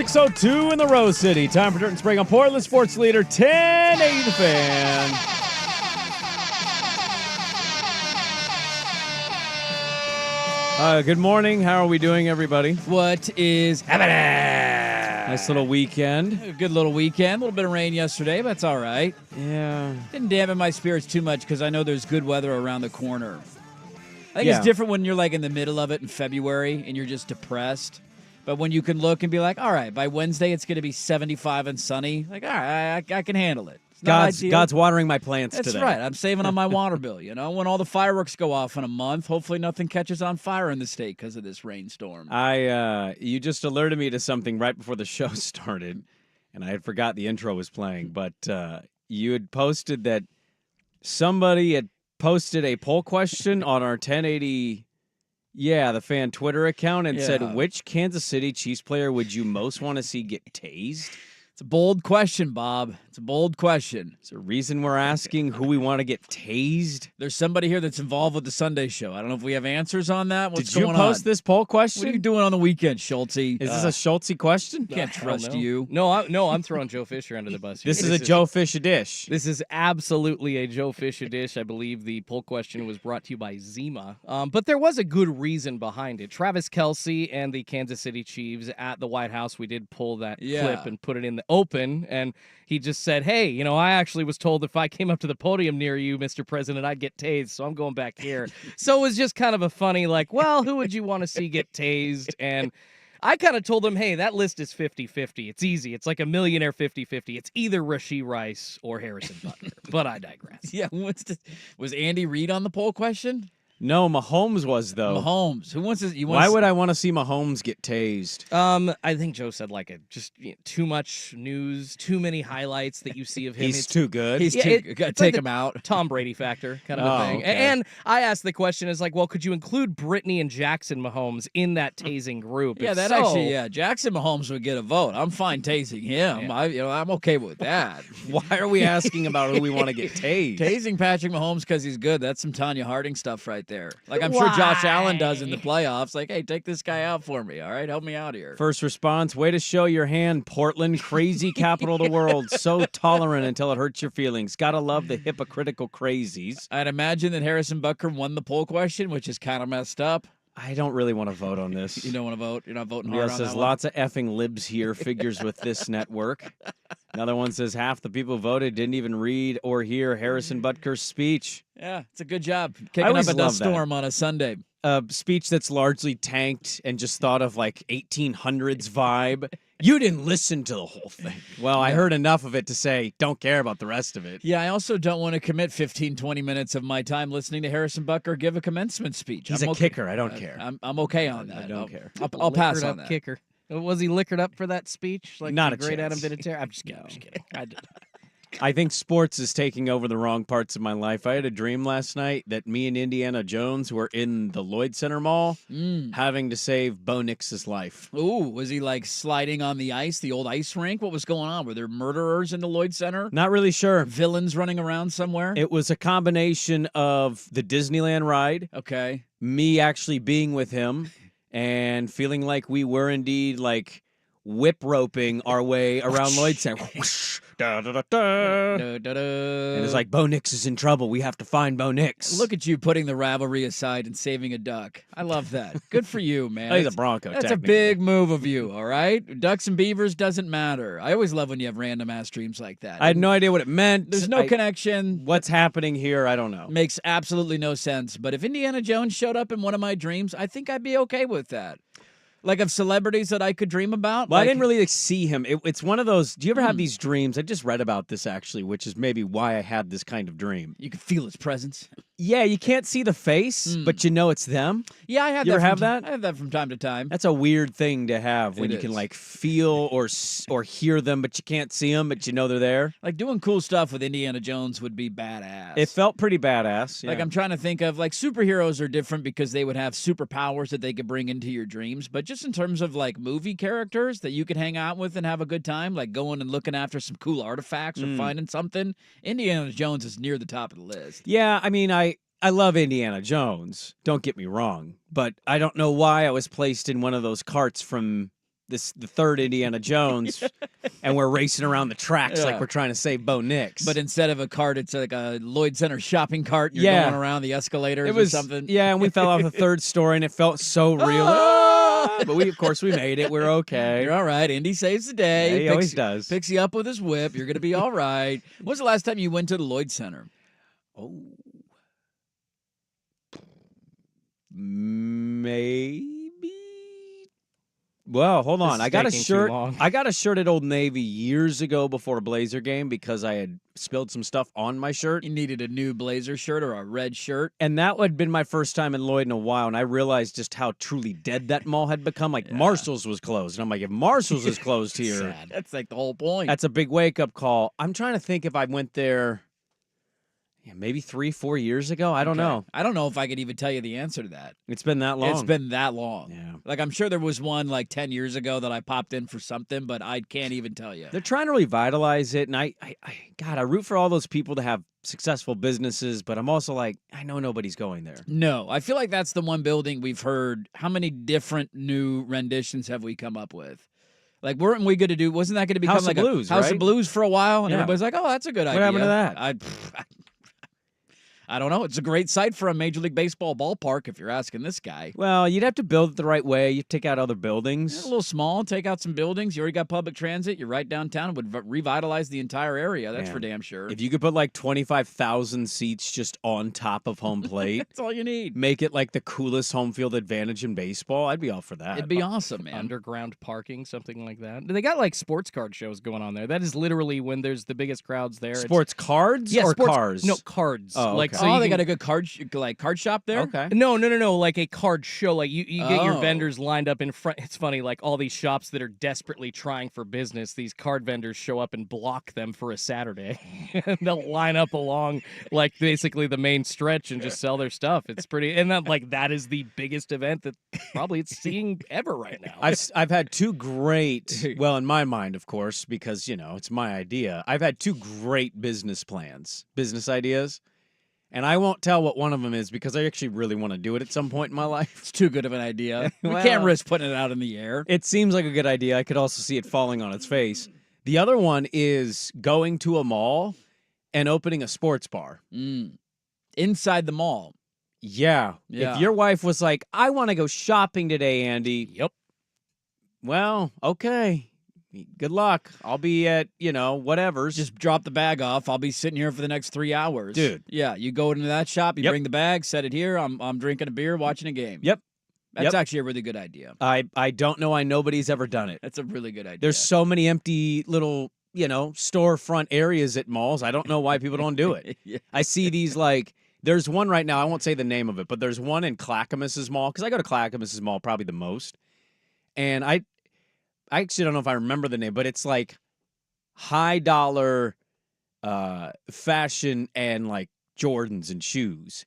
6:02 in the Rose City. Time for Dirt and Sprague on Portland Sports Leader 1080 The Fan. Good morning. How are we doing, everybody? What is happening? Nice little weekend. A good little weekend. A little bit of rain yesterday, but that's all right. Yeah. Didn't dampen my spirits too much because I know there's good weather around the corner. I think it's different when you're like in the middle of it in February and you're just depressed. But when you can look and be like, all right, by Wednesday it's going to be 75 and sunny. Like, all right, I can handle it. God's watering my plants today. That's right. I'm saving on my water bill, you know? When all the fireworks go off in a month, hopefully nothing catches on fire in the state because of this rainstorm. You just alerted me to something right before the show started, and I had forgot the intro was playing, but you had posted that somebody had posted a poll question on our 1080, the fan Twitter account and said, which Kansas City Chiefs player would you most want to see get tased? It's a bold question, Bob. It's a bold question. It's a reason we're asking who we want to get tased. There's somebody here that's involved with the Sunday show. I don't know if we have answers on that. What's going on? Did you post this poll question? What are you doing on the weekend, Schulte? Is this a Schulte question? Can't trust you. No, I'm throwing Joe Fisher under the bus. This is a Joe Fish a dish. This is absolutely a Joe Fish a dish. I believe the poll question was brought to you by Zima. But there was a good reason behind it. Travis Kelce and the Kansas City Chiefs at the White House. We did pull that clip and put it in the open. And he just said, hey, you know, I actually was told if I came up to the podium near you, Mr. President, I'd get tased, so I'm going back here. So it was just kind of a funny, like, well, who would you want to see get tased? And I kind of told him, hey, that list is 50-50. It's easy. It's like a millionaire 50-50. It's either Rashee Rice or Harrison Butker. But I digress. Yeah, was Andy Reid on the poll question? No, Mahomes was, though. Mahomes. Who wants to? Why would I want to see Mahomes get tased? I think Joe said too much news, too many highlights that you see of him. He's too good. Take him out. Tom Brady factor kind of a thing. Okay. And I asked the question is like, well, could you include Brittany and Jackson Mahomes in that tasing group? Yeah, Jackson Mahomes would get a vote. I'm fine tasing him. Yeah. I'm okay with that. Why are we asking about who we want to get tased? Tasing Patrick Mahomes because he's good. That's some Tanya Harding stuff right there. Like I'm sure Josh Allen does in the playoffs. Like, hey, take this guy out for me. All right, help me out here. First response, way to show your hand, Portland. Crazy capital of the world. So tolerant until it hurts your feelings. Gotta love the hypocritical crazies. I'd imagine that Harrison Butker won the poll question, which is kind of messed up. I don't really want to vote on this. You don't want to vote? You're not voting hard on that says one? Lots of effing libs here, figures with this network. Another one says half the people voted didn't even read or hear Harrison Butker's speech. Yeah, it's a good job. Kicking up a dust storm on a Sunday. A speech that's largely tanked and just thought of like 1800s vibe. You didn't listen to the whole thing. Well, I heard enough of it to say, don't care about the rest of it. Yeah, I also don't want to commit 15, 20 minutes of my time listening to Harrison Butker give a commencement speech. He's a kicker. I don't care. I'm okay on that. I don't care. I'll pass on that. Kicker. Was he liquored up for that speech? Like not a great chance. Adam Vinatieri? I'm just kidding. I did not. I think sports is taking over the wrong parts of my life. I had a dream last night that me and Indiana Jones were in the Lloyd Center Mall having to save Bo Nix's life. Ooh, was he like sliding on the ice, the old ice rink? What was going on? Were there murderers in the Lloyd Center? Not really sure. Villains running around somewhere? It was a combination of the Disneyland ride, me actually being with him, and feeling like we were indeed like whip roping our way around Lloyd Center. Da, da, da, da. Da, da, da. And it's like, Bo Nix is in trouble. We have to find Bo Nix. Look at you putting the rivalry aside and saving a duck. I love that. Good for you, man. He's a Bronco, That's a big move of you, all right? Ducks and beavers doesn't matter. I always love when you have random-ass dreams like that. I had no idea what it meant. There's no connection. What's happening here, I don't know. Makes absolutely no sense. But if Indiana Jones showed up in one of my dreams, I think I'd be okay with that. Like of celebrities that I could dream about? Well, I didn't really see him. It's one of those, do you ever have these dreams? I just read about this, actually, which is maybe why I had this kind of dream. You could feel his presence. Yeah, you can't see the face, but you know it's them. Yeah, I have you that. Ever have that? I have that from time to time. That's a weird thing to have when It you can is. like feel or hear them, but you can't see them, but you know they're there. Like doing cool stuff with Indiana Jones would be badass. It felt pretty badass. Yeah. Like I'm trying to think of like superheroes are different because they would have superpowers that they could bring into your dreams. But just in terms of like movie characters that you could hang out with and have a good time, like going and looking after some cool artifacts or finding something, Indiana Jones is near the top of the list. Yeah, I mean, I love Indiana Jones. Don't get me wrong, but I don't know why I was placed in one of those carts from the third Indiana Jones, and we're racing around the tracks like Yeah. we're trying to save Bo Nix. But instead of a cart, it's like a Lloyd Center shopping cart. And you're Yeah. going around the escalators it was or something. Yeah, and we fell off the third story, and it felt so real. Ah! But of course, we made it. We're okay. You're all right. Indy saves the day. Yeah, he always does. Picks you up with his whip. You're going to be all right. When's the last time you went to the Lloyd Center? Oh, maybe. Well, hold on. is I got a taking too shirt. long. I got a shirt at Old Navy years ago before a Blazer game because I had spilled some stuff on my shirt. You needed a new blazer shirt or a red shirt. And that had been my first time in Lloyd in a while, and I realized just how truly dead that mall had become. Like, Marshall's was closed. And I'm like, if Marshall's is closed here, Sad. That's like the whole point. that's a big wake-up call. I'm trying to think if I went there maybe 3-4 years ago. I don't know. I don't know if I could even tell you the answer to that. It's been that long. It's been that long. Yeah. Like, I'm sure there was one like 10 years ago that I popped in for something, but I can't even tell you. They're trying to revitalize it, and God, I root for all those people to have successful businesses, but I'm also like, I know nobody's going there. No, I feel like that's the one building we've heard. How many different new renditions have we come up with? Like, weren't we going to do? Wasn't that going to become House of like Blues, a House right? of Blues for a while? And Yeah. everybody's like, "Oh, that's a good idea." What happened to that? I don't know. It's a great site for a Major League Baseball ballpark if you're asking this guy. Well, you'd have to build it the right way. You take out other It's buildings. a little small. Take out some buildings. You already got public transit. You're right downtown. It would revitalize the entire area. That's Man. for damn sure. If you could put like 25,000 seats just on top of home plate, That's all you need. make it like the coolest home field advantage in baseball, I'd be all for that. It'd be awesome, man. Underground parking, something like that. They got like sports card shows going on there. That is literally when there's the biggest crowds there. It's- Sports cards Yeah, or sports- cars? No, cards. Oh, Like, okay. so you they can- got a good card shop there. Okay. No, like a card show. Like you get your Oh. vendors lined up in front. It's funny, like all these shops that are desperately trying for business, these card vendors show up and block them for a Saturday. And they'll line up along like basically the main stretch and just sell their stuff. It's pretty, and that is the biggest event that probably it's seeing ever right now. I've had two great, well, in my mind, of course, because, it's my idea. I've had two great business ideas. And I won't tell what one of them is because I actually really want to do it at some point in my life. It's too good of an idea. We Well- can't risk putting it out in the air. It seems like a good idea. I could also see it falling on its face. The other one is going to a mall and opening a sports bar. Inside the mall. Yeah. Yeah. If your wife was like, I want to go shopping today, Andy. Yep. Well, okay. Good luck. I'll be at, whatever's. Just drop the bag off. I'll be sitting here for the next 3 hours. Dude. Yeah, you go into that shop, you Yep. bring the bag, set it here. I'm drinking a beer, watching a game. Yep. That's Yep. actually a really good idea. I don't know why nobody's ever done it. That's a really good idea. There's so many empty little, storefront areas at malls. I don't know why people don't do it. Yeah. I see these there's one right now. I won't say the name of it, but there's one in Clackamas's Mall because I go to Clackamas's Mall probably the most. And I actually don't know if I remember the name, but it's like high dollar fashion and like Jordans and shoes.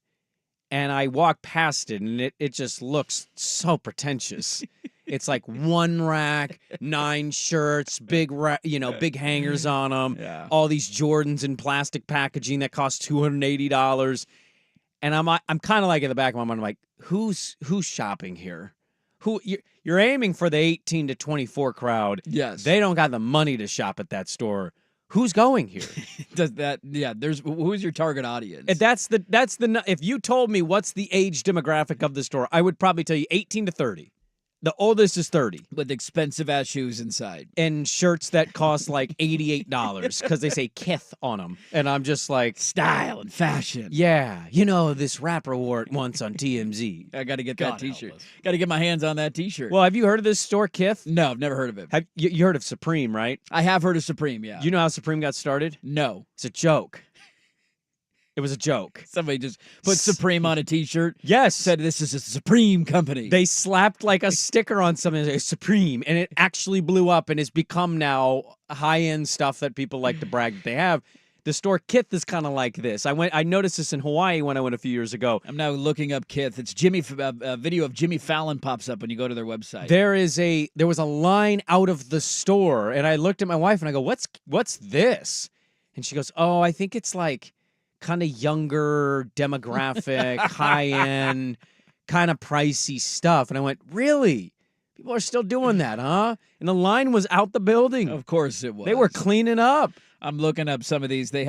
And I walk past it and it just looks so pretentious. It's like one rack, 9 shirts, big hangers on them. Yeah. All these Jordans in plastic packaging that cost $280. And I'm kind of like in the back of my mind, I'm like, who's shopping here? Who you're aiming for the 18 to 24 crowd. Yes. They don't got the money to shop at that store. Who's going here? Does that? Yeah. Who's your target audience? And that's the if you told me what's the age demographic of the store, I would probably tell you 18 to 30. The oldest is 30. With expensive ass shoes inside. And shirts that cost like $88 because they say Kith on them. And I'm just like, Style and fashion. yeah, this rapper wore it once on TMZ. I got to get God that help T-shirt. us. Got to get my hands on that T-shirt. Well, have you heard of this store, Kith? No, I've never heard of it. Have you heard of Supreme, right? I have heard of Supreme. Yeah. You know how Supreme got started? No. It's a joke. It was a joke. Somebody just put Supreme on a T-shirt. Yes. Said this is a Supreme company. They slapped like a sticker on something, like Supreme, and it actually blew up and has become now high-end stuff that people like to brag that they have. The store Kith is kind of like this. I noticed this in Hawaii when I went a few years ago. I'm now looking up Kith. It's a video of Jimmy Fallon pops up when you go to their website. There was a line out of the store, and I looked at my wife and I go, "What's this?" And she goes, "Oh, I think it's like kind of younger demographic, high end, kind of pricey stuff." And I went, "Really?" People are still doing that, huh? And the line was out the building. Of course it was. They were cleaning up. I'm looking up some of these. They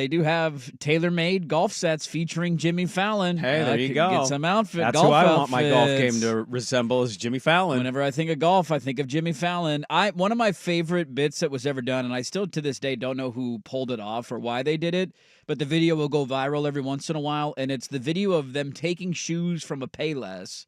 do have tailor-made golf sets featuring Jimmy Fallon. Hey, there you Could go. Get some outfit. That's golf who I want my golf outfits. game to resemble is Jimmy Fallon. Whenever I think of golf, I think of Jimmy Fallon. One of my favorite bits that was ever done, and I still to this day don't know who pulled it off or why they did it, but the video will go viral every once in a while, and it's the video of them taking shoes from a Payless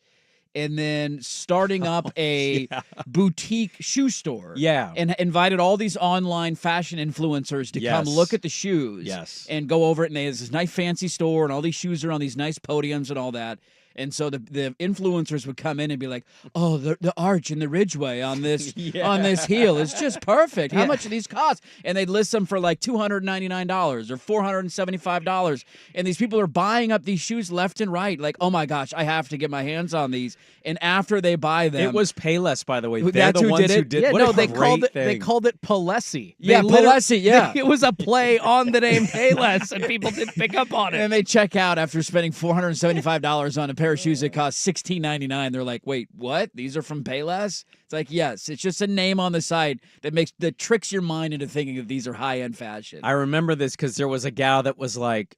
and then starting up a boutique shoe store. Yeah. And invited all these online fashion influencers to come look at the shoes. Yes. And go over it, and there's this nice fancy store, and all these shoes are on these nice podiums and all that. And so the influencers would come in and be like, "Oh, the arch and the ridgeway on this on this heel is just perfect. How much do these cost?" And they'd list them for like $299 or $475. And these people are buying up these shoes left and right. Like, oh my gosh, I have to get my hands on these. And after they buy them, It was Payless, by the way. They're That's the who ones did who it? did. Yeah, What no, a they great called it Palessi. Yeah, Palessi, yeah. It was a play on the name Payless, and people didn't pick up on it. and they check out after spending $475 on a pair of shoes that cost $16.99. They're like, "Wait, what? These are from Payless?" It's like, yes, it's just a name on the site that tricks your mind into thinking that these are high-end fashion. I remember this because there was a gal that was like,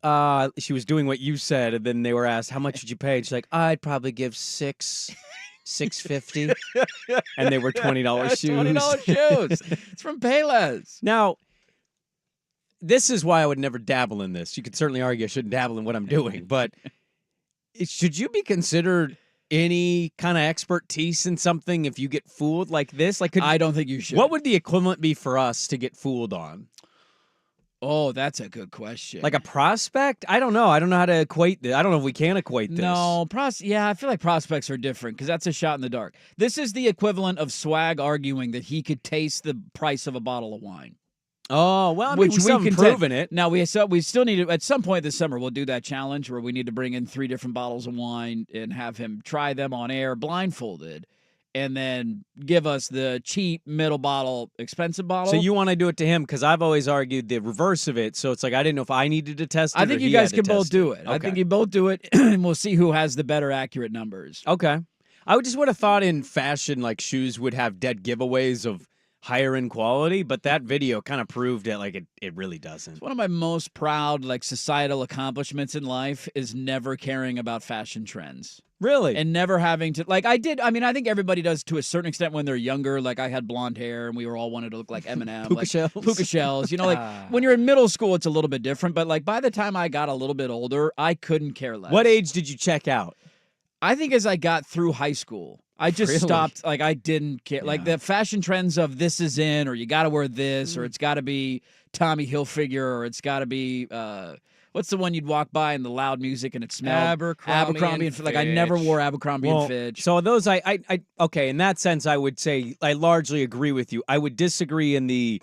she was doing what you said, and then they were asked, "How much did you pay?" And she's like, "I'd probably give $6.50," and they were $20 shoes. $20 shoes. It's from Payless. Now, this is why I would never dabble in this. You could certainly argue I shouldn't dabble in what I'm doing, but should you be considered any kind of expertise in something if you get fooled like this? Like, I don't think you should. what would the equivalent be for us to get fooled on? Oh, that's a good question. Like a prospect? I don't know. I don't know how to equate this. I don't know if we can equate this. No, I feel like prospects are different because that's a shot in the dark. This is the equivalent of Swag arguing that he could taste the price of a bottle of wine. Oh, well, I mean, Which we haven't can proven it. Now, we still need to, at some point this summer, we'll do that challenge where we need to bring in 3 different bottles of wine and have him try them on air blindfolded and then give us the cheap middle bottle, expensive bottle. So you want to do it to him because I've always argued the reverse of it. So it's like I didn't know if I needed to test it. I think or you he guys had to can both test do it. I Okay. think you both do it, and we'll see who has the better accurate numbers. Okay. I just would have thought in fashion, like shoes would have dead giveaways of higher end quality, but that video kind of proved it. Like it really doesn't. One of my most proud societal accomplishments in life is never caring about fashion trends. Really? And never having to I think everybody does to a certain extent when they're younger. Like I had blonde hair and we were all wanted to look like Eminem. Puka shells. Puka shells. When you're in middle school it's a little bit different, but by the time I got a little bit older, I couldn't care less. What age did you check out? I think as I got through high school, I just Really? stopped. I didn't care. Like Yeah. the fashion trends of this is in, or you got to wear this, or it's got to be Tommy Hilfiger, or it's got to be what's the one you'd walk by and the loud music and it smelled Abercrombie and Fitch. I never Fitch. wore Abercrombie and Fitch. So those I okay, in that sense I would say I largely agree with you. I would disagree in the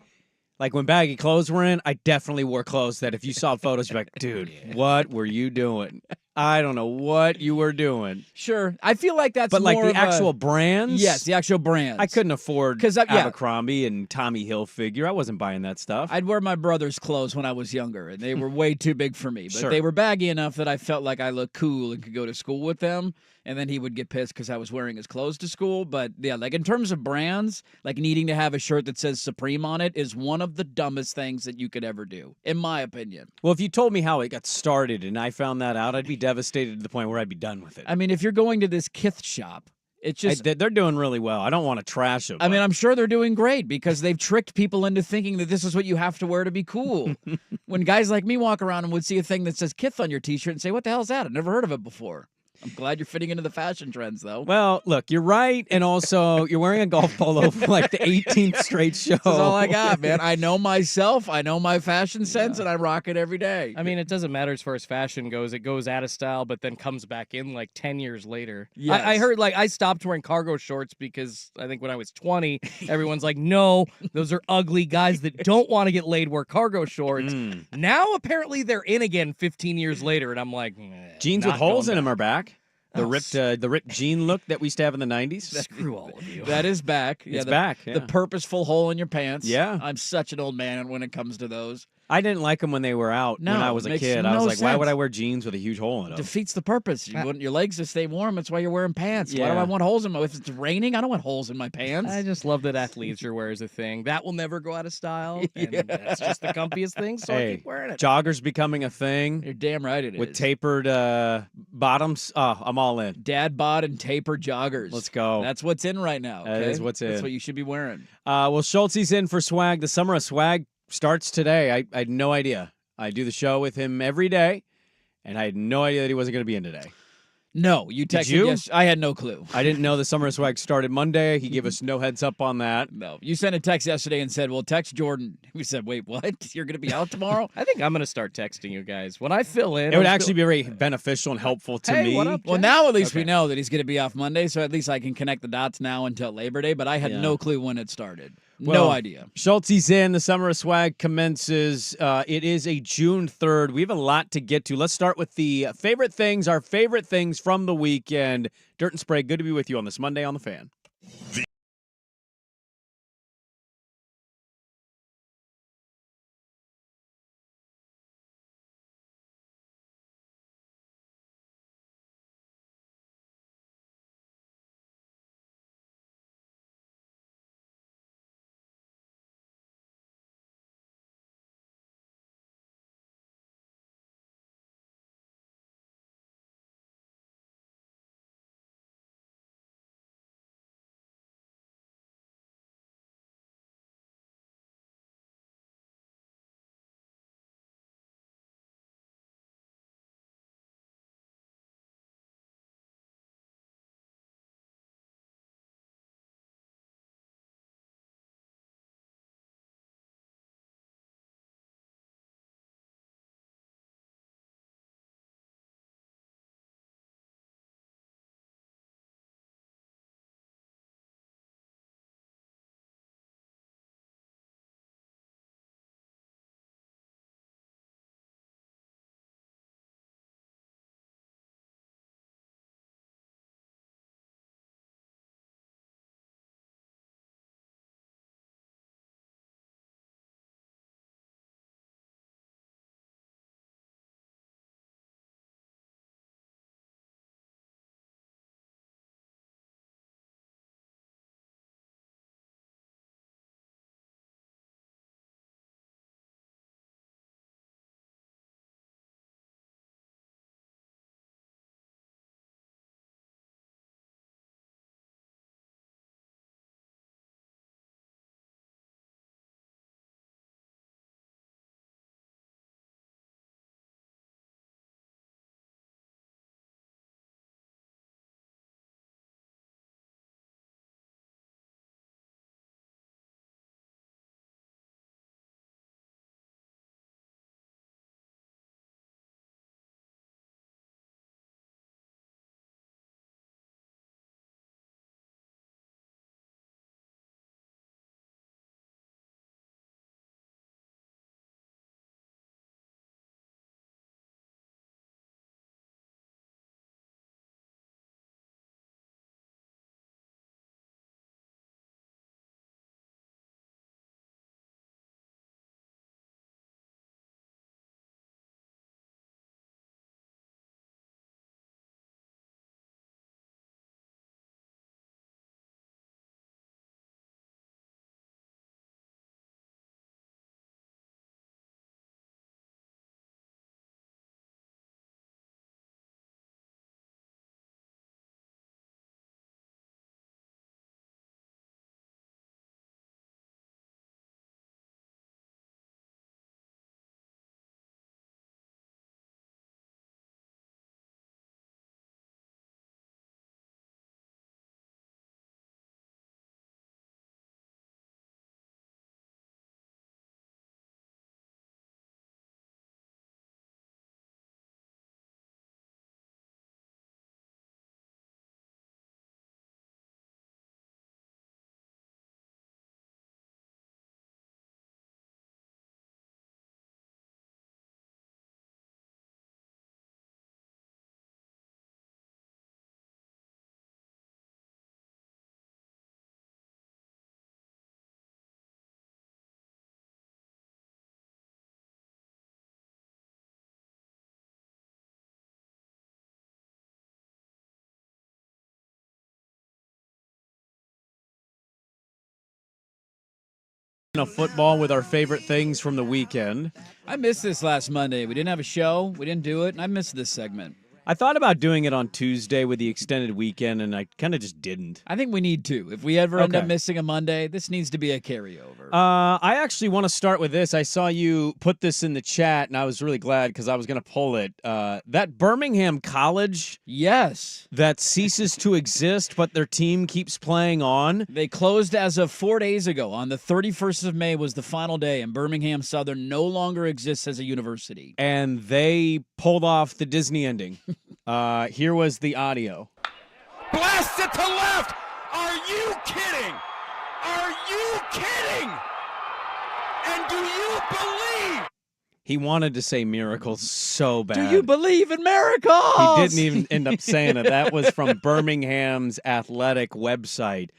when baggy clothes were in, I definitely wore clothes that if you saw photos, you're like, dude, what were you doing? I don't know what you were doing. Sure, I feel like that's But more the of actual brands? yes, the actual brands. I couldn't afford 'Cause Abercrombie and Tommy Hilfiger. I wasn't buying that stuff. I'd wear my brother's clothes when I was younger, and they were way too big for me. But Sure. they were baggy enough that I felt like I looked cool and could go to school with them. And then he would get pissed because I was wearing his clothes to school. But yeah, in terms of brands, needing to have a shirt that says Supreme on it is one of the dumbest things that you could ever do, in my opinion. Well, if you told me how it got started and I found that out, I'd be devastated to the point where I'd be done with it. I mean, if you're going to this Kith shop, it's just. They're doing really well. I don't want to trash them. I mean, I'm sure they're doing great because they've tricked people into thinking that this is what you have to wear to be cool. When guys like me walk around and would see a thing that says Kith on your t-shirt and say, "What the hell is that? I've never heard of it before." I'm glad you're fitting into the fashion trends, though. Well, look, you're right, and also you're wearing a golf polo for the 18th straight show. That's all I got, man. I know myself. I know my fashion sense, and I rock it every day. I mean, it doesn't matter as far as fashion goes. It goes out of style, but then comes back in 10 years later. Yes. I heard I stopped wearing cargo shorts because I think when I was 20, everyone's like, no, those are ugly guys that don't want to get laid wear cargo shorts. Now, apparently, they're in again 15 years later, and I'm like, Jeans not with holes in going them back. are back. The ripped jean look that we used to have in the 90s. Screw all of you. That is back. It's back. The Yeah. purposeful hole in your pants. Yeah. I'm such an old man when it comes to those. I didn't like them when they were out when No, I was a makes kid. I was no like, why would sense. I wear jeans with a huge hole in them? Defeats the purpose. You want your legs to stay warm. That's why you're wearing pants. Why do Yeah. I want holes in my? If it's raining, I don't want holes in my pants. I just love that athleisure wear is a thing. That will never go out of style. And that's just the comfiest thing, so I Hey, keep wearing it. joggers becoming a thing You're damn right it is. with tapered bottoms. Oh, I'm all in. Dad bod and taper joggers. Let's go. That's what's in right now. That okay? is what's That's in. what you should be wearing. Well, Schultze's in for swag. The summer of swag starts today. I had no idea. I do the show with him every day, and I had no idea that he wasn't going to be in today. No, you texted. you? Yes, I had no clue. I didn't know the summer of swag started Monday. He gave us no heads up on that. No, you sent a text yesterday and said, "Well, text Jordan." We said, "Wait, what? You're going to be out tomorrow?" I think I'm going to start texting you guys. When I fill in, It would actually be very beneficial and helpful to Hey, me. what up? Well, Jack? now at least we Okay. know that he's going to be off Monday, so at least I can connect the dots now until Labor Day. But I had Yeah. no clue when it started. Well, no idea. Schultze's in. The summer of swag commences. It is a June 3rd. We have a lot to get to. Let's start with the favorite things, our favorite things from the weekend. Dirt and Sprague, good to be with you on this Monday on the Fan. Football with our favorite things from the weekend. I missed this last Monday. We didn't have a show. We didn't do it, and I missed this segment. I thought about doing it on Tuesday with the extended weekend, and I kind of just didn't. I think we need to. If we ever end up Okay. missing a Monday, this needs to be a carryover. I actually want to start with this. I saw you put this in the chat, and I was really glad because I was going to pull it. That Birmingham College Yes. that ceases to exist, but their team keeps playing on. They closed as of 4 days ago. On the 31st of May was the final day, and Birmingham Southern no longer exists as a university. And they pulled off the Disney ending. Here was the audio. Blast it to left! Are you kidding? Are you kidding? And do you believe? He wanted to say miracles so bad. Do you believe in miracles? He didn't even end up saying it. That was from Birmingham's athletic website.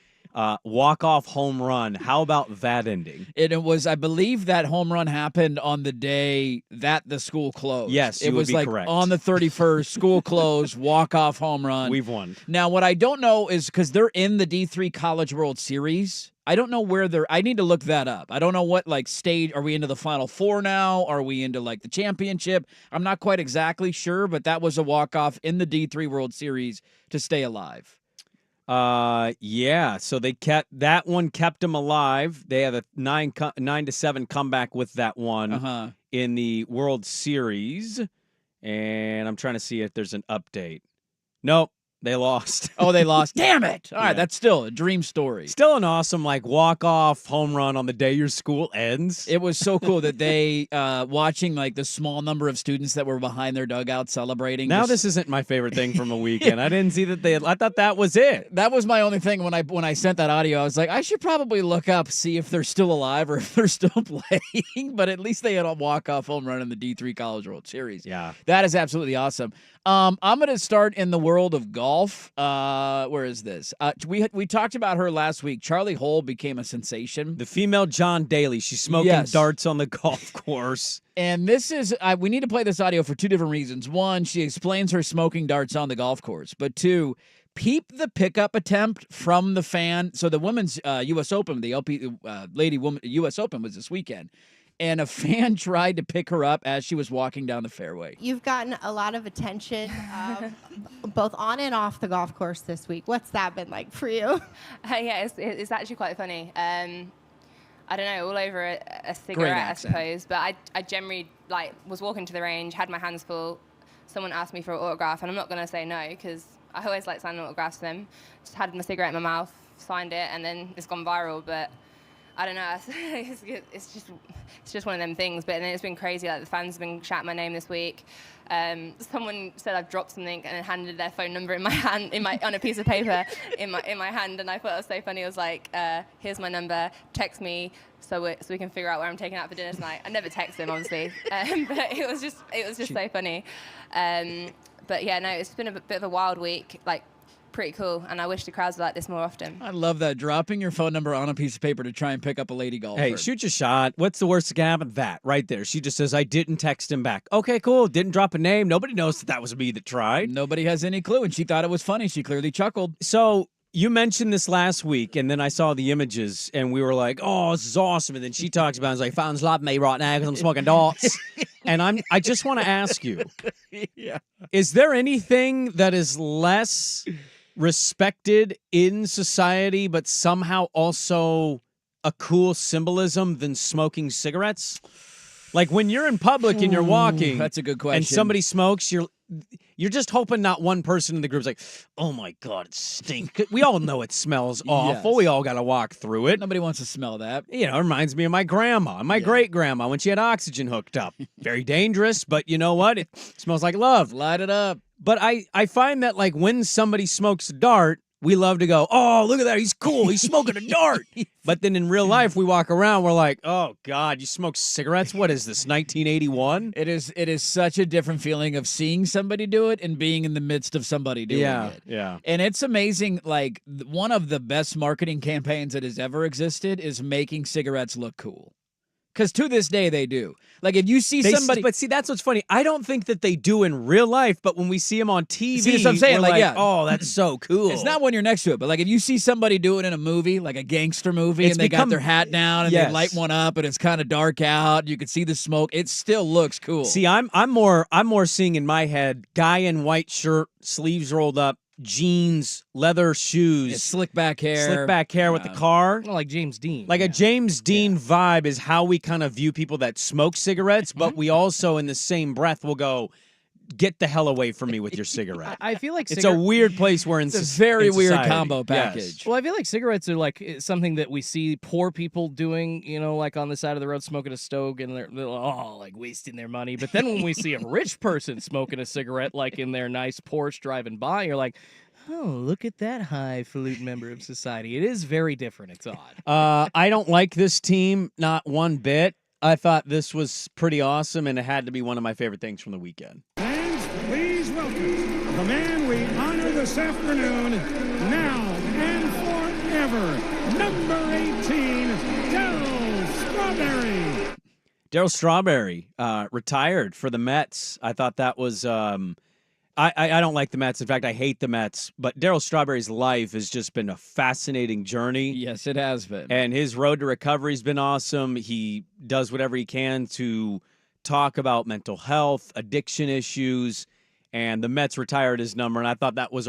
Walk-off home run. How about that ending? It was, I believe, that home run happened on the day that the school closed. Yes, it you would was be like correct. on the 31st, school closed, walk-off home run. We've won. Now, what I don't know is because they're in the D3 College World Series. I don't know where they're. I need to look that up. I don't know what like stage. Are we into the Final Four now? Are we into like the championship? I'm not quite exactly sure, but that was a walk-off in the D3 World Series to stay alive. Yeah. So they kept that one, kept them alive. They had a 9-7 comeback with that one in the World Series, and I'm trying to see if there's an update. Nope, they lost. Oh, they lost. Damn it! All right, Yeah. that's still a dream story. Still an awesome like walk-off home run on the day your school ends. It was so cool that they watching like the small number of students that were behind their dugout celebrating. Now this isn't my favorite thing from a weekend. I didn't see that I thought that was it. That was my only thing when I sent that audio. I was like, I should probably look up, see if they're still alive or if they're still playing. But at least they had a walk-off home run in the D3 College World Series. Yeah. That is absolutely awesome. I'm going to start in the world of golf. Where is this? We talked about her last week. Charlie Hull became a sensation. The female John Daly. She's smoking Yes. darts on the golf course. And this is, we need to play this audio for two different reasons. One, she explains her smoking darts on the golf course. But two, peep the pickup attempt from the fan. So the women's U.S. Open, the lady woman U.S. Open was this weekend. And a fan tried to pick her up as she was walking down the fairway. You've gotten a lot of attention, both on and off the golf course this week. What's that been like for you? Yeah, it's actually quite funny. I don't know, all over a Great cigarette, I accent. suppose. But I generally was walking to the range, had my hands full. Someone asked me for an autograph, and I'm not going to say no because I always like signing autographs to them. Just had my cigarette in my mouth, signed it, and then it's gone viral. But I don't know. It's just one of them things. But then it's been crazy. Like the fans have been shouting my name this week. Someone said I've dropped something and handed their phone number in my hand, on a piece of paper in my hand. And I thought it was so funny. I was like, "Here's my number. Text me so we can figure out where I'm taking out for dinner tonight." I never text him, obviously, but it was just so funny. But yeah, no, it's been a bit of a wild week. Pretty cool, and I wish the crowds were like this more often. I love that. Dropping your phone number on a piece of paper to try and pick up a lady golfer. Hey, shoot your shot. What's the worst that can happen? That right there. She just says, I didn't text him back. Okay, cool. Didn't drop a name. Nobody knows that was me that tried. Nobody has any clue, and she thought it was funny. She clearly chuckled. So you mentioned this last week, and then I saw the images, and we were like, oh, this is awesome. And then she talks about it. It's like, phone's love me right now because I'm smoking darts. And I just want to ask you, is there anything that is less respected in society, but somehow also a cool symbolism than smoking cigarettes? Like when you're in public and you're walking, That's a good question. and somebody smokes, you're just hoping not one person in the group's like, oh my God, it stinks. We all know it smells awful. Yes. We all got to walk through it. Nobody wants to smell that. You know, it reminds me of my grandma and my great grandma when she had oxygen hooked up. Very dangerous, but you know what? It smells like love. Light it up. But I find that like when somebody smokes a dart, we love to go, oh, look at that. He's cool. He's smoking a dart. But then in real life, we walk around, we're like, oh, God, you smoke cigarettes? What is this, 1981? It is such a different feeling of seeing somebody do it and being in the midst of somebody doing it. Yeah. And it's amazing, like, one of the best marketing campaigns that has ever existed is making cigarettes look cool. Because to this day, they do. Like, if you see somebody... But see, that's what's funny. I don't think that they do in real life, but when we see them on TV, See, that's what I'm saying, we're like, yeah. oh, that's so cool. It's not when you're next to it, but like if you see somebody do it in a movie, like a gangster movie, It's and they got become- their hat down and Yes. they light one up and it's kind of dark out, you can see the smoke. It still looks cool. See, I'm more seeing in my head guy in white shirt, sleeves rolled up, jeans, leather shoes, It's slick back hair. with the car. Well, like James Dean. Like a James Dean vibe is how we kind of view people that smoke cigarettes, but we also in the same breath will go, get the hell away from me with your cigarette. I feel like It's a weird place we're in. It's a very weird society. combo Yes. package. Well, I feel like cigarettes are like something that we see poor people doing, like on the side of the road smoking a stogie and they're like wasting their money. But then when we see a rich person smoking a cigarette, like in their nice Porsche driving by, you're like, oh, look at that highfalutin member of society. It is very different. It's odd. I don't like this team, not one bit. I thought this was pretty awesome, and it had to be one of my favorite things from the weekend. Fans, please welcome the man we honor this afternoon, now and forever, number 18, Darryl Strawberry. Darryl Strawberry retired for the Mets. I thought that was I don't like the Mets. In fact, I hate the Mets. But Darryl Strawberry's life has just been a fascinating journey. Yes, it has been. And his road to recovery has been awesome. He does whatever he can to talk about mental health, addiction issues, and the Mets retired his number. And I thought that was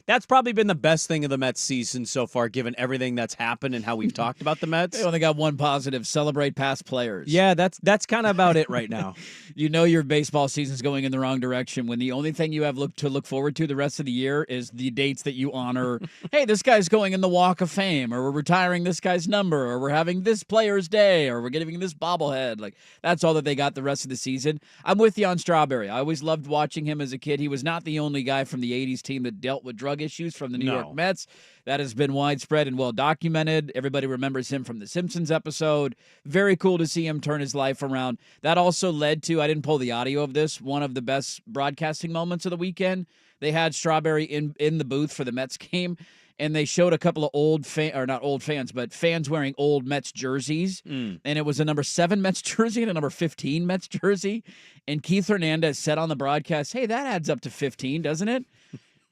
that's probably been the best thing of the Mets season so far, given everything that's happened and how we've talked about the Mets. They only got one positive: celebrate past players. Yeah, that's kind of about it right now. You know your baseball season's going in the wrong direction when the only thing you have to look forward to the rest of the year is the dates that you honor. Hey, this guy's going in the Walk of Fame, or we're retiring this guy's number, or we're having this player's day, or we're giving this bobblehead. Like, that's all that they got the rest of the season. I'm with you on Strawberry. I always loved watching him as a kid. He was not the only guy from the 80s team that dealt with drug issues from the New York Mets. That has been widespread and well documented. Everybody remembers him from the Simpsons episode. Very cool to see him turn his life around. That also led to, I didn't pull the audio of this, one of the best broadcasting moments of the weekend. They had Strawberry in the booth for the Mets game, and they showed a couple of not old fans, but fans wearing old Mets jerseys. And it was a number 7 Mets jersey and a number 15 Mets jersey. And Keith Hernandez said on the broadcast, hey, that adds up to 15, doesn't it?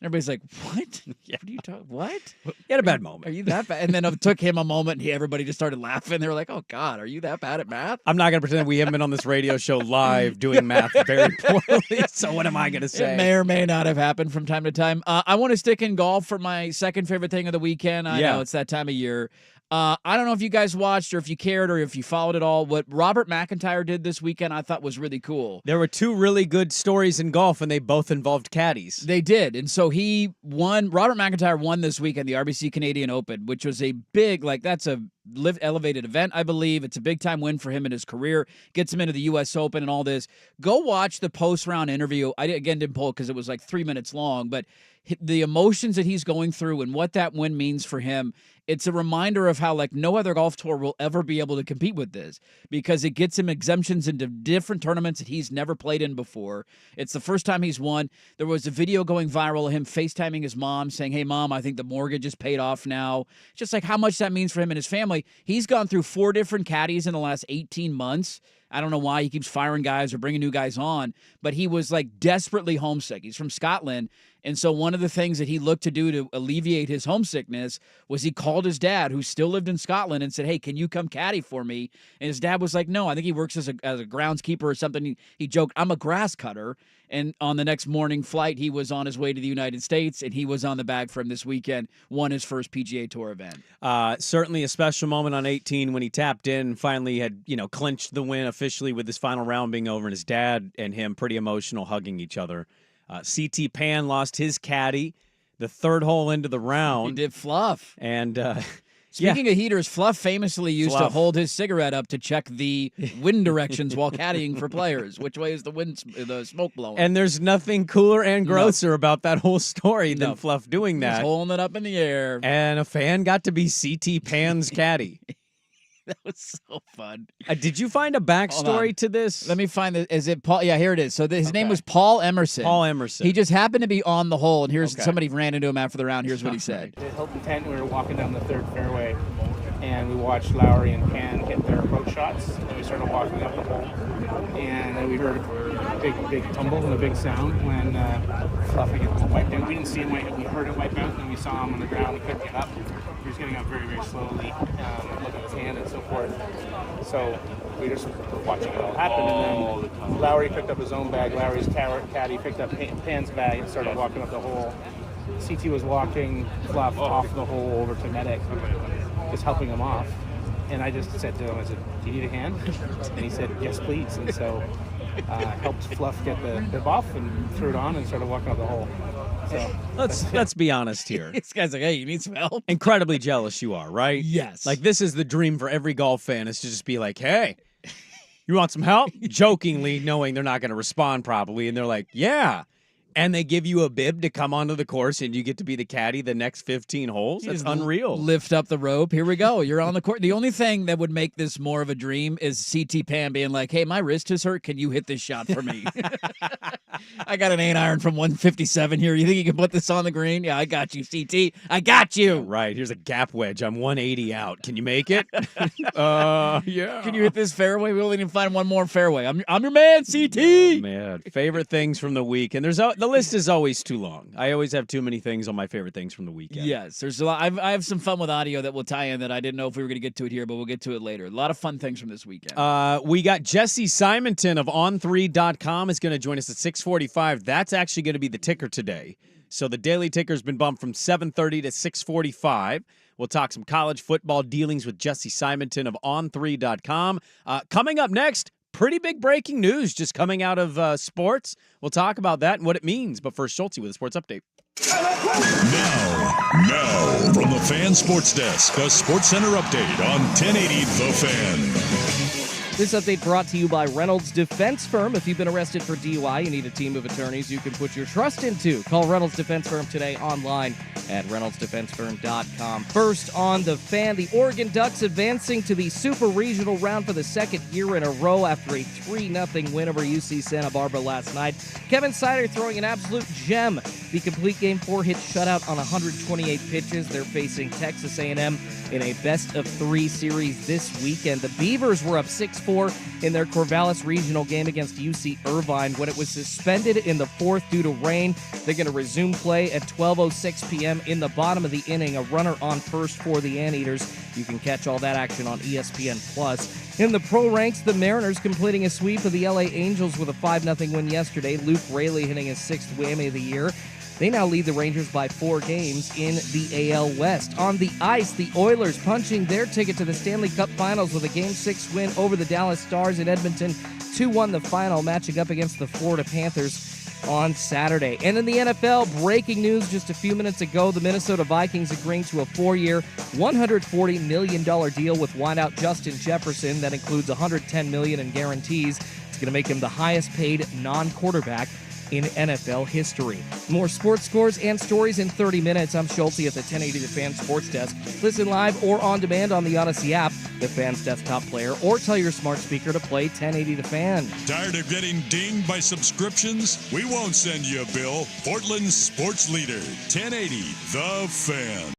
Everybody's like, what? Yeah. What are you talking? What? He had a bad moment. Are you that bad? And then it took him a moment, and everybody just started laughing. They were like, oh, God, are you that bad at math? I'm not going to pretend we haven't been on this radio show live doing math very poorly. So what am I going to say? It may or may not have happened from time to time. I want to stick in golf for my second favorite thing of the weekend. I know it's that time of year. I don't know if you guys watched or if you cared or if you followed it all. What Robert McIntyre did this weekend I thought was really cool. There were 2 really good stories in golf, and they both involved caddies. They did. And so he won. Robert McIntyre won this weekend the RBC Canadian Open, which was a big, that's a elevated event, I believe. It's a big-time win for him in his career. Gets him into the U.S. Open and all this. Go watch the post-round interview. I, again, didn't pull it because it was like 3 minutes long, but the emotions that he's going through and what that win means for him, it's a reminder of how no other golf tour will ever be able to compete with this, because it gets him exemptions into different tournaments that he's never played in before. It's the first time he's won. There was a video going viral of him FaceTiming his mom saying, hey, Mom, I think the mortgage is paid off now. Just how much that means for him and his family. He's gone through 4 different caddies in the last 18 months. I don't know why he keeps firing guys or bringing new guys on, but he was desperately homesick. He's from Scotland. And so one of the things that he looked to do to alleviate his homesickness was he called his dad, who still lived in Scotland, and said, hey, can you come caddy for me? And his dad was like, no, I think he works as a groundskeeper or something. He joked, I'm a grass cutter. And on the next morning flight, he was on his way to the United States, and he was on the bag for him this weekend, won his first PGA Tour event. Certainly a special moment on 18 when he tapped in and finally had, clinched the win officially with his final round being over, and his dad and him pretty emotional, hugging each other. CT Pan lost his caddy the 3rd hole into the round. He did Fluff. And Speaking of heaters, Fluff famously used to hold his cigarette up to check the wind directions while caddying for players. Which way is the smoke blowing? And there's nothing cooler and grosser about that whole story than Fluff doing that. Just holding it up in the air. And a fan got to be CT Pan's caddy. That was so fun. Did you find a backstory to this? Let me find it. Is it Paul? Yeah, here it is. So his name was Paul Emerson. Paul Emerson. He just happened to be on the hole, and somebody ran into him after the round. Here's what he said. Hilton Tent, we were walking down the 3rd fairway, and we watched Lowry and Pan hit their approach shots, and we started walking up the hole, and then we heard a big tumble and a big sound when Fluff got wiped out. We didn't see him wipe out, we heard it wipe out, and then we saw him on the ground. He couldn't get up. He was getting up very, very slowly, looking at his hand and so forth. So we just were watching it all happen, and then Lowry picked up his own bag. Lowry's caddy picked up Pan's bag and started walking up the hole. CT was walking Fluff off the hole over to medic, just helping him off. And I just said to him, I said, "Do you need a hand?" And he said, "Yes, please." And so helped Fluff get the bib off and threw it on and started walking up the hole. So Let's be honest here. This guy's like, hey, you need some help? Incredibly jealous you are, right? Yes. Like, this is the dream for every golf fan, is to just be like, hey, you want some help? Jokingly, knowing they're not going to respond properly. And they're like, yeah. And they give you a bib to come onto the course, and you get to be the caddy the next 15 holes. That's unreal. Lift up the rope. Here we go. You're on the court. The only thing that would make this more of a dream is CT Pan being like, hey, my wrist is hurt. Can you hit this shot for me? I got an 8-iron from 157 here. You think you can put this on the green? Yeah, I got you, CT. I got you. Right. Here's a gap wedge. I'm 180 out. Can you make it? Yeah. Can you hit this fairway? We only need to find one more fairway. I'm your man, CT. Oh, man. Favorite things from the week. And the list is always too long. I always have too many things on my favorite things from the weekend. Yes, there's a lot. I have some fun with audio that will tie in that I didn't know if we were going to get to it here, but we'll get to it later. A lot of fun things from this weekend. We got Jesse Simonton of On3.com is going to join us at 6:45. That's actually going to be the ticker today. So the daily ticker's been bumped from 7:30 to 6:45. We'll talk some college football dealings with Jesse Simonton of On3.com. Coming up next, pretty big breaking news just coming out of sports. We'll talk about that and what it means. But first, Schulte with a sports update. Now, from the Fan Sports Desk, a Sports Center update on 1080 The Fan. This update brought to you by Reynolds Defense Firm. If you've been arrested for DUI, you need a team of attorneys you can put your trust into. Call Reynolds Defense Firm today online at reynoldsdefensefirm.com. First on the Fan, the Oregon Ducks advancing to the Super Regional round for the second year in a row after a 3-0 win over UC Santa Barbara last night. Kevin Sider throwing an absolute gem. The complete game 4-hit shutout on 128 pitches. They're facing Texas A&M in a best-of-3 series this weekend. The Beavers were up 6-4 in their Corvallis Regional game against UC Irvine when it was suspended in the fourth due to rain. They're going to resume play at 12:06 p.m. in the bottom of the inning. A runner on first for the Anteaters. You can catch all that action on ESPN+. In the pro ranks, the Mariners completing a sweep of the LA Angels with a 5-0 win yesterday. Luke Raley hitting his 6th whammy of the year. They now lead the Rangers by 4 games in the AL West. On the ice, the Oilers punching their ticket to the Stanley Cup Finals with a Game 6 win over the Dallas Stars in Edmonton. 2-1 the final, matching up against the Florida Panthers on Saturday. And in the NFL, breaking news just a few minutes ago, the Minnesota Vikings agreeing to a 4-year, $140 million deal with wideout Justin Jefferson. That includes $110 million in guarantees. It's going to make him the highest paid non-quarterback in NFL history. More sports scores and stories in 30 minutes. I'm Schulte at the 1080 The Fan Sports Desk. Listen live or on demand on the Odyssey app, the Fan's desktop player, or tell your smart speaker to play 1080 The Fan. Tired of getting dinged by subscriptions? We won't send you a bill. Portland's sports leader, 1080 The Fan.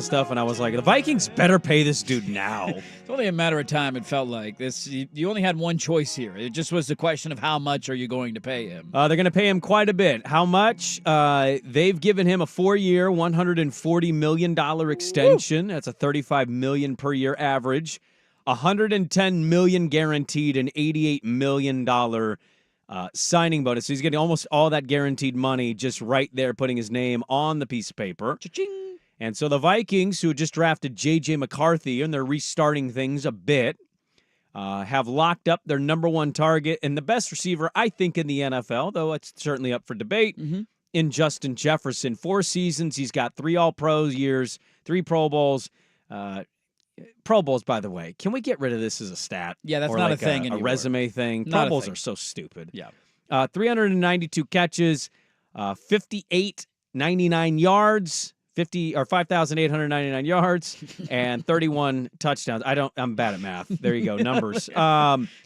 stuff, and I was like, the Vikings better pay this dude now. It's only a matter of time, it felt like. You only had one choice here. It just was the question of how much are you going to pay him. They're going to pay him quite a bit. How much? They've given him a 4-year, $140 million extension. Woo! That's a $35 million per year average. $110 million guaranteed, and $88 million signing bonus. So he's getting almost all that guaranteed money just right there, putting his name on the piece of paper. Cha-ching! And so the Vikings, who just drafted J.J. McCarthy, and they're restarting things a bit, have locked up their number one target and the best receiver, I think, in the NFL, though it's certainly up for debate, in Justin Jefferson. 4 seasons, he's got 3 All-Pro years, 3 Pro Bowls. Pro Bowls, by the way, can we get rid of this as a stat? Yeah, that's or not like a thing a anymore. resume thing. Pro Bowls are so stupid. Yeah. 392 catches, 5,899 yards. 5,899 yards and 31 touchdowns. I'm bad at math. There you go. Numbers.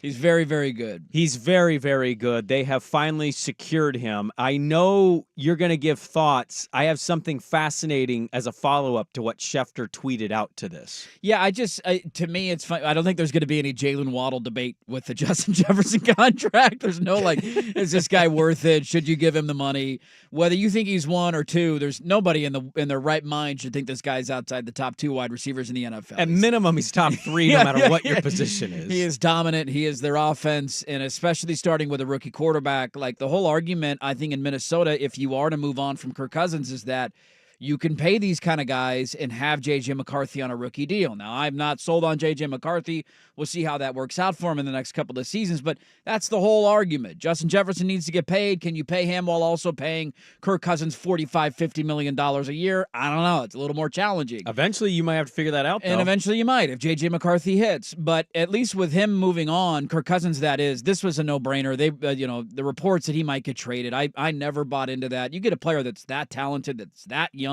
He's very, very good. He's very, very good. They have finally secured him. I know you're going to give thoughts. I have something fascinating as a follow-up to what Schefter tweeted out to this. Yeah, to me, it's fun. I don't think there's going to be any Jalen Waddle debate with the Justin Jefferson contract. There's no is this guy worth it? Should you give him the money? Whether you think he's 1 or 2, there's nobody in their right mind should think this guy's outside the top 2 wide receivers in the NFL. At minimum, he's top 3 no matter what your position is. He is dominant. He is their offense, and especially starting with a rookie quarterback. Like the whole argument, I think, in Minnesota, if you are to move on from Kirk Cousins, is that you can pay these kind of guys and have J.J. McCarthy on a rookie deal. Now, I'm not sold on J.J. McCarthy. We'll see how that works out for him in the next couple of seasons, but that's the whole argument. Justin Jefferson needs to get paid. Can you pay him while also paying Kirk Cousins $45, $50 million a year? I don't know. It's a little more challenging. Eventually, you might have to figure that out, though. And eventually you might if J.J. McCarthy hits. But at least with him moving on, Kirk Cousins, this was a no-brainer. The reports that he might get traded, I never bought into that. You get a player that's that talented, that's that young,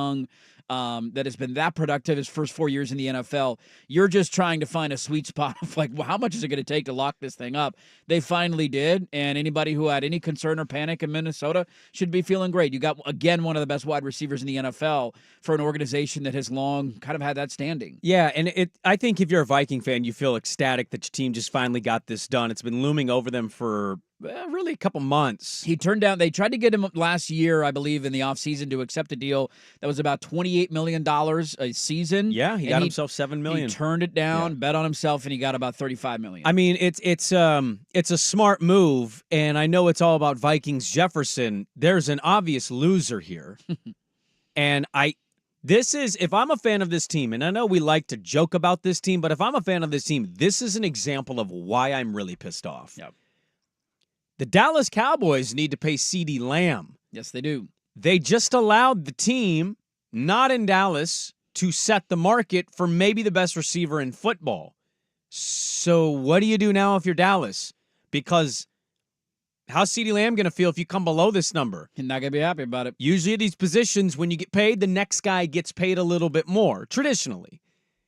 that has been that productive his first 4 years in the NFL. You're just trying to find a sweet spot of how much is it going to take to lock this thing up? They finally did, and anybody who had any concern or panic in Minnesota should be feeling great. You got, again, one of the best wide receivers in the NFL for an organization that has long kind of had that standing. Yeah, and I think if you're a Viking fan, you feel ecstatic that your team just finally got this done. It's been looming over them for really a couple months. He turned down, they tried to get him last year, I believe, in the offseason to accept a deal that was about $28 million a season. Yeah, he got himself $7 million. He turned it down, bet on himself, and he got about $35 million. I mean, it's a smart move, and I know it's all about Vikings Jefferson. There's an obvious loser here. And if I'm a fan of this team, and I know we like to joke about this team, but if I'm a fan of this team, this is an example of why I'm really pissed off. Yep. The Dallas Cowboys need to pay CeeDee Lamb. Yes, they do. They just allowed the team, not in Dallas, to set the market for maybe the best receiver in football. So what do you do now if you're Dallas? Because how's CeeDee Lamb going to feel if you come below this number? He's not going to be happy about it. Usually at these positions, when you get paid, the next guy gets paid a little bit more, traditionally.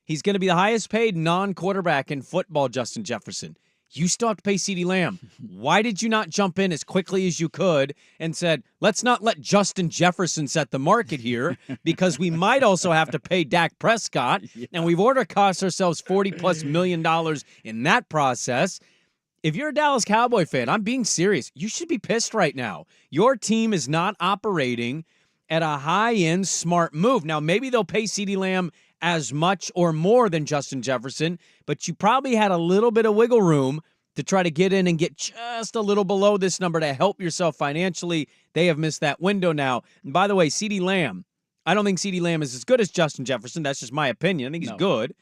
He's going to be the highest paid non-quarterback in football, Justin Jefferson. You still have to pay CeeDee Lamb. Why did you not jump in as quickly as you could and said, let's not let Justin Jefferson set the market here because we might also have to pay Dak Prescott, and we've already cost ourselves $40+ million in that process. If you're a Dallas Cowboy fan, I'm being serious. You should be pissed right now. Your team is not operating at a high-end smart move. Now, maybe they'll pay CeeDee Lamb as much or more than Justin Jefferson, but you probably had a little bit of wiggle room to try to get in and get just a little below this number to help yourself financially. They have missed that window now. And by the way, CeeDee Lamb, I don't think CeeDee Lamb is as good as Justin Jefferson. That's just my opinion. I think he's good.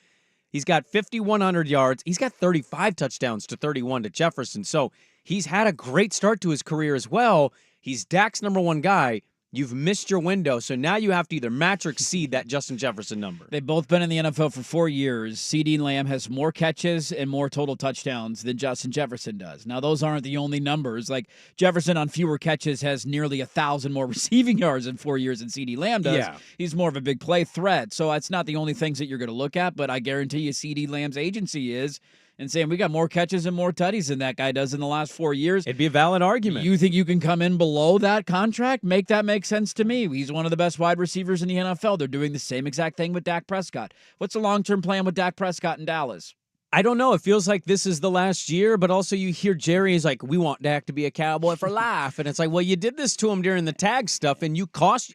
He's got 5,100 yards. He's got 35 touchdowns to 31 to Jefferson. So he's had a great start to his career as well. He's Dak's number one guy. You've missed your window, so now you have to either match or exceed that Justin Jefferson number. They've both been in the NFL for 4 years. CeeDee Lamb has more catches and more total touchdowns than Justin Jefferson does. Now, those aren't the only numbers. Like, Jefferson on fewer catches has nearly 1,000 more receiving yards in 4 years than CeeDee Lamb does. Yeah. He's more of a big play threat, so that's not the only things that you're going to look at, but I guarantee you CeeDee Lamb's agency is, and saying we got more catches and more tutties than that guy does in the last 4 years. It'd be a valid argument. You think you can come in below that contract? Make that make sense to me. He's one of the best wide receivers in the NFL. They're doing the same exact thing with Dak Prescott. What's the long-term plan with Dak Prescott in Dallas? I don't know. It feels like this is the last year, but also you hear Jerry is like, we want Dak to be a Cowboy for life. And it's like, well, you did this to him during the tag stuff, and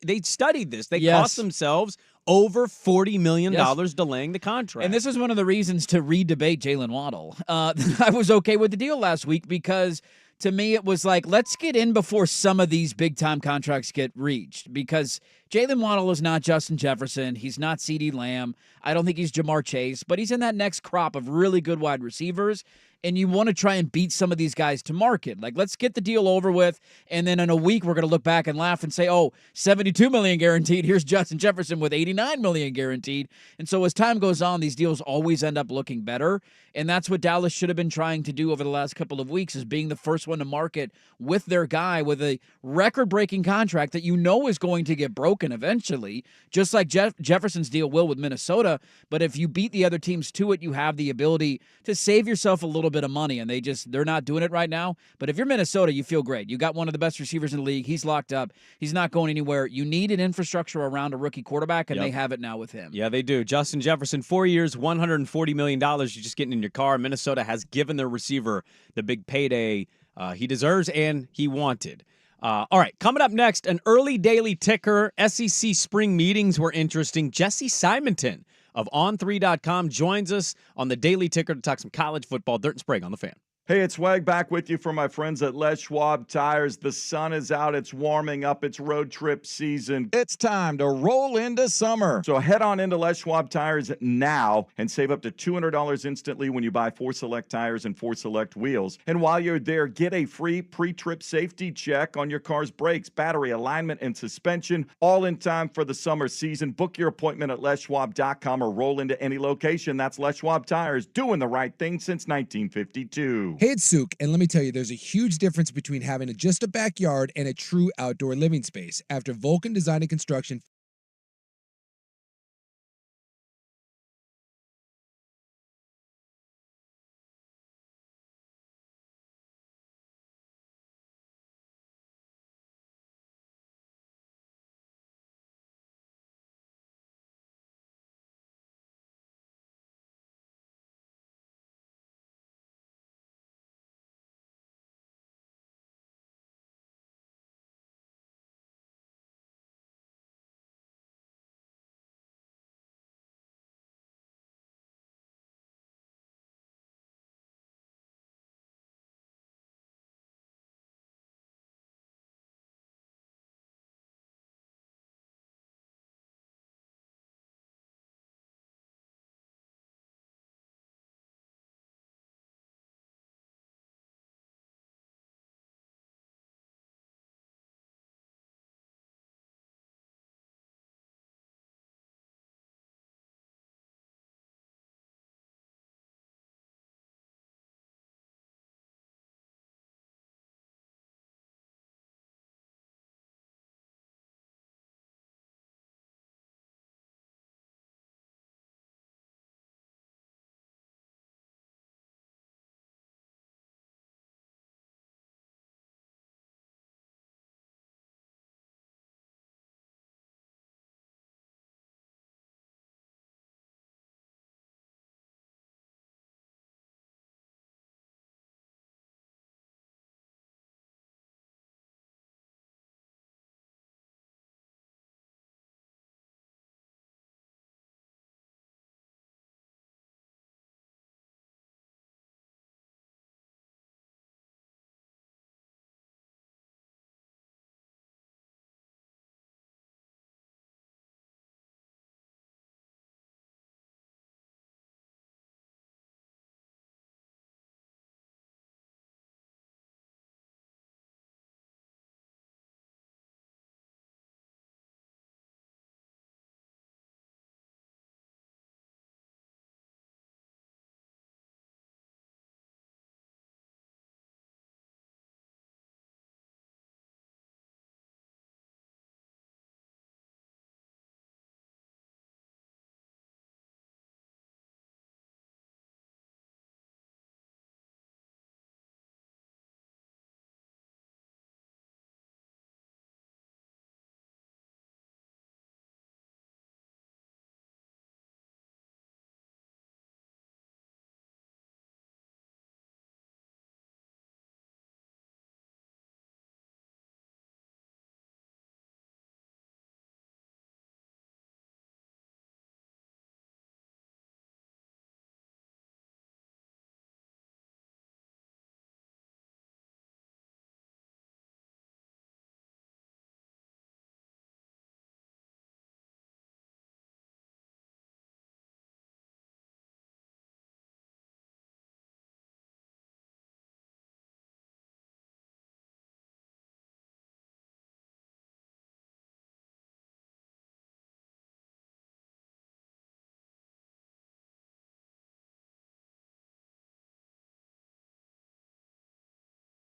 they studied this. They cost themselves over $40 million delaying the contract. And this is one of the reasons to re-debate Jalen Waddle. I was okay with the deal last week because to me it was like, let's get in before some of these big-time contracts get reached, because Jalen Waddle is not Justin Jefferson. He's not CeeDee Lamb. I don't think he's Jamar Chase, but he's in that next crop of really good wide receivers, and you want to try and beat some of these guys to market. Like, let's get the deal over with, and then in a week we're going to look back and laugh and say, oh, $72 million guaranteed. Here's Justin Jefferson with $89 million guaranteed. And so as time goes on, these deals always end up looking better, and that's what Dallas should have been trying to do over the last couple of weeks, is being the first one to market with their guy with a record-breaking contract that you know is going to get broken eventually, just like Jefferson's deal will with Minnesota. But if you beat the other teams to it, you have the ability to save yourself a little bit of money, and they're not doing it right now. But if you're Minnesota, you feel great. You got one of the best receivers in the league. He's locked up. He's not going anywhere. You need an infrastructure around a rookie quarterback, and they have it now with him. Yeah, they do. Justin Jefferson, 4 years, $140 million. You're just getting in your car. Minnesota has given their receiver the big payday he deserves and he wanted. All right, coming up next, an early daily ticker. SEC spring meetings were interesting. Jesse Simonton of On3.com joins us on the Daily Ticker to talk some college football. Dirt and Sprague on the Fan. Hey, it's Swag back with you for my friends at Les Schwab Tires. The sun is out. It's warming up. It's road trip season. It's time to roll into summer. So head on into Les Schwab Tires now and save up to $200 instantly when you buy 4 Select tires and 4 Select wheels. And while you're there, get a free pre-trip safety check on your car's brakes, battery, alignment, and suspension, all in time for the summer season. Book your appointment at leschwab.com or roll into any location. That's Les Schwab Tires, doing the right thing since 1952. Hey, it's Souk, and let me tell you, there's a huge difference between having just a backyard and a true outdoor living space. After Vulcan Design and Construction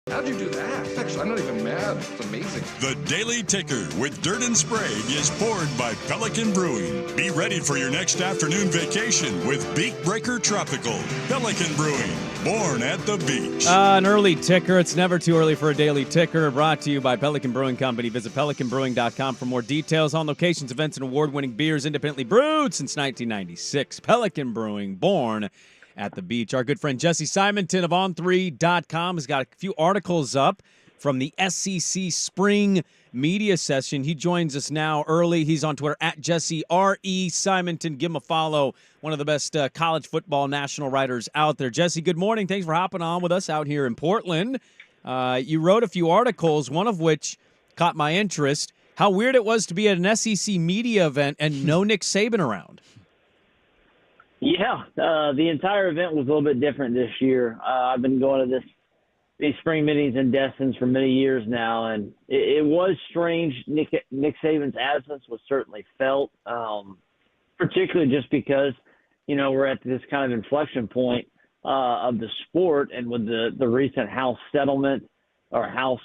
How'd you do that? Actually, I'm not even mad. It's amazing. The Daily Ticker with Dirt and Sprague is poured by Pelican Brewing. Be ready for your next afternoon vacation with Beak Breaker Tropical. Pelican Brewing, born at the beach. An early ticker. It's never too early for a daily ticker. Brought to you by Pelican Brewing Company. Visit pelicanbrewing.com for more details on locations, events, and award-winning beers independently brewed since 1996. Pelican Brewing, born at the beach. Our good friend Jesse Simonton of On3.com has got a few articles up from the SEC Spring Media Session. He joins us now early. He's on Twitter at Jesse R.E. Simonton. Give him a follow. One of the best college football national writers out there. Jesse, good morning. Thanks for hopping on with us out here in Portland. You wrote a few articles, one of which caught my interest. How weird it was to be at an SEC media event and no Nick Saban around. Yeah, the entire event was a little bit different this year. I've been going to these spring meetings in Destin for many years now, and it was strange. Nick Saban's absence was certainly felt, particularly just because, we're at this kind of inflection point of the sport, and with the recent House settlement or House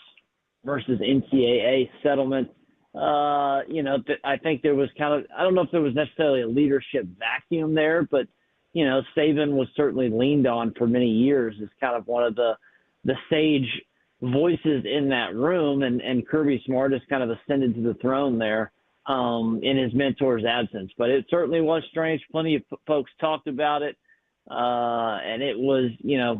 versus NCAA settlement, I think there was I don't know if there was necessarily a leadership vacuum there, but, Saban was certainly leaned on for many years as kind of one of the sage voices in that room, and Kirby Smart has kind of ascended to the throne there in his mentor's absence. But it certainly was strange. Plenty of folks talked about it, and it was,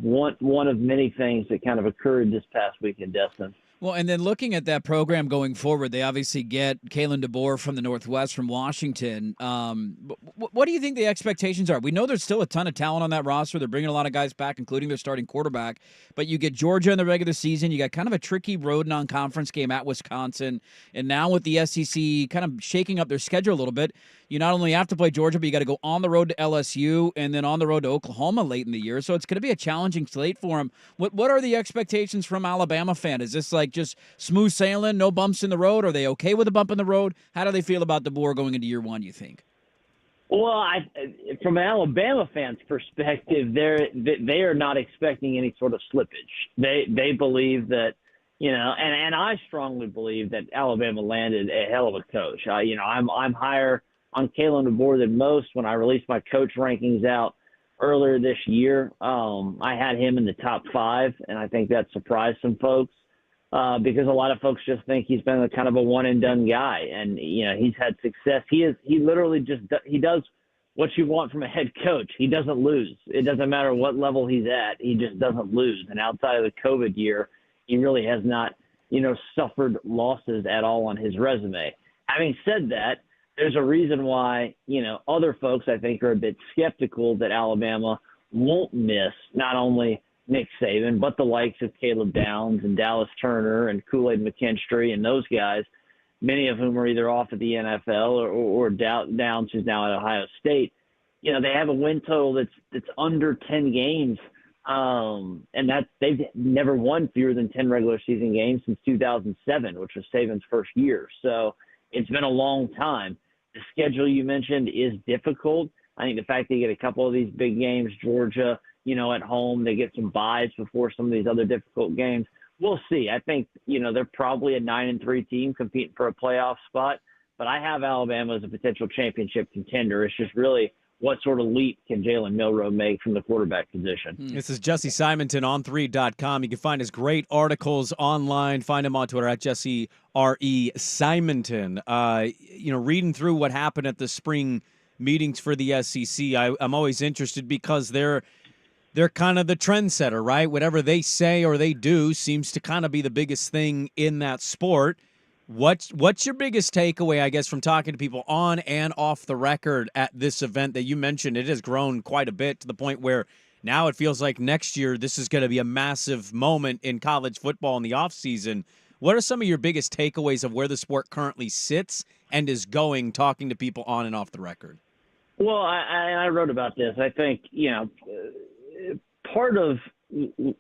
one of many things that kind of occurred this past week in Destin. Well, and then looking at that program going forward, they obviously get Kalen DeBoer from the Northwest, from Washington. What do you think the expectations are? We know there's still a ton of talent on that roster. They're bringing a lot of guys back, including their starting quarterback. But you get Georgia in the regular season. You got kind of a tricky road non-conference game at Wisconsin. And now with the SEC kind of shaking up their schedule a little bit, you not only have to play Georgia, but you got to go on the road to LSU and then on the road to Oklahoma late in the year. So it's going to be a challenging slate for them. What are the expectations from Alabama fan? Is this like just smooth sailing, no bumps in the road? Are they okay with a bump in the road? How do they feel about DeBoer going into year one, you think? Well, from an Alabama fan's perspective, they are not expecting any sort of slippage. They believe that, and I strongly believe that Alabama landed a hell of a coach. I'm higher on Kalen DeBoer than most. When I released my coach rankings out earlier this year, I had him in the top 5, and I think that surprised some folks because a lot of folks just think he's been a kind of a one-and-done guy, and he's had success. He literally he does what you want from a head coach. He doesn't lose. It doesn't matter what level he's at. He just doesn't lose. And outside of the COVID year, he really has not, suffered losses at all on his resume. Having said that, there's a reason why, other folks I think are a bit skeptical that Alabama won't miss not only Nick Saban, but the likes of Caleb Downs and Dallas Turner and Kool-Aid McKinstry and those guys, many of whom are either off at the NFL or Downs, who's now at Ohio State. They have a win total that's under 10 games, and they've never won fewer than 10 regular season games since 2007, which was Saban's first year. So it's been a long time. The schedule you mentioned is difficult. I think the fact they get a couple of these big games, Georgia, at home, they get some buys before some of these other difficult games. We'll see. I think, they're probably a 9-3 team competing for a playoff spot, but I have Alabama as a potential championship contender. It's just really what sort of leap can Jalen Milroe make from the quarterback position. This is Jesse Simonton on 3.com. You can find his great articles online. Find him on Twitter at Jesse R.E. Simonton. Reading through what happened at the spring meetings for the SEC, I'm always interested because they're kind of the trendsetter, right? Whatever they say or they do seems to kind of be the biggest thing in that sport. What's your biggest takeaway, I guess, from talking to people on and off the record at this event that you mentioned? It has grown quite a bit to the point where now it feels like next year this is going to be a massive moment in college football in the offseason. What are some of your biggest takeaways of where the sport currently sits and is going, talking to people on and off the record? Well, I wrote about this. I think, part of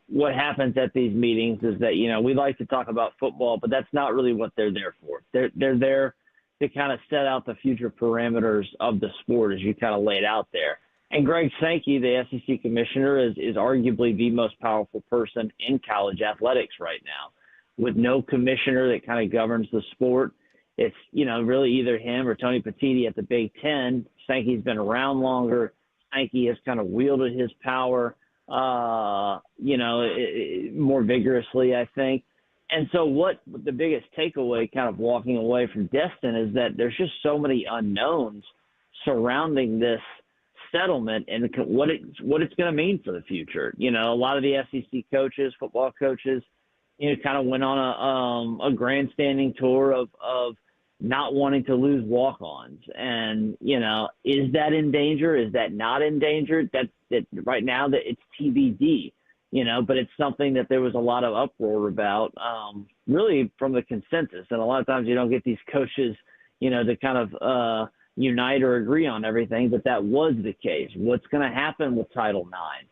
what happens at these meetings is that, we like to talk about football, but that's not really what they're there for. They're there to kind of set out the future parameters of the sport as you kind of laid out there. And Greg Sankey, the SEC commissioner, is arguably the most powerful person in college athletics right now. With no commissioner that kind of governs the sport, it's, really either him or Tony Petitti at the Big Ten. Sankey's been around longer. Sankey has kind of wielded his power, more vigorously, I think. And so what the biggest takeaway kind of walking away from Destin is that there's just so many unknowns surrounding this settlement and what it's going to mean for the future. A lot of the SEC coaches, football coaches, kind of went on a grandstanding tour of not wanting to lose walk-ons. And, is that in danger? Is that not in danger? That right now that it's TBD, but it's something that there was a lot of uproar about, really from the consensus. And a lot of times you don't get these coaches, to kind of unite or agree on everything, but that was the case. What's going to happen with Title IX?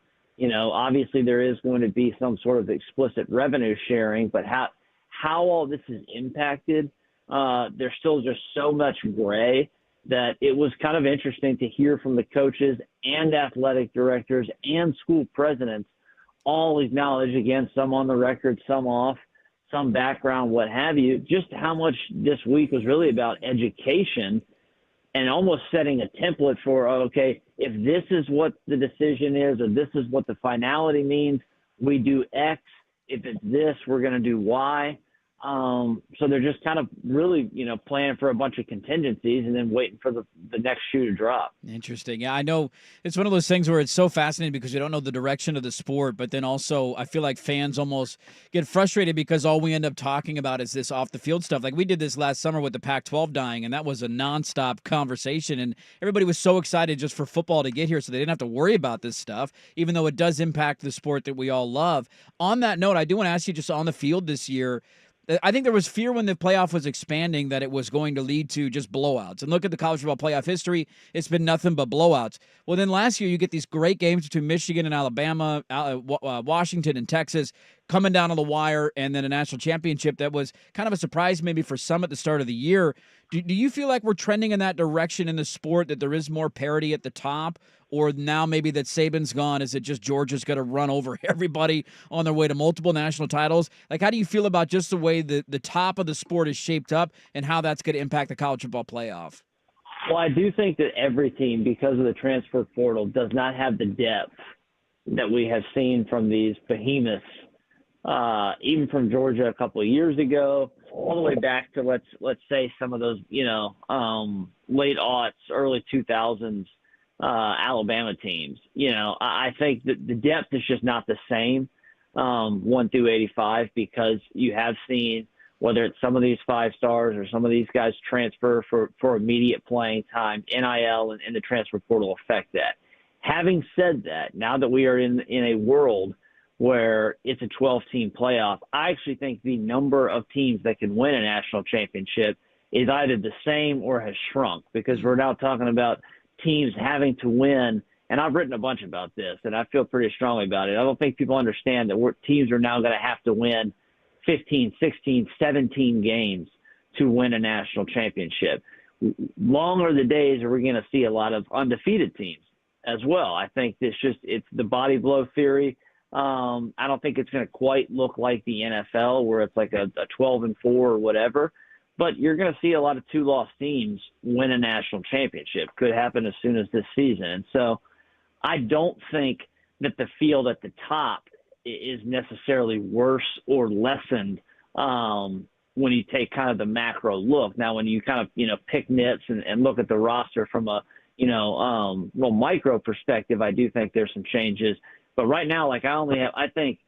Obviously there is going to be some sort of explicit revenue sharing, but how all this is impacted, there's still just so much gray that it was kind of interesting to hear from the coaches and athletic directors and school presidents all acknowledge, again, some on the record, some off, some background, what have you, just how much this week was really about education and almost setting a template for, okay, if this is what the decision is or this is what the finality means, we do X. If it's this, we're going to do Y. So they're just kind of really, planning for a bunch of contingencies and then waiting for the next shoe to drop. Interesting. Yeah, I know it's one of those things where it's so fascinating because you don't know the direction of the sport, but then also I feel like fans almost get frustrated because all we end up talking about is this off the field stuff. Like we did this last summer with the Pac-12 dying, and that was a nonstop conversation, and everybody was so excited just for football to get here so they didn't have to worry about this stuff, even though it does impact the sport that we all love. On that note, I do want to ask you, just on the field this year, I think there was fear when the playoff was expanding that it was going to lead to just blowouts. And look at the college football playoff history. It's been nothing but blowouts. Well, then last year you get these great games between Michigan and Alabama, Washington and Texas coming down on the wire, and then a national championship that was kind of a surprise maybe for some at the start of the year. Do you feel like we're trending in that direction in the sport, that there is more parity at the top? Or now maybe that Saban's gone, is it just Georgia's going to run over everybody on their way to multiple national titles? Like, how do you feel about just the way the top of the sport is shaped up and how that's going to impact the college football playoff? Well, I do think that every team, because of the transfer portal, does not have the depth that we have seen from these behemoths, even from Georgia a couple of years ago, all the way back to let's say some of those late aughts, early 2000s Alabama teams. I think that the depth is just not the same 1 through 85, because you have seen, whether it's some of these 5 stars or some of these guys transfer for immediate playing time, NIL and the transfer portal affect that. Having said that, now that we are in a world where it's a 12-team playoff, I actually think the number of teams that can win a national championship is either the same or has shrunk, because we're now talking about teams having to win. And I've written a bunch about this, and I feel pretty strongly about it. I don't think people understand that teams are now going to have to win 15, 16, 17 games to win a national championship. Long are the days where we're going to see a lot of undefeated teams as well. I think it's the body blow theory. I don't think it's going to quite look like the NFL, where it's like a 12-4 or whatever. But you're going to see a lot of 2-loss teams win a national championship. Could happen as soon as this season. And so I don't think that the field at the top is necessarily worse or lessened when you take kind of the macro look. Now, when you kind of pick nits and look at the roster from a real micro perspective, I do think there's some changes. But right now, I think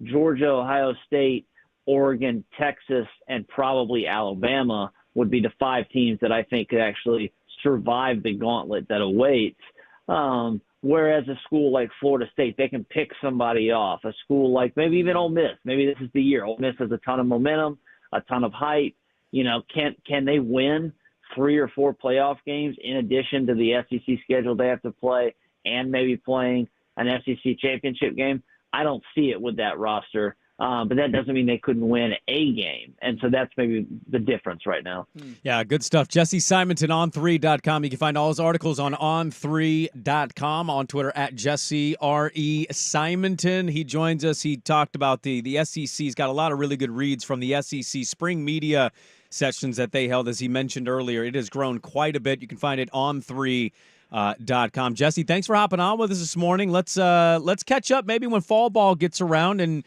Georgia, Ohio State, Oregon, Texas, and probably Alabama would be the 5 teams that I think could actually survive the gauntlet that awaits. Whereas a school like Florida State, they can pick somebody off. A school like maybe even Ole Miss, maybe this is the year. Ole Miss has a ton of momentum, a ton of hype. Can they win 3 or 4 playoff games in addition to the SEC schedule they have to play and maybe playing an SEC championship game? I don't see it with that roster. But that doesn't mean they couldn't win a game. And so that's maybe the difference right now. Yeah, good stuff. Jesse Simonton, on3.com. You can find all his articles on on3.com, on Twitter at Jesse R.E. Simonton. He joins us. He talked about the SEC. He's got a lot of really good reads from the SEC spring media sessions that they held, as he mentioned earlier. It has grown quite a bit. You can find it on 3.com. Jesse, thanks for hopping on with us this morning. Let's catch up maybe when fall ball gets around and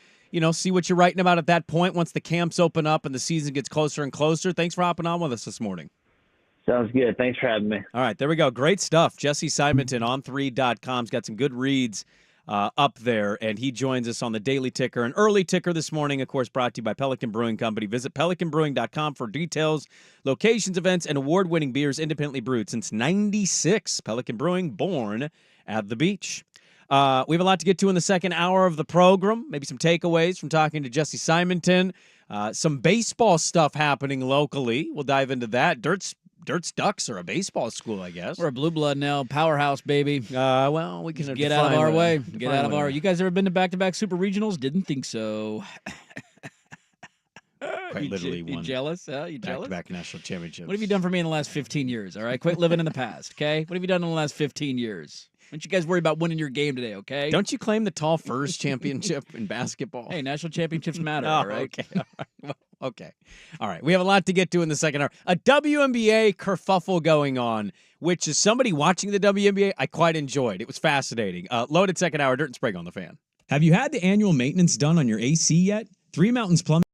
see what you're writing about at that point once the camps open up and the season gets closer and closer. Thanks for hopping on with us this morning. Sounds good. Thanks for having me. All right, there we go. Great stuff. Jesse Simonton, on3.com's got some good reads up there, and he joins us on the Daily Ticker, an early ticker this morning, of course, brought to you by Pelican Brewing Company. Visit pelicanbrewing.com for details, locations, events, and award-winning beers independently brewed since '96. Pelican Brewing, born at the beach. We have a lot to get to in the second hour of the program. Maybe some takeaways from talking to Jesse Simonton. Some baseball stuff happening locally. We'll dive into that. Dirt's Ducks are a baseball school, I guess. We're a blue blood now, powerhouse, baby. Well, we can get out of our way. Get out of our. You guys ever been to back-to-back super regionals? Didn't think so. Quite literally you won. jealous? You jealous? Back-to-back national championships. What have you done for me in the last 15 years? All right, quit living in the past. Okay, what have you done in the last 15 years? Don't you guys worry about winning your game today, okay? Don't you claim the Tall Furs championship in basketball? Hey, national championships matter, Oh, all right? Okay. All right. Well, okay. All right. We have a lot to get to in the second hour. A WNBA kerfuffle going on, which is somebody watching the WNBA I quite enjoyed. It was fascinating. Loaded second hour, Dirt and Sprague on the Fan. Have you had the annual maintenance done on your AC yet? Three Mountains Plumbing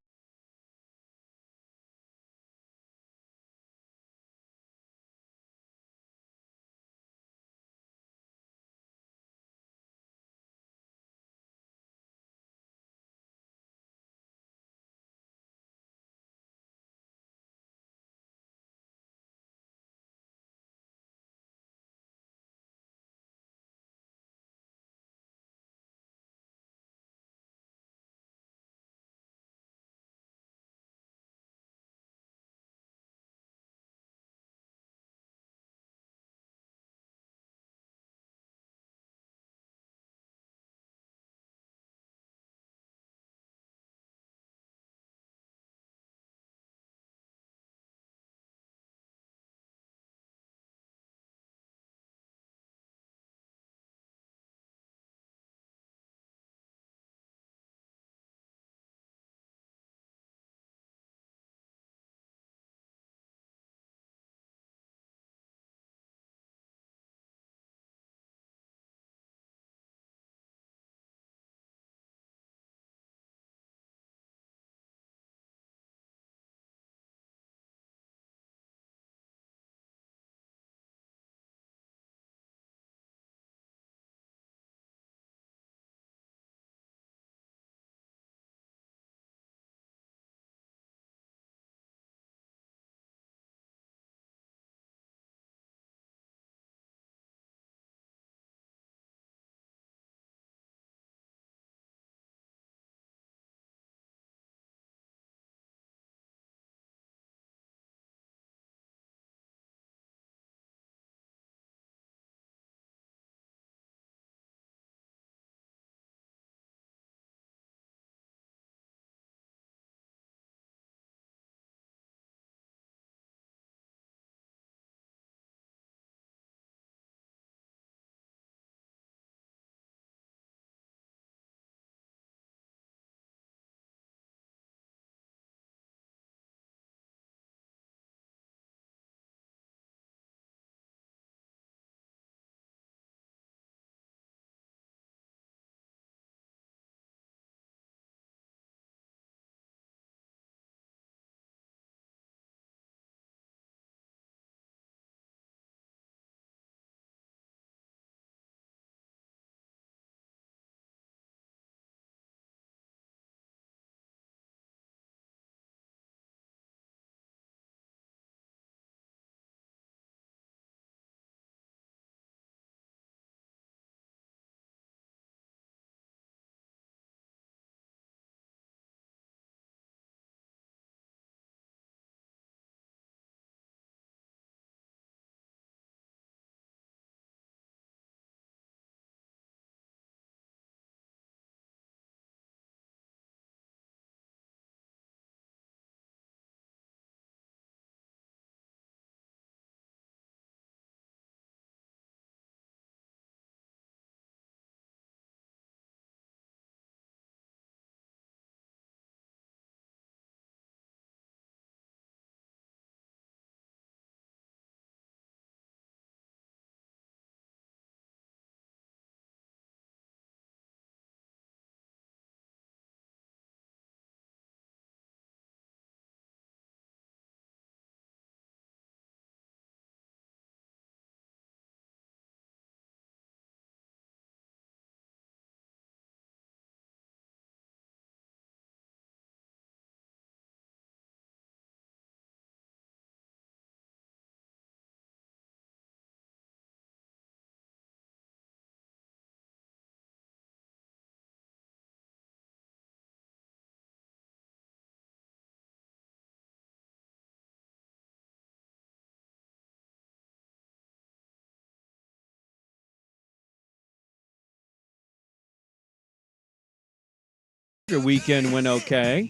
Your weekend went okay.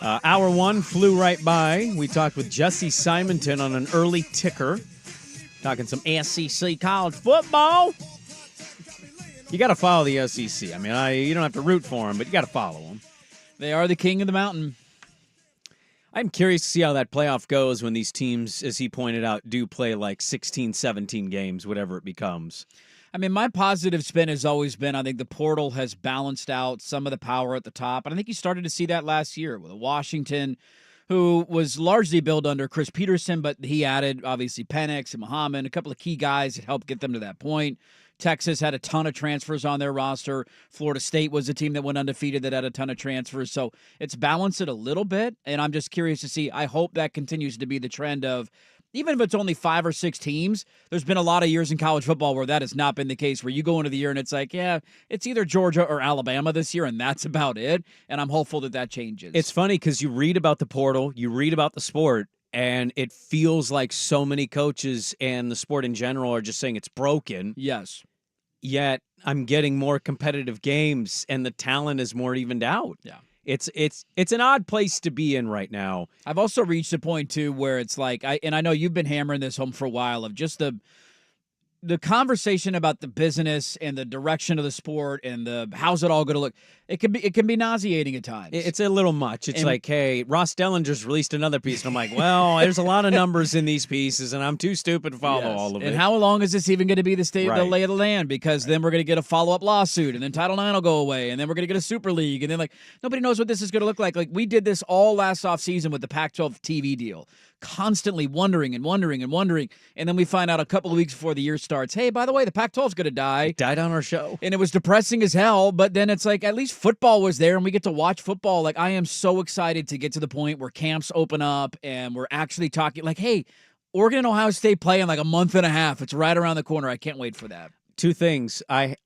Hour one flew right by. We talked with Jesse Simonton on an early ticker, talking some SEC college football. You got to follow the SEC. I mean, you don't have to root for them, but you got to follow them. They are the king of the mountain. I'm curious to see how that playoff goes when these teams, as he pointed out, do play like 16, 17 games, whatever it becomes. I mean, my positive spin has always been I think the portal has balanced out some of the power at the top. And I think you started to see that last year with Washington, who was largely built under Chris Peterson, but he added, obviously, Penix and Muhammad, a couple of key guys that helped get them to that point. Texas had a ton of transfers on their roster. Florida State was a team that went undefeated that had a ton of transfers. So it's balanced it a little bit, and I'm just curious to see. I hope that continues to be the trend of, even if it's only 5 or 6 teams, there's been a lot of years in college football where that has not been the case, where you go into the year and it's like, yeah, it's either Georgia or Alabama this year, and that's about it. And I'm hopeful that that changes. It's funny because you read about the portal, you read about the sport, and it feels like so many coaches and the sport in general are just saying it's broken. Yes. Yet I'm getting more competitive games and the talent is more evened out. Yeah. It's an odd place to be in right now. I've also reached a point too where it's like I know you've been hammering this home for a while of just the conversation about the business and the direction of the sport and the how's it all going to look. It can be nauseating at times. It's a little much. It's like, hey, Ross Dellinger's released another piece, and I'm like, well, there's a lot of numbers in these pieces, and I'm too stupid to follow all of it. And how long is this even going to be the the lay of the land? Because then we're going to get a follow-up lawsuit, and then Title IX will go away, and then we're going to get a Super League, and then nobody knows what this is going to look like. Like we did this all last offseason with the Pac-12 TV deal, constantly wondering, and then we find out a couple of weeks before the year starts, hey, by the way, the Pac-12's going to die. It died on our show. And it was depressing as hell, but then it's like at least football was there and we get to watch football. Like I am so excited to get to the point where camps open up and we're actually talking like, hey, Oregon and Ohio State play in like a month and a half. It's right around the corner. I can't wait for that. 2 things. I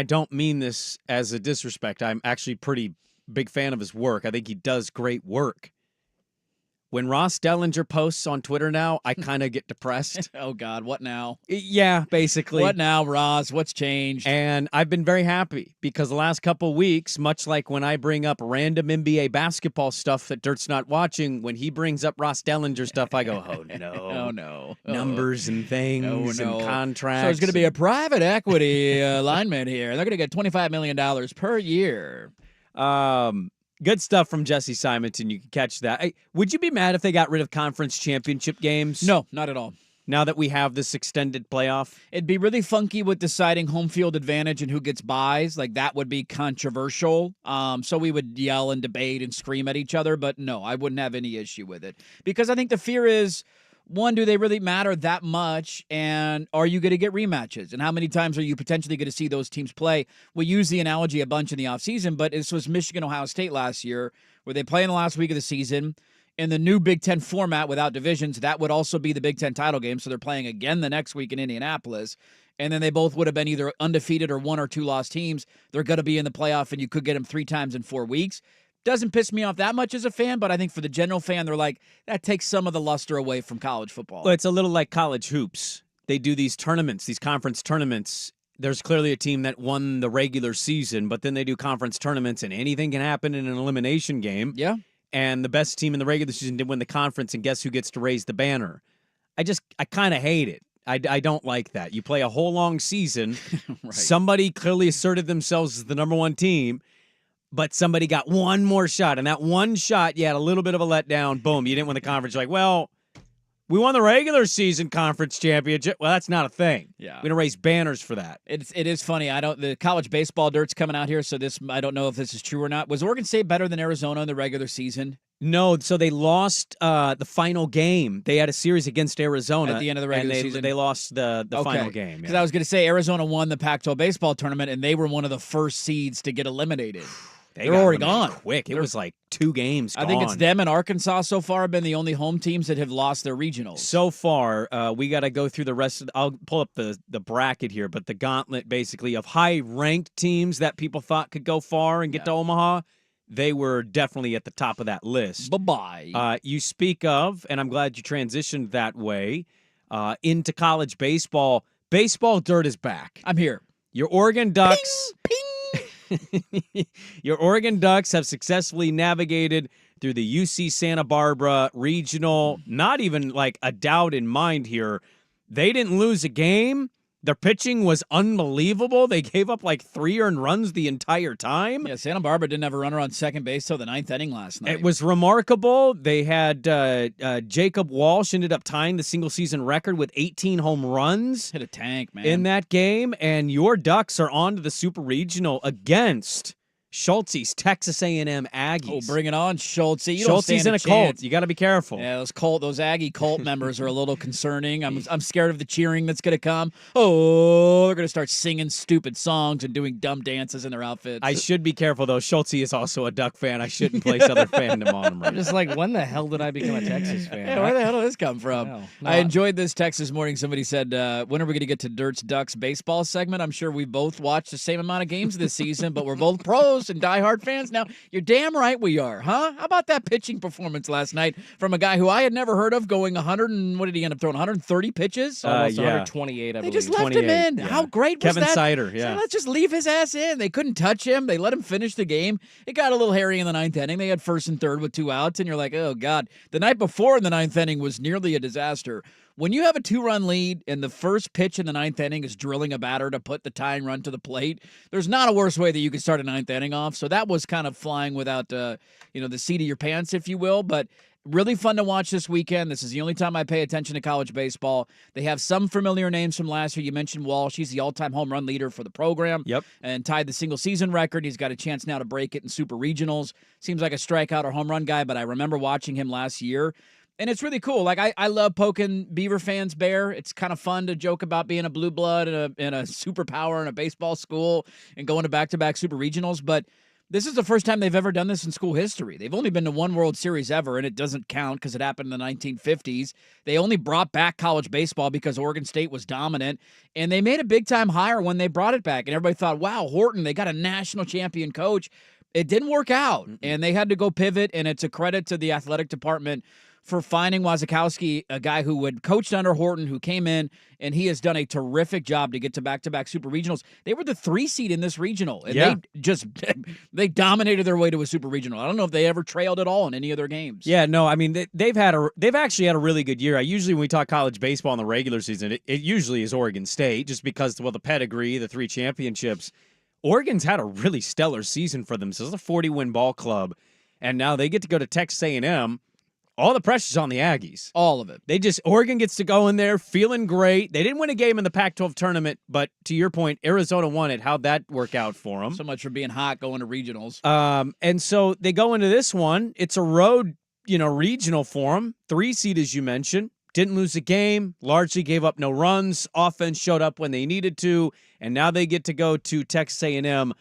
don't mean this as a disrespect. I'm actually pretty big fan of his work. I think he does great work. When Ross Dellinger posts on Twitter now, I kind of get depressed. Oh, God, what now? Yeah, basically. What now, Ross? What's changed? And I've been very happy because the last couple of weeks, much like when I bring up random NBA basketball stuff that Dirt's not watching, when he brings up Ross Dellinger stuff, I go, oh, no. Oh, no. Numbers and things and contracts. So there's going to be a private equity alignment here. They're going to get $25 million per year. Good stuff from Jesse Simonton. You can catch that. Hey, would you be mad if they got rid of conference championship games? No, not at all. Now that we have this extended playoff? It'd be really funky with deciding home field advantage and who gets buys. Like, that would be controversial. So we would yell and debate and scream at each other. But no, I wouldn't have any issue with it. Because I think the fear is, one, do they really matter that much? And are you going to get rematches? And how many times are you potentially going to see those teams play? We use the analogy a bunch in the offseason, but this was Michigan-Ohio State last year, where they play in the last week of the season. In the new Big Ten format without divisions, that would also be the Big Ten title game. So they're playing again the next week in Indianapolis. And then they both would have been either undefeated or 1 or 2 lost teams. They're going to be in the playoff, and you could get them 3 times in 4 weeks. Doesn't piss me off that much as a fan, but I think for the general fan, they're like, that takes some of the luster away from college football. Well, it's a little like college hoops. They do these tournaments, these conference tournaments. There's clearly a team that won the regular season, but then they do conference tournaments, and anything can happen in an elimination game. Yeah. And the best team in the regular season did win the conference, and guess who gets to raise the banner? I kind of hate it. I don't like that. You play a whole long season. Right. Somebody clearly asserted themselves as the number 1 team, but somebody got one more shot, and that one shot, you had a little bit of a letdown. Boom, you didn't win the conference. You're like, well, we won the regular season conference championship. Well, that's not a thing. Yeah. We're going to raise banners for that. It is funny. The college baseball dirt's coming out here, so I don't know if this is true or not. Was Oregon State better than Arizona in the regular season? No, so they lost the final game. They had a series against Arizona at the end of the regular season. They lost the final game. Because I was going to say Arizona won the Pac-12 baseball tournament, and they were one of the first seeds to get eliminated. They're already gone quick. It was like 2 games gone. I think it's them and Arkansas so far have been the only home teams that have lost their regionals. So far, we got to go through the rest of I'll pull up the bracket here, but the gauntlet basically of high-ranked teams that people thought could go far and get to Omaha, they were definitely at the top of that list. Bye-bye. You speak of, and I'm glad you transitioned that way, into college baseball. Baseball dirt is back. I'm here. Your Oregon Ducks. Ping, ping. Your Oregon Ducks have successfully navigated through the UC Santa Barbara regional. Not even like a doubt in mind here. They didn't lose a game. Their pitching was unbelievable. They gave up like 3 earned runs the entire time. Yeah, Santa Barbara didn't have a runner on second base till the 9th inning last night. It was remarkable. They had Jacob Walsh ended up tying the single-season record with 18 home runs. Hit a tank, man. In that game, and your Ducks are on to the Super Regional against Schulte's Texas A&M Aggies. Oh, bring it on, Schulte. You don't Schulte's stand in a chance. cult. You got to be careful. Yeah, those Aggie cult members are a little concerning. I'm scared of the cheering that's going to come. Oh, they're going to start singing stupid songs and doing dumb dances in their outfits. I should be careful, though. Schulte is also a Duck fan. I shouldn't place other fandom on him. I'm just like, when the hell did I become a Texas fan? Yeah, where the hell did this come from? No, I enjoyed this text this morning. Somebody said, when are we going to get to Dirt's Ducks baseball segment? I'm sure we both watched the same amount of games this season, but we're both pros and diehard fans. Now, you're damn right we are, huh? How about that pitching performance last night from a guy who I had never heard of going 100 and what did he end up throwing? 130 pitches? Almost 128, I believe. They just left him in. Yeah. How great was Kevin that? Sider, yeah. So let's just leave his ass in. They couldn't touch him. They let him finish the game. It got a little hairy in the 9th inning. They had 1st and 3rd with 2 outs, and you're like, oh, God. The night before in the 9th inning was nearly a disaster. When you have a 2-run lead and the first pitch in the 9th inning is drilling a batter to put the tying run to the plate, there's not a worse way that you could start a 9th inning off. So that was kind of flying without, the seat of your pants, if you will. But really fun to watch this weekend. This is the only time I pay attention to college baseball. They have some familiar names from last year. You mentioned Walsh. He's the all-time home run leader for the program. Yep. And tied the single-season record. He's got a chance now to break it in super regionals. Seems like a strikeout or home run guy, but I remember watching him last year. And it's really cool. Like, I love poking Beaver fans bear. It's kind of fun to joke about being a blue blood and a superpower in a baseball school and going to back-to-back super regionals. But this is the first time they've ever done this in school history. They've only been to one World Series ever, and it doesn't count because it happened in the 1950s. They only brought back college baseball because Oregon State was dominant, and they made a big-time hire when they brought it back. And everybody thought, wow, Horton, they got a national champion coach. It didn't work out, and they had to go pivot, and it's a credit to the athletic department for finding Wazakowski, a guy who had coached under Horton, who came in, and he has done a terrific job to get to back-to-back super regionals. They were the 3 seed in this regional, and they dominated their way to a super regional. I don't know if they ever trailed at all in any of their games. Yeah, no, I mean, they've actually had a really good year. Usually when we talk college baseball in the regular season, it usually is Oregon State, just because, well, the pedigree, the 3 championships. Oregon's had a really stellar season for themselves. It's a 40-win ball club, and now they get to go to Texas A&M. All the pressure's on the Aggies. All of it. Oregon gets to go in there feeling great. They didn't win a game in the Pac-12 tournament, but to your point, Arizona won it. How'd that work out for them? So much for being hot going to regionals. And so they go into this one. It's a road, regional for them. 3 seed, as you mentioned. Didn't lose a game. Largely gave up no runs. Offense showed up when they needed to. And now they get to go to Texas A&M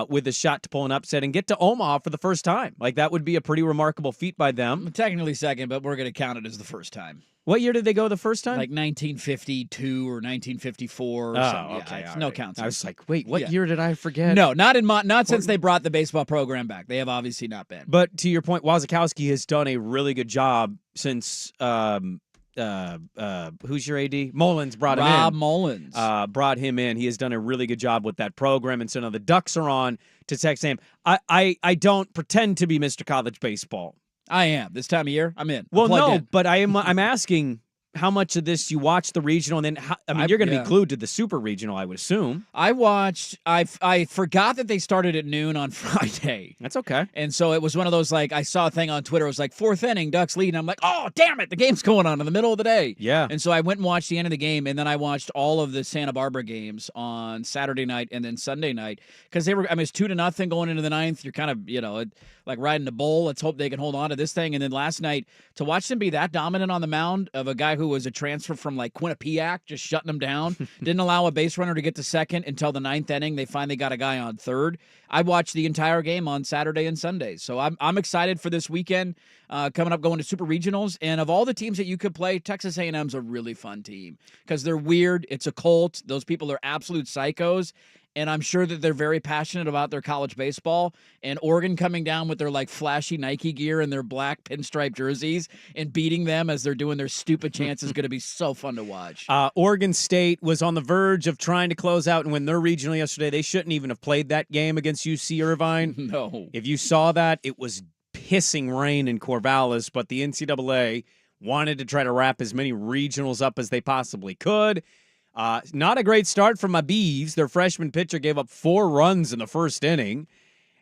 with a shot to pull an upset and get to Omaha for the first time. Like, that would be a pretty remarkable feat by them. Technically second, but we're going to count it as the first time. What year did they go the first time? Like 1952 or 1954 or something. Okay. Yeah, no counts. I was like, wait, what year did I forget? No, not since they brought the baseball program back. They have obviously not been. But to your point, Wazakowski has done a really good job since who's your AD? Mullins brought him in. Rob Mullins. Brought him in. He has done a really good job with that program. And so now the Ducks are on to Texas A&M. I don't pretend to be Mr. College Baseball. I am. This time of year, I'm in. Well, no, but I'm asking how much of this you watch the regional, and then you're going to be glued to the super regional, I would assume. I watched. I forgot that they started at noon on Friday. That's okay. And so it was one of those, like, I saw a thing on Twitter. It was like 4th inning, Ducks lead, and I'm like, oh damn it, the game's going on in the middle of the day. Yeah. And so I went and watched the end of the game, and then I watched all of the Santa Barbara games on Saturday night and then Sunday night because it's 2-0 going into the 9th. You're kind of like riding a bull. Let's hope they can hold on to this thing. And then last night to watch them be that dominant on the mound of a guy who was a transfer from like Quinnipiac, just shutting them down. Didn't allow a base runner to get to second until the 9th inning. They finally got a guy on third. I watched the entire game on Saturday and Sunday. So I'm excited for this weekend coming up, going to super regionals. And of all the teams that you could play, Texas A&M's a really fun team because they're weird. It's a cult. Those people are absolute psychos. and I'm sure that they're very passionate about their college baseball. And Oregon coming down with their like flashy Nike gear and their black pinstripe jerseys and beating them as they're doing their stupid chants is going to be so fun to watch. Oregon State was on the verge of trying to close out and win their regional yesterday. They shouldn't even have played that game against UC Irvine. No. If you saw that, it was pissing rain in Corvallis, but the NCAA wanted to try to wrap as many regionals up as they possibly could. Not a great start from my Beavs. Their freshman pitcher gave up 4 runs in the first inning.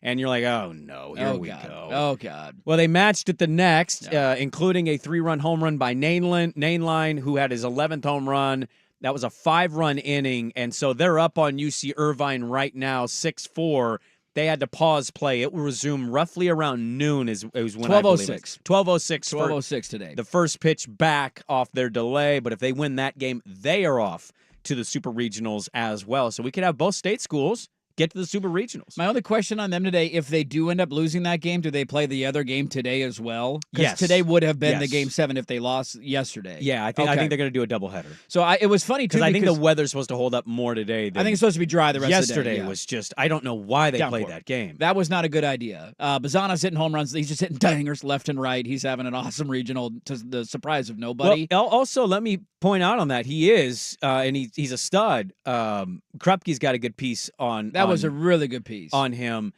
And you're like, oh, no, here we go. Oh, God. Well, they matched it the next, including a 3-run home run by Nainline, who had his 11th home run. That was a 5-run inning, and so they're up on UC Irvine right now, 6-4. They had to pause play. It will resume roughly around noon is when 12:06. 12:06. 12:06 today. The first pitch back off their delay, but if they win that game, they are off to the Super Regionals as well. So we could have both state schools get to the Super Regionals. My only question on them today, if they do end up losing that game, do they play the other game today as well? Because Yes. today would have been the Yes. Game 7 if they lost yesterday. Yeah, I think they're going to do a doubleheader. So it was funny, too, Because I think the weather's supposed to hold up more today. I think it's supposed to be dry the rest of the day. Yesterday was just, I don't know why they Downpour. played that game. That was not a good idea. Bazana's hitting home runs. He's just hitting dangers left and right. He's having an awesome regional to the surprise of nobody. Well, also, let me point out on that, he is, and he's a stud. Krupke's got a good piece on. That was a really good piece. On him.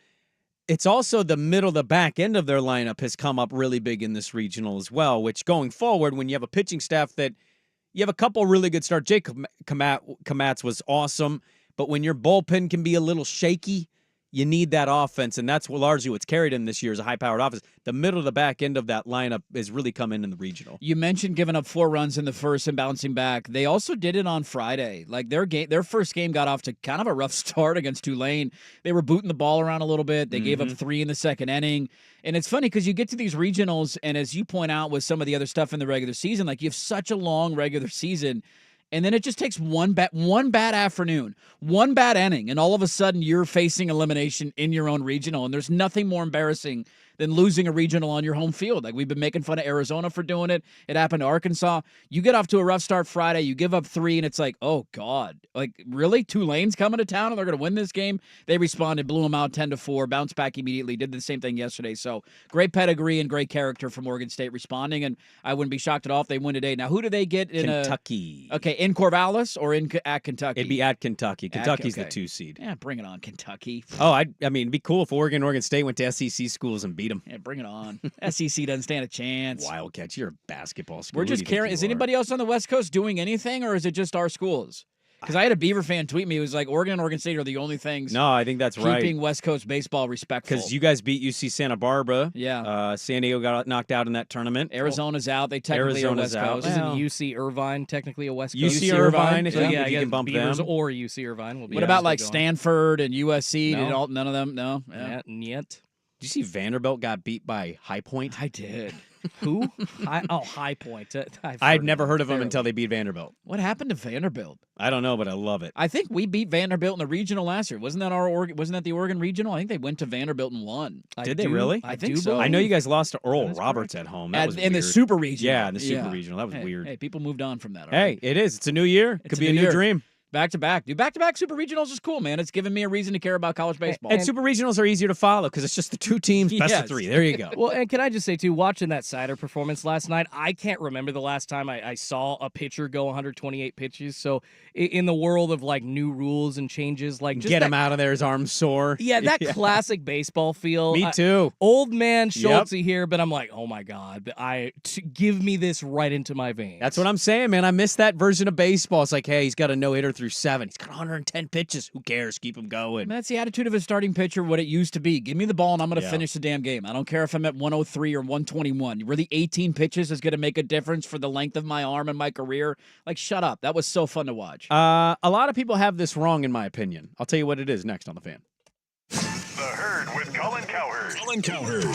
It's also the middle, the back end of their lineup has come up really big in this regional as well, which going forward, when you have a pitching staff that you have a couple really good starts. Jake Kamatz was awesome, but when your bullpen can be a little shaky, you need that offense, and that's largely what's carried in this year is a high-powered offense. The middle to the back end of that lineup is really come in the regional. You mentioned giving up 4 runs in the first and bouncing back. They also did it on Friday. Like their first game got off to kind of a rough start against Tulane. They were booting the ball around a little bit. They gave up 3 in the second inning. And it's funny because you get to these regionals, and as you point out with some of the other stuff in the regular season, like you have such a long regular season. And then it just takes one bad afternoon, one bad inning, and all of a sudden you're facing elimination in your own regional. And there's nothing more embarrassing than losing a regional on your home field. Like we've been making fun of Arizona for doing it. It happened to Arkansas. You get off to a rough start Friday, you give up 3, and it's like, oh, God. Like, really? Tulane's coming to town and they're going to win this game? They responded, blew them out 10-4, bounced back immediately, did the same thing yesterday. So great pedigree and great character from Oregon State responding, and I wouldn't be shocked at all if they win today. Now, who do they get in Kentucky. Okay, in Corvallis or at Kentucky? It'd be at Kentucky. Kentucky's the 2 seed. Yeah, bring it on, Kentucky. Oh, I mean, it'd be cool if Oregon State went to SEC schools and beat them. Yeah, bring it on. SEC doesn't stand a chance. Wildcats, you're a basketball school. We're just carrying. Is anybody else on the West Coast doing anything, or is it just our schools? Because I had a Beaver fan tweet me. It was like Oregon and Oregon State are the only things. No, I think that's right. Keeping West Coast baseball respectful. Because you guys beat UC Santa Barbara. Yeah. San Diego got knocked out in that tournament. Arizona's out. They technically are West Coast. Isn't UC Irvine technically a West Coast? UC Irvine, So if you can bump Beavers them. or UC Irvine will be. What about like Stanford and USC? No. None of them? No. Yeah. Yet. Did you see Vanderbilt got beat by High Point? I did. Who? High Point. I'd never heard of them until they beat Vanderbilt. What happened to Vanderbilt? I don't know, but I love it. I think we beat Vanderbilt in the regional last year. Wasn't that the Oregon regional? I think they went to Vanderbilt and won. Did they really? I think so. I know you guys lost to Earl Roberts at home. That was in the weird. Super Regional. Yeah, in the Super Regional. That was weird. Hey, people moved on from that. Hey, it is. It's a new year. Could be a new dream. Back to back. Dude, back-to-back Super Regionals is cool, man. It's given me a reason to care about college baseball. And Super Regionals are easier to follow because it's just the 2 teams, best of 3. There you go. Well, and can I just say, too, watching that Sider performance last night, I can't remember the last time I saw a pitcher go 128 pitches. So in the world of, like, new rules and changes, like just get him out of there, his arm's sore. Yeah, that classic baseball feel. Me too. Old man Schultz here, but I'm like, oh, my God, give me this right into my veins. That's what I'm saying, man. I miss that version of baseball. It's like, hey, he's got a no-hitter through 7. He's got 110 pitches. Who cares? Keep him going. I mean, that's the attitude of a starting pitcher, what it used to be. Give me the ball, and I'm going to finish the damn game. I don't care if I'm at 103 or 121. Really, 18 pitches is going to make a difference for the length of my arm and my career? Like, shut up. That was so fun to watch. A lot of people have this wrong, in my opinion. I'll tell you what it is next on The Fan. The Herd with Colin Cowherd. Colin Cowherd.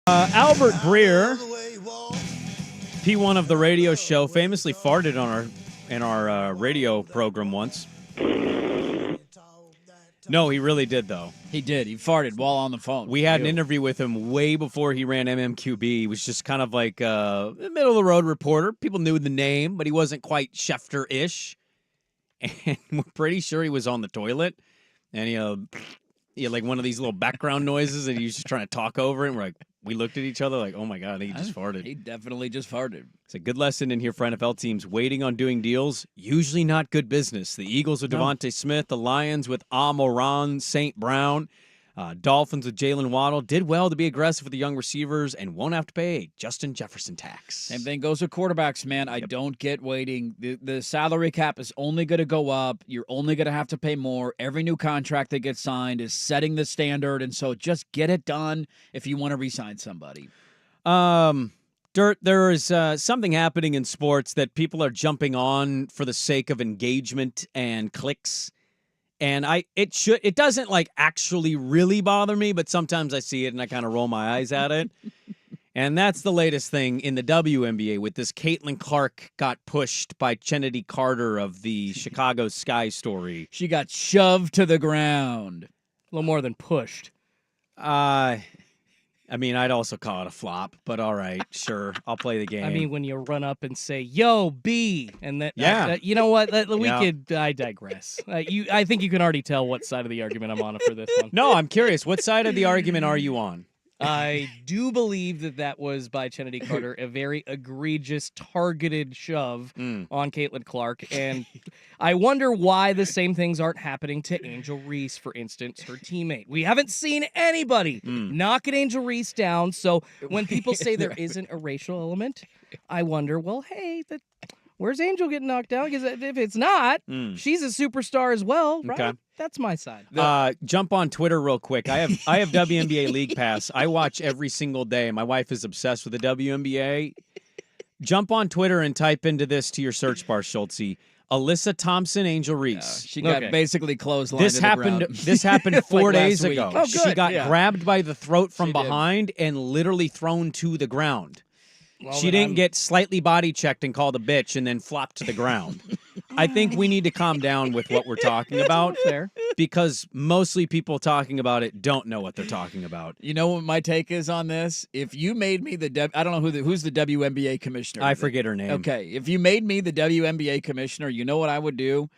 Albert Breer, P1 of the radio show, famously farted in our radio program once. No, he really did, though. He did. He farted while on the phone. We had an interview with him way before he ran MMQB. He was just kind of like a middle-of-the-road reporter. People knew the name, but he wasn't quite Schefter-ish. And we're pretty sure he was on the toilet. And he had like one of these little background noises, and he was just trying to talk over it. And we looked at each other like, oh, my God, I think he just farted. He definitely just farted. It's a good lesson in here for NFL teams. Waiting on doing deals, usually not good business. The Eagles with Devontae Smith, the Lions with Amon St. Brown, Dolphins with Jalen Waddle. Did well to be aggressive with the young receivers and won't have to pay a Justin Jefferson tax. Same thing goes with quarterbacks, man. I don't get waiting. The salary cap is only going to go up. You're only going to have to pay more. Every new contract that gets signed is setting the standard, and so just get it done if you want to re-sign somebody. Dirt, there is something happening in sports that people are jumping on for the sake of engagement and clicks. And it doesn't like actually really bother me, but sometimes I see it and I kind of roll my eyes at it. And that's the latest thing in the WNBA with this Caitlin Clark got pushed by Kennedy Carter of the Chicago Sky story. She got shoved to the ground. A little more than pushed. I mean, I'd also call it a flop, but all right, sure, I'll play the game. I mean, when you run up and say, yo, B, and that, yeah. You know what, I digress. I think you can already tell what side of the argument I'm on for this one. No, I'm curious. What side of the argument are you on? I do believe that was by Kennedy Carter a very egregious, targeted shove on Caitlin Clark, and I wonder why the same things aren't happening to Angel Reese, for instance, her teammate. We haven't seen anybody knocking Angel Reese down, so when people say there isn't a racial element, I wonder, well, hey, where's Angel getting knocked down? Because if it's not, she's a superstar as well, right? Okay. That's my side. Jump on Twitter real quick. I have WNBA League Pass. I watch every single day. My wife is obsessed with the WNBA. Jump on Twitter and type into this to your search bar, Schultze. Alyssa Thompson, Angel Reese. She got basically clotheslined. This happened 4 days last ago. week. Oh, she got grabbed by the throat from behind and literally thrown to the ground. Well, she didn't get slightly body checked and called a bitch and then flopped to the ground. I think we need to calm down with what we're talking about. Fair. Because mostly people talking about it don't know what they're talking about. You know what my take is on this? If you made me I don't know who's the WNBA commissioner. I forget her name. Okay, if you made me the WNBA commissioner, you know what I would do?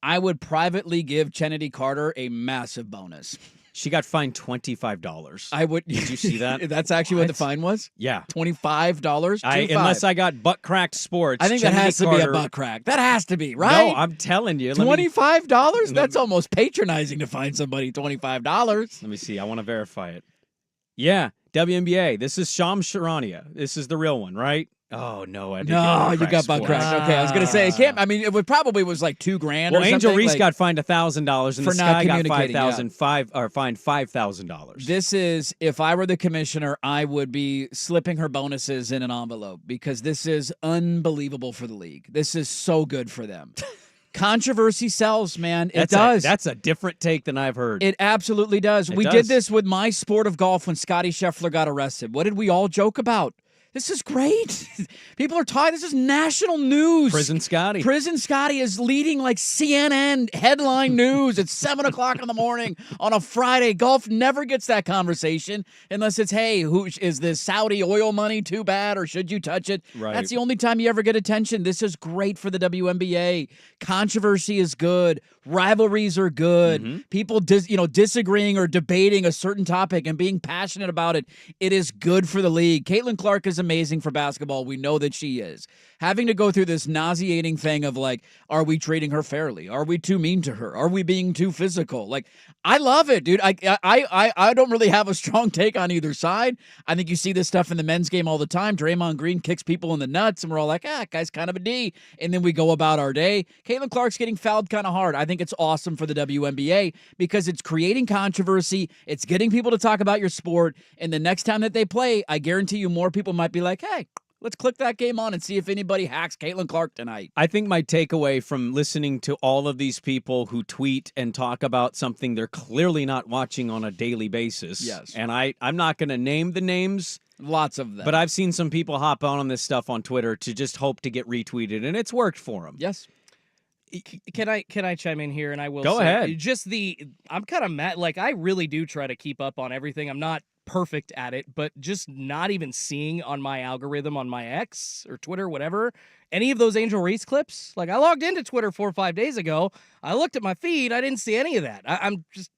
I would privately give Kennedy Carter a massive bonus. She got fined $25. I would. Did you see that? That's actually what the fine was? Yeah. $25? Unless I got butt cracked sports. I think Kennedy that has to be Carter, a butt crack. That has to be, right? No, I'm telling you. $25? That's almost patronizing to find somebody $25. Let me see. I want to verify it. Yeah, WNBA. This is Shams Charania. This is the real one, right? Oh, no. You got butt cracked. Okay, I was going to say, it can't. I mean, it probably was like $2,000 Well, or Angel something. Reese got fined $1,000 and for the not Sky got communicating, fined $5,000. This is, if I were the commissioner, I would be slipping her bonuses in an envelope because this is unbelievable for the league. This is so good for them. Controversy sells, man. It does. That's a different take than I've heard. It absolutely does. We did this with my sport of golf when Scotty Scheffler got arrested. What did we all joke about? This is great. People are talking. This is national news. Prison Scotty. Prison Scotty is leading like CNN headline news at 7 o'clock in the morning on a Friday. Golf never gets that conversation unless it's, hey, who is this Saudi oil money too bad or should you touch it? Right. That's the only time you ever get attention. This is great for the WNBA. Controversy is good. Rivalries are good. People disagreeing or debating a certain topic and being passionate about it. It is good for the league. Caitlin Clark is amazing for basketball. We know that she is. Having to go through this nauseating thing of like, are we treating her fairly? Are we too mean to her? Are we being too physical? Like, I love it, dude. I don't really have a strong take on either side. I think you see this stuff in the men's game all the time. Draymond Green kicks people in the nuts, and we're all like, guy's kind of a D. And then we go about our day. Caitlin Clark's getting fouled kind of hard. I think it's awesome for the WNBA because it's creating controversy. It's getting people to talk about your sport. And the next time that they play, I guarantee you more people might be like, hey, let's click that game on and see if anybody hacks Caitlin Clark tonight. I think my takeaway from listening to all of these people who tweet and talk about something they're clearly not watching on a daily basis. Yes. And I'm not going to name the names Lots of them. But I've seen some people hop on this stuff on Twitter to just hope to get retweeted, and it's worked for them. Yes. Can I chime in here? And I will Go say, ahead. I'm kind of mad. Like, I really do try to keep up on everything. I'm not perfect at it, but just not even seeing on my algorithm on my X or Twitter, whatever, any of those Angel Reese clips. Like, I logged into Twitter 4 or 5 days ago. I looked at my feed. I didn't see any of that. I'm just...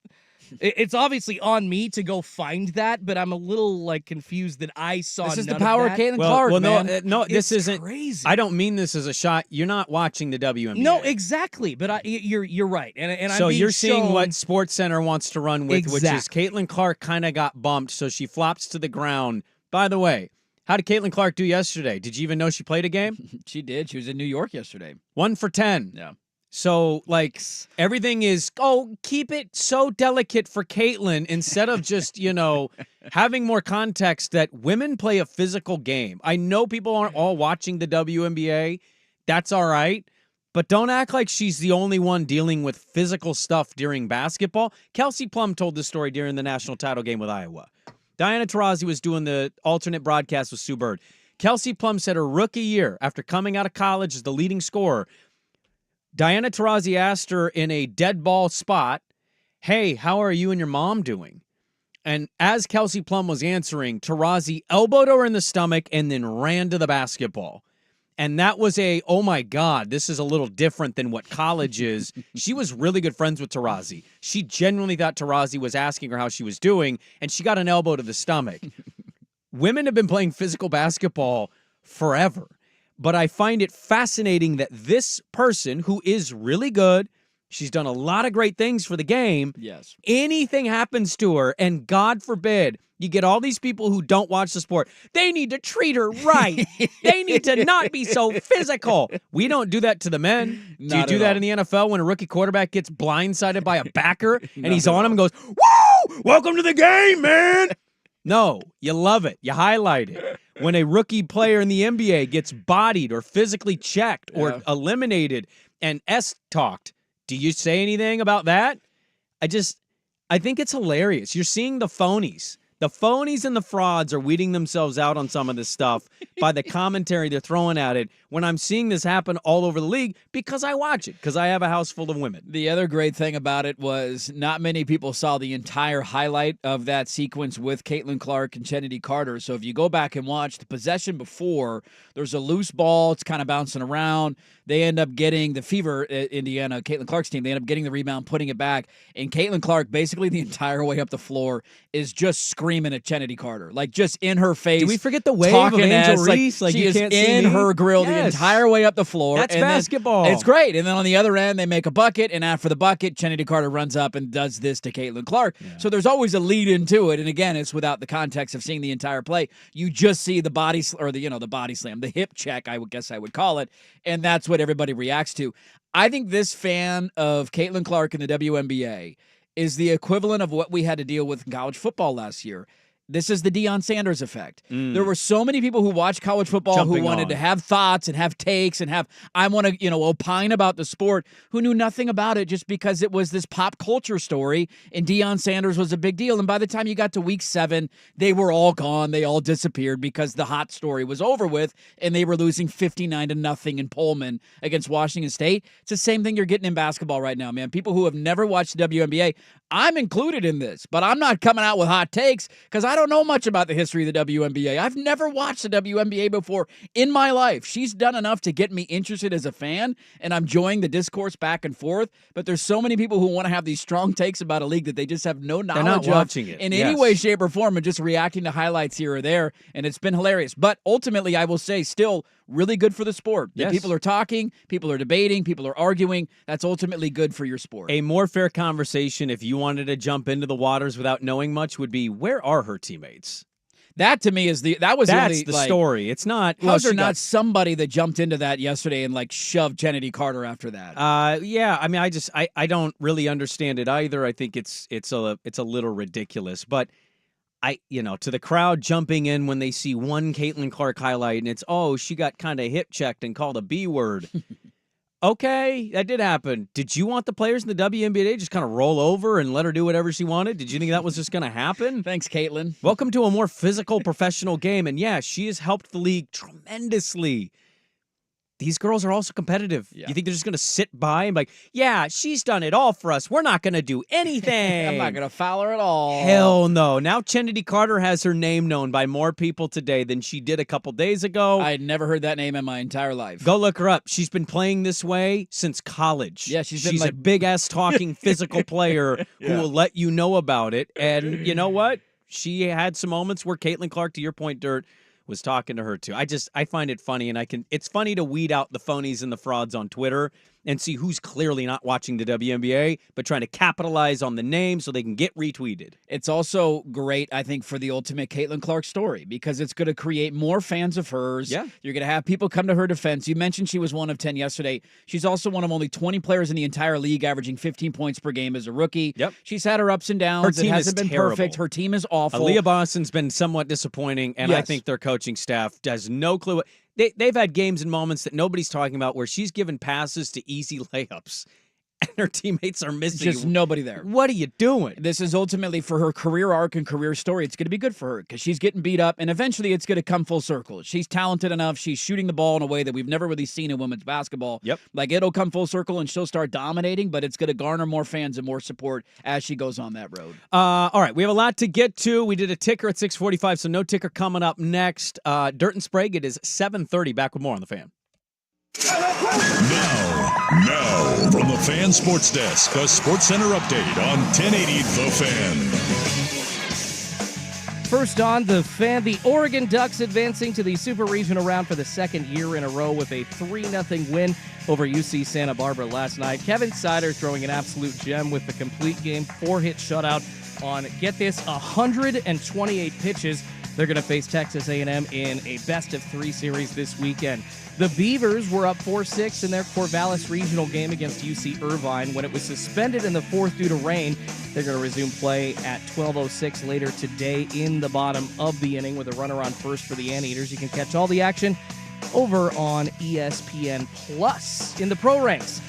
It's obviously on me to go find that, but I'm a little like confused that I saw. This is the none power of that. Caitlin Clark, man. No, this It's isn't crazy. I don't mean this as a shot. You're not watching the WNBA. No, exactly. But you're right, and so I'm being you're seeing shown... what SportsCenter wants to run with, which is Caitlin Clark kind of got bumped, so she flops to the ground. By the way, how did Caitlin Clark do yesterday? Did you even know she played a game? She did. She was in New York yesterday. 1 for 10. Yeah. So, like, everything is, keep it so delicate for Caitlin instead of just, having more context that women play a physical game. I know people aren't all watching the WNBA. That's all right. But don't act like she's the only one dealing with physical stuff during basketball. Kelsey Plum told this story during the national title game with Iowa. Diana Taurasi was doing the alternate broadcast with Sue Bird. Kelsey Plum said her rookie year, after coming out of college as the leading scorer, Diana Taurasi asked her in a dead ball spot, "Hey, how are you and your mom doing?" And as Kelsey Plum was answering, Taurasi elbowed her in the stomach and then ran to the basketball. And that was oh my God, this is a little different than what college is. She was really good friends with Taurasi. She genuinely thought Taurasi was asking her how she was doing, and she got an elbow to the stomach. Women have been playing physical basketball forever. But I find it fascinating that this person, who is really good, she's done a lot of great things for the game. Yes. Anything happens to her, and God forbid, you get all these people who don't watch the sport. They need to treat her right. They need to not be so physical. We don't do that to the men. Do you do that in the NFL when a rookie quarterback gets blindsided by a backer and he's on him and goes, "Woo! Welcome to the game, man!" No, you love it. You highlight it. When a rookie player in the NBA gets bodied or physically checked or eliminated and S-talked, do you say anything about that? I think it's hilarious. You're seeing the phonies. The phonies and the frauds are weeding themselves out on some of this stuff by the commentary they're throwing at it when I'm seeing this happen all over the league because I watch it, because I have a house full of women. The other great thing about it was not many people saw the entire highlight of that sequence with Caitlin Clark and Kennedy Carter. So if you go back and watch the possession before, there's a loose ball. It's kind of bouncing around. They end up getting the Fever, Indiana, Caitlin Clark's team. They end up getting the rebound, putting it back. And Caitlin Clark, basically the entire way up the floor, is just screaming at Kennedy Carter. Like, just in her face. Do we forget the wave of Angel Reese? Like, Like, she you is can't see in me? her grill the Yes. entire way up the floor. That's and then basketball. It's great. And then on the other end, they make a bucket. And after the bucket, Kennedy Carter runs up and does this to Caitlin Clark. Yeah. So there's always a lead into it. And again, it's without the context of seeing the entire play. You just see the body, or the body slam, the hip check, I would call it. And that's what everybody reacts to. I think this fan of Caitlin Clark in the WNBA is the equivalent of what we had to deal with in college football last year. This is the Deion Sanders effect. There were so many people who watched college football who wanted to have thoughts and have takes and I want to, opine about the sport, who knew nothing about it just because it was this pop culture story and Deion Sanders was a big deal. And by the time you got to week 7, they were all gone. They all disappeared because the hot story was over with and they were losing 59-0 in Pullman against Washington State. It's the same thing you're getting in basketball right now, man. People who have never watched the WNBA, I'm included in this, but I'm not coming out with hot takes because I don't know much about the history of the WNBA. I've never watched the WNBA before in my life. She's done enough to get me interested as a fan, and I'm enjoying the discourse back and forth, but there's so many people who want to have these strong takes about a league that they just have no knowledge of in any way, shape, or form, and just reacting to highlights here or there, and it's been hilarious. But ultimately, I will say, still really good for the sport. Yes. People are talking, people are debating, people are arguing. That's ultimately good for your sport. A more fair conversation, if you wanted to jump into the waters without knowing much, would be, where are her teammates? That to me is that's the story. It's not. How's there not somebody that jumped into that yesterday and shoved Kennedy Carter after that? Yeah. I mean, I don't really understand it either. I think it's a little ridiculous, but to the crowd jumping in when they see one Caitlin Clark highlight and it's, she got kind of hip checked and called a B word. Okay, that did happen. Did you want the players in the WNBA to just kind of roll over and let her do whatever she wanted? Did you think that was just going to happen? Thanks, Caitlin. Welcome to a more physical, professional game. And yeah, she has helped the league tremendously. These girls are also competitive. Yeah. You think they're just going to sit by and be like, yeah, she's done it all for us. We're not going to do anything. I'm not going to foul her at all. Hell no. Now Kennedy Carter has her name known by more people today than she did a couple days ago. I had never heard that name in my entire life. Go look her up. She's been playing this way since college. Yeah, she's a big-ass talking physical player who will let you know about it. And you know what? She had some moments where Caitlin Clark, to your point, Dirt, was talking to her too. I find it funny, and it's funny to weed out the phonies and the frauds on Twitter and see who's clearly not watching the WNBA, but trying to capitalize on the name so they can get retweeted. It's also great, I think, for the ultimate Caitlin Clark story because it's going to create more fans of hers. Yeah. You're going to have people come to her defense. You mentioned she was 1 of 10 yesterday. She's also one of only 20 players in the entire league averaging 15 points per game as a rookie. Yep. She's had her ups and downs. Her team it hasn't is been terrible. perfect. Her team is awful. Aaliyah Boston's been somewhat disappointing, and I Yes. think their coaching staff has no clue. They've had games and moments that nobody's talking about where she's given passes to easy layups, and her teammates are missing. Just nobody there. What are you doing? This is ultimately for her career arc and career story. It's going to be good for her because she's getting beat up, and eventually it's going to come full circle. She's talented enough. She's shooting the ball in a way that we've never really seen in women's basketball. Yep. Like, it'll come full circle, and she'll start dominating, but it's going to garner more fans and more support as she goes on that road. All right, we have a lot to get to. We did a ticker at 6:45, so no ticker coming up next. Dirt and Sprague, it is 7:30. Back with more on The Fan. Now, from the Fan Sports Desk, a Sports Center update on 1080 The Fan. First on The Fan, the Oregon Ducks advancing to the Super Regional round for the second year in a row with a 3-0 win over UC Santa Barbara last night. Kevin Sider throwing an absolute gem with the complete game 4-hit shutout on, get this, 128 pitches. They're going to face Texas A&M in a best-of-3 series this weekend. The Beavers were up 4-6 in their Corvallis regional game against UC Irvine. When it was suspended in the fourth due to rain, they're going to resume play at 12:06 later today in the bottom of the inning with a runner on first for the Anteaters. You can catch all the action over on ESPN Plus. In the pro ranks,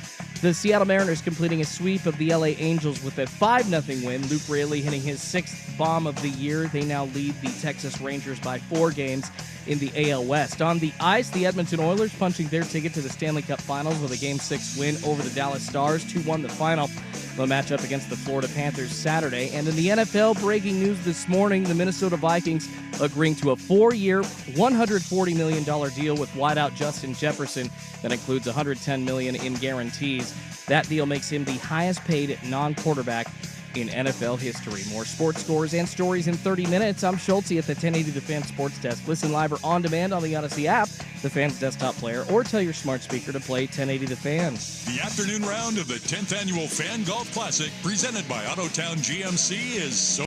the Seattle Mariners completing a sweep of the LA Angels with a 5-0 win. Luke Raley hitting his 6th bomb of the year. They now lead the Texas Rangers by 4 games in the AL West. On the ice, the Edmonton Oilers punching their ticket to the Stanley Cup Finals with a Game 6 win over the Dallas Stars. 2-1 the final. They'll match up against the Florida Panthers Saturday. And in the NFL, breaking news this morning, the Minnesota Vikings agreeing to a 4-year, $140 million deal with wideout Justin Jefferson. That includes $110 million in guarantees. That deal makes him the highest paid non-quarterback in NFL history. More sports scores and stories in 30 minutes. I'm Schulte at the 1080 The Fan Sports Desk. Listen live or on demand on the Odyssey app, the Fan's desktop player, or tell your smart speaker to play 1080 The Fan. The afternoon round of the 10th Annual Fan Golf Classic, presented by Autotown GMC, is so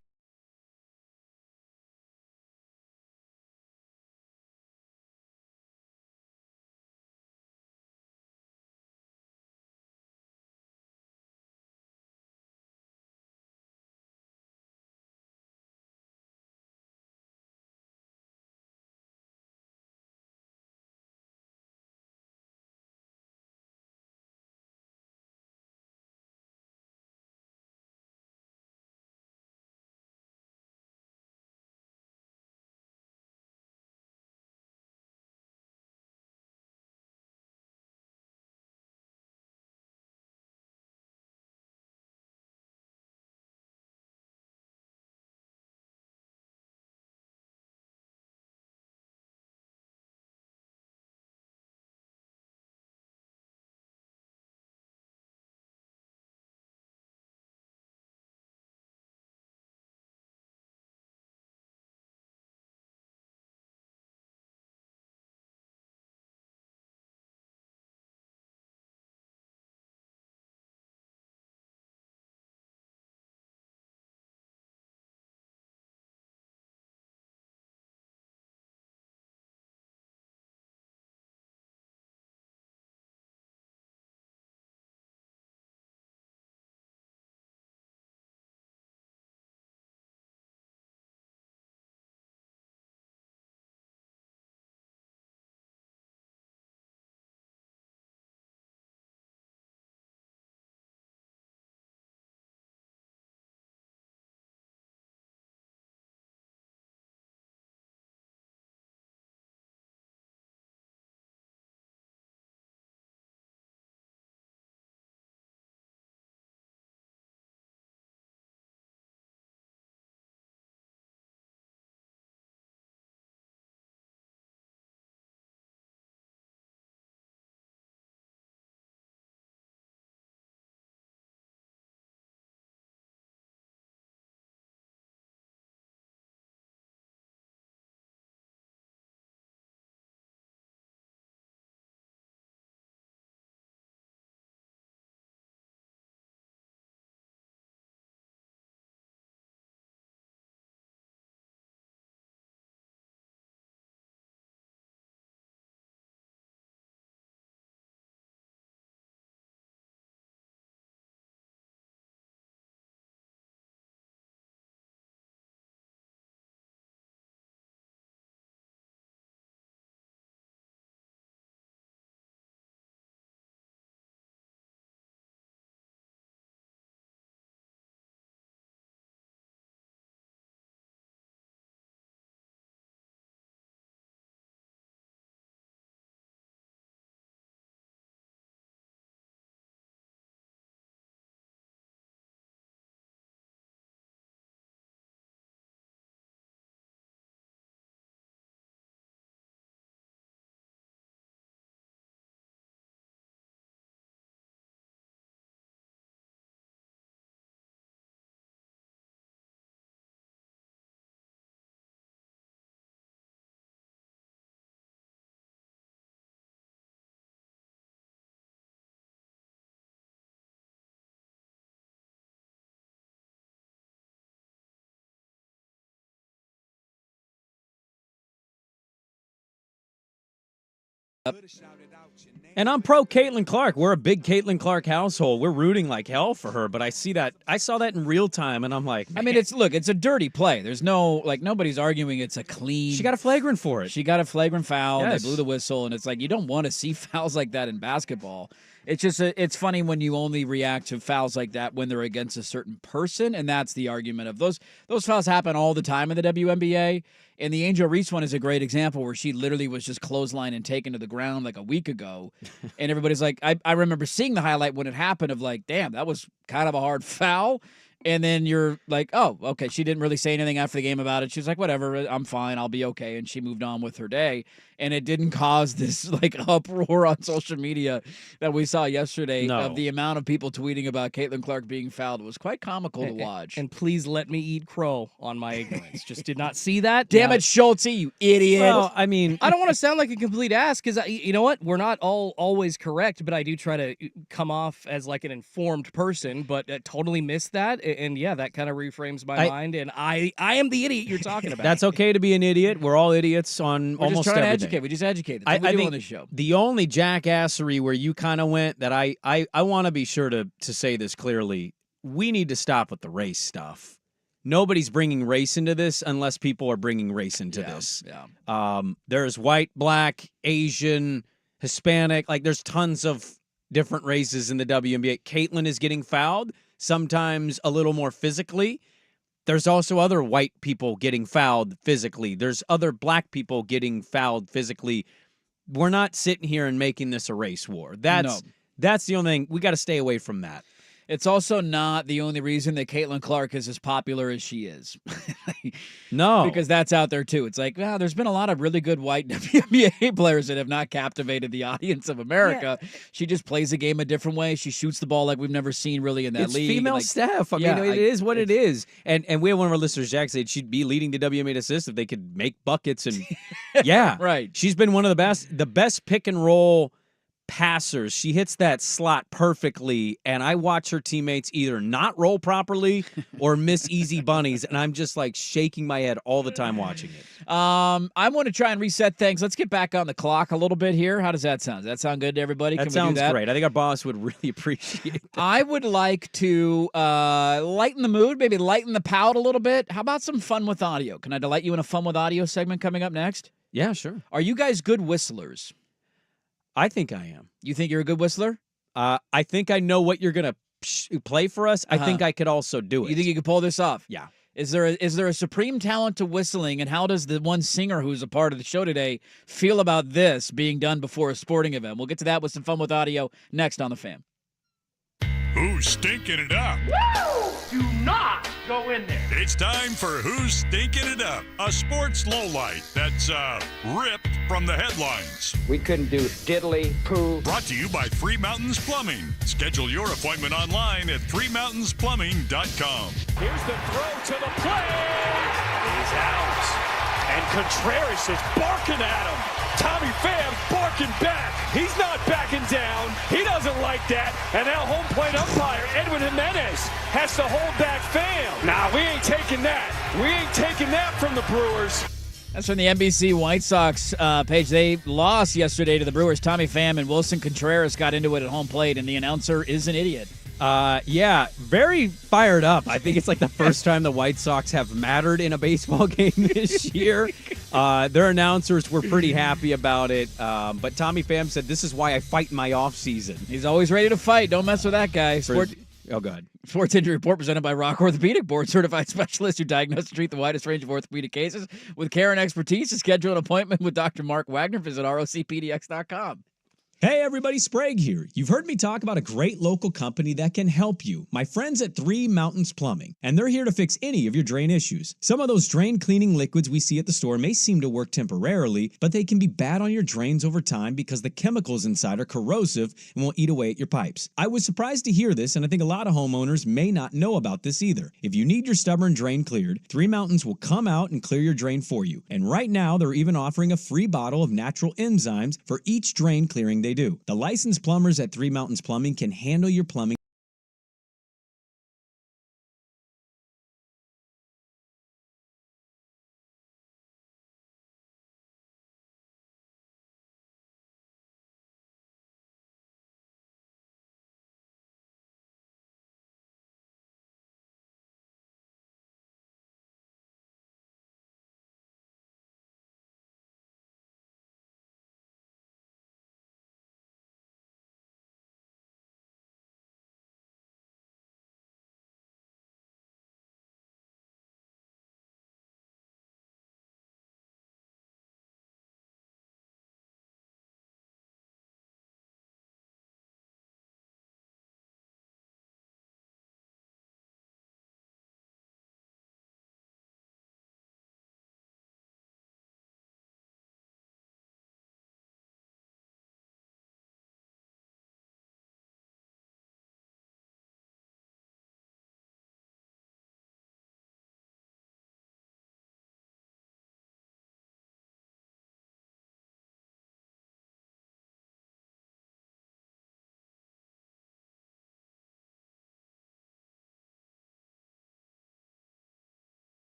And I'm pro Caitlin Clark. We're a big Caitlin Clark household. We're rooting like hell for her. But I saw that in real time, and I'm like, man. I mean, it's a dirty play. There's nobody's arguing it's a clean. She got a flagrant for it. She got a flagrant foul. Yes. And they blew the whistle, and it's like you don't want to see fouls like that in basketball. It's just it's funny when you only react to fouls like that when they're against a certain person, and that's the argument of those fouls happen all the time in the WNBA. And the Angel Reese one is a great example where she literally was just clotheslined and taken to the ground like a week ago. And everybody's like, I remember seeing the highlight when it happened of like, damn, that was kind of a hard foul. And then you're like, oh, okay. She didn't really say anything after the game about it. She was like, whatever, I'm fine. I'll be okay. And she moved on with her day. And it didn't cause this like uproar on social media that we saw yesterday of the amount of people tweeting about Caitlin Clark being fouled. It was quite comical to watch. And please let me eat crow on my ignorance. Just did not see that. Damn it, Schultze, you idiot. Well, I mean, I don't want to sound like a complete ass because, you know what? We're not always correct, but I do try to come off as like an informed person, but totally missed that. And yeah, that kind of reframes my mind. And I am the idiot you're talking about. That's okay to be an idiot. We're all idiots on We're almost just trying everything. to educate. We just educate. That's what we do on this show. The only jackassery where you kind of went that I want to be sure to say this clearly. We need to stop with the race stuff. Nobody's bringing race into this unless people are bringing race into this. Yeah. There's white, black, Asian, Hispanic. Like there's tons of different races in the WNBA. Caitlin is getting fouled, sometimes a little more physically. There's also other white people getting fouled physically. There's other black people getting fouled physically. We're not sitting here and making this a race war. That's the only thing. We got to stay away from that. It's also not the only reason that Caitlin Clark is as popular as she is. No. Because that's out there, too. It's like, wow, there's been a lot of really good white WNBA players that have not captivated the audience of America. Yeah. She just plays the game a different way. She shoots the ball like we've never seen really in that league. It's female Steph. I mean, it is what it is. And we have one of our listeners, Jack, said she'd be leading the WNBA assists if they could make buckets. And yeah, right. She's been one of the best pick and roll passers. She hits that slot perfectly, and I watch her teammates either not roll properly or miss easy bunnies, and I'm just like shaking my head all the time watching it. I want to try and reset things. Let's get back on the clock a little bit here. How does that sound? Does that sound good to everybody? That Can sounds we do that? great. I think our boss would really appreciate it. I would like to lighten the mood, maybe lighten the pout a little bit. How about some fun with audio? Can I delight you in a fun with audio segment coming up next? Yeah, sure. Are you guys good whistlers? I think I am. You think you're a good whistler? I think I know what you're going to play for us. I think I could also do it. You think you could pull this off? Yeah. Is there a supreme talent to whistling, and how does the one singer who's a part of the show today feel about this being done before a sporting event? We'll get to that with some fun with audio next on The Fan. Who's stinking it up? Woo! Do not go in there. It's time for Who's Stinking It Up, a sports lowlight that's ripped from the headlines. We couldn't do diddly poo. Brought to you by Three Mountains Plumbing. Schedule your appointment online at threemountainsplumbing.com. Here's the throw to the plate. He's out. And Contreras is barking at him. Tommy Pham barking back. He's not backing down. He doesn't like that. And now home plate umpire Edwin Jimenez has to hold back Pham. Nah, we ain't taking that. We ain't taking that from the Brewers. That's from the NBC White Sox page. They lost yesterday to the Brewers. Tommy Pham and Wilson Contreras got into it at home plate, and the announcer is an idiot. Yeah, very fired up. I think it's like the first time the White Sox have mattered in a baseball game this year. Their announcers were pretty happy about it. But Tommy Pham said, "This is why I fight in my off season." He's always ready to fight. Don't mess with that guy. Oh, God. Sports Injury Report presented by Rock Orthopedic, board-certified specialists who diagnose and treat the widest range of orthopedic cases with care and expertise. To schedule an appointment with Dr. Mark Wagner, visit rocpdx.com. Hey everybody, Sprague here. You've heard me talk about a great local company that can help you. My friends at Three Mountains Plumbing, and they're here to fix any of your drain issues. Some of those drain cleaning liquids we see at the store may seem to work temporarily, but they can be bad on your drains over time because the chemicals inside are corrosive and will eat away at your pipes. I was surprised to hear this, and I think a lot of homeowners may not know about this either. If you need your stubborn drain cleared, Three Mountains will come out and clear your drain for you. And right now, they're even offering a free bottle of natural enzymes for each drain clearing they do. The licensed plumbers at Three Mountains Plumbing can handle your plumbing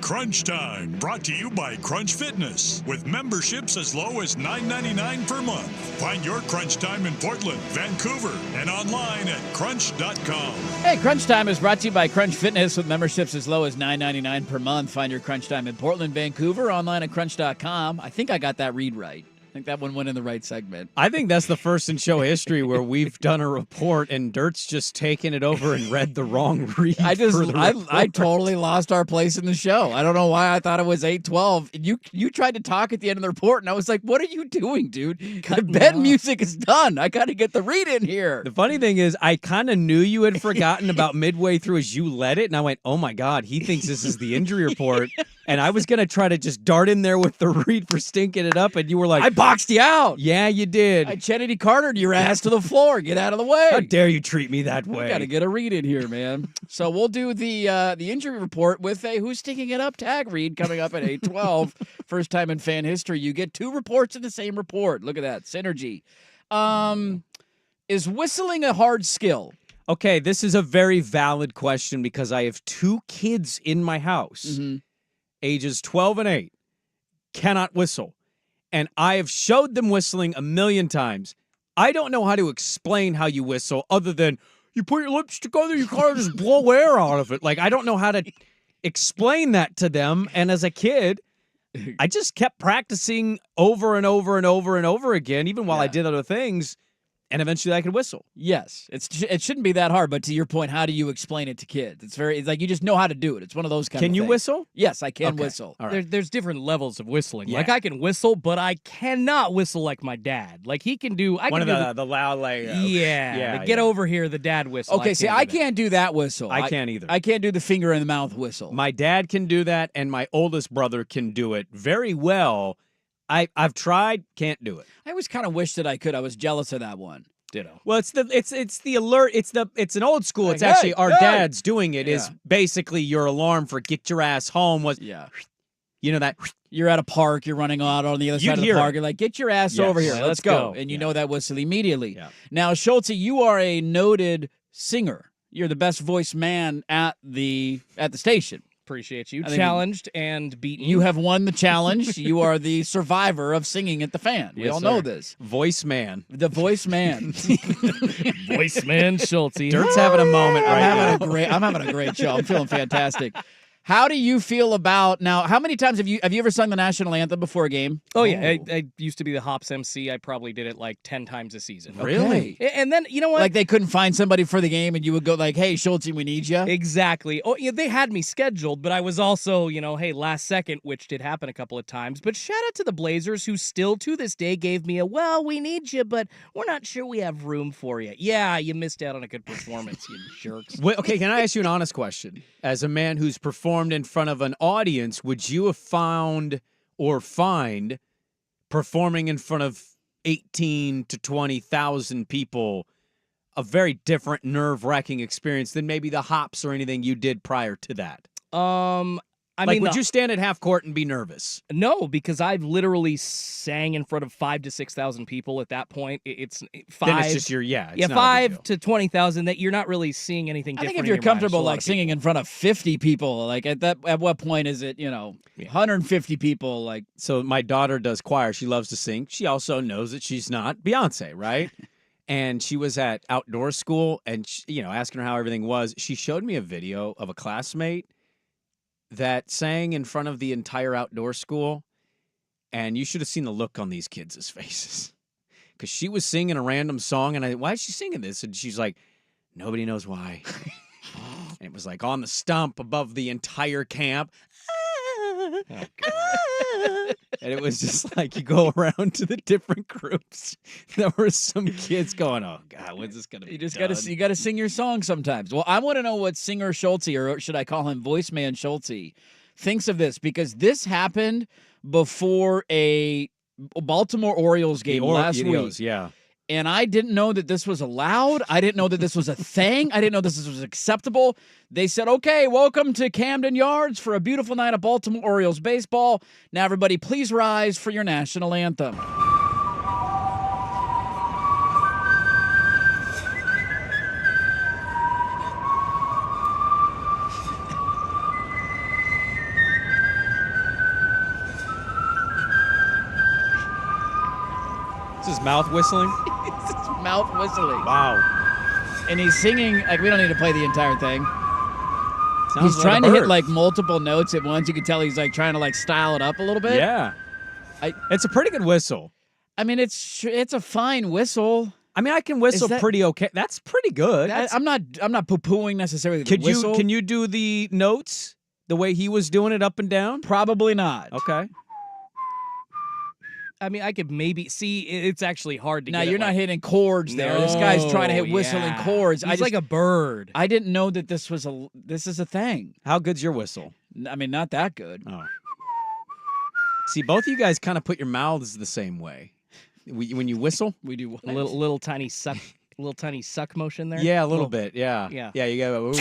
Crunch Time, brought to you by Crunch Fitness, with memberships as low as $9.99 per month. Find your Crunch Time in Portland, Vancouver, and online at crunch.com. Hey, Crunch Time is brought to you by Crunch Fitness with memberships as low as $9.99 per month. Find your Crunch Time in Portland, Vancouver, online at crunch.com. I think I got that read right. I think that one went in the right segment. I think that's the first in show history where we've done a report and Dirt's just taken it over and read the wrong read. I report. totally lost our place in the show. I don't know why I thought it was 8:12. You tried to talk at the end of the report, and I was like, "What are you doing, dude? The bed music is done. I got to get the read in here." The funny thing is, I kind of knew you had forgotten about midway through as you led it, and I went, "Oh my God, he thinks this is the injury report." And I was gonna try to just dart in there with the read for stinking it up, and you were like, I boxed you out. Yeah, you did. I Kennedy Cartered your ass to the floor. Get out of the way. How dare you treat me that way? We got to get a read in here, man. So we'll do the injury report with a Who's Sticking It Up tag read coming up at 8:12. First time in fan history. You get two reports in the same report. Look at that. Synergy. Is whistling a hard skill? Okay, this is a very valid question because I have two kids in my house, ages 12 and 8, cannot whistle. And I have showed them whistling a million times. I don't know how to explain how you whistle other than you put your lips together, you kind of just blow air out of it. Like, I don't know how to explain that to them. And as a kid, I just kept practicing over and over and over and over again, even while I did other things. And eventually I could whistle. Yes. It shouldn't be that hard, but to your point, how do you explain it to kids? It's like you just know how to do it. It's one of those kind of things. Can you whistle? Yes, I can whistle. All right. There's different levels of whistling. Yeah. Like, I can whistle, but I cannot whistle like my dad. Like, he can do... One of the loud, like... Get over here, the dad whistle. Okay, I can't do that whistle. I can't either. I can't do the finger in the mouth whistle. My dad can do that, and my oldest brother can do it very well. I've tried, can't do it. I always kind of wish that I could. I was jealous of that one. Ditto. Well, it's the alert. It's an old school. Like, It's actually hey, our hey! dad's doing it. Is basically your alarm for get your ass home. You know that you're at a park, you're running out on the other side of the hear park. it. You're like, get your ass Yes. over here. Yeah, Let's go. And you know that whistle immediately. Yeah. Now, Schulte, you are a noted singer. You're the best voiced man at the station. Appreciate you. I think Challenged and beaten. You have won the challenge. You are the survivor of singing at the fan. We all know this. Voice man. The voice man. Voice man Schulte. Dirt's having a moment right now. I'm having a great show. I'm feeling fantastic. How do you feel about now? How many times have you ever sung the national anthem before a game? Oh, yeah. I used to be the Hops MC. I probably did it like 10 times a season. Really? And then, you know what? Like they couldn't find somebody for the game and you would go like, hey, Schulte, we need you? Exactly. Oh, yeah, they had me scheduled, but I was also, hey, last second, which did happen a couple of times. But shout out to the Blazers who still to this day gave me we need you, but we're not sure we have room for you. Yeah, you missed out on a good performance, you jerks. Wait, okay, can I ask you an honest question? As a man who's performed in front of an audience, would you have found or find performing in front of 18 to 20,000 people a very different nerve-wracking experience than maybe the hops or anything you did prior to that? I mean, mean, would you stand at half court and be nervous? No, because I've literally sang in front of 5,000 to 6,000 people at that point. It's 5. Then it's just it's not a big 5 deal. to 20,000 that you're not really seeing anything I different. think if you're in your mind. comfortable It's a lot like of singing in front of 50 people, like at what point is it, 150 people like So my daughter does choir. She loves to sing. She also knows that she's not Beyonce, right? And she was at outdoor school and asking her how everything was. She showed me a video of a classmate that sang in front of the entire outdoor school, and you should have seen the look on these kids' faces. Because she was singing a random song, and why is she singing this? And she's like, nobody knows why. And it was like on the stump above the entire camp. And it was just like you go around to the different groups. There were some kids going, "Oh God, when's this gonna be?" You just done? you gotta sing your song sometimes. Well, I want to know what singer Schulte, or should I call him voice man Schulte, thinks of this, because this happened before a Baltimore Orioles game last week. Yeah. And I didn't know that this was allowed. I didn't know that this was a thing. I didn't know this was acceptable. They said, okay, welcome to Camden Yards for a beautiful night of Baltimore Orioles baseball. Now, everybody, please rise for your national anthem. his mouth whistling? It's his mouth whistling. Wow. And he's singing, like, we don't need to play the entire thing. Sounds He's like trying a to hit, bird. like, multiple notes at once. You can tell he's, like, trying to, like, style it up a little bit. Yeah. It's a pretty good whistle. I mean, it's a fine whistle. I mean, I can whistle pretty okay. That's pretty good. I'm not poo-pooing necessarily the Could whistle. Can you do the notes the way he was doing it up and down? Probably not. Okay. I mean, I could maybe see. It's actually hard to. Now get you're it, not like, hitting chords there. This guy's trying to hit whistling chords. He's like a bird. I didn't know that this is a thing. How good's your whistle? I mean, not that good. Oh. See, both of you guys kind of put your mouths the same way. When you whistle, we do a little tiny suck, motion there. Yeah, a little bit. Yeah. Yeah. Yeah. You got. Look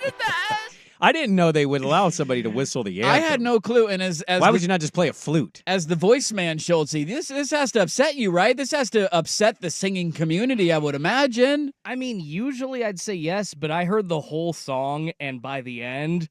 at that! I didn't know they would allow somebody to whistle the anthem. I had no clue. And as why would you not just play a flute? As the voice man, Schultze, this has to upset you, right? This has to upset the singing community, I would imagine. I mean, usually I'd say yes, but I heard the whole song, and by the end,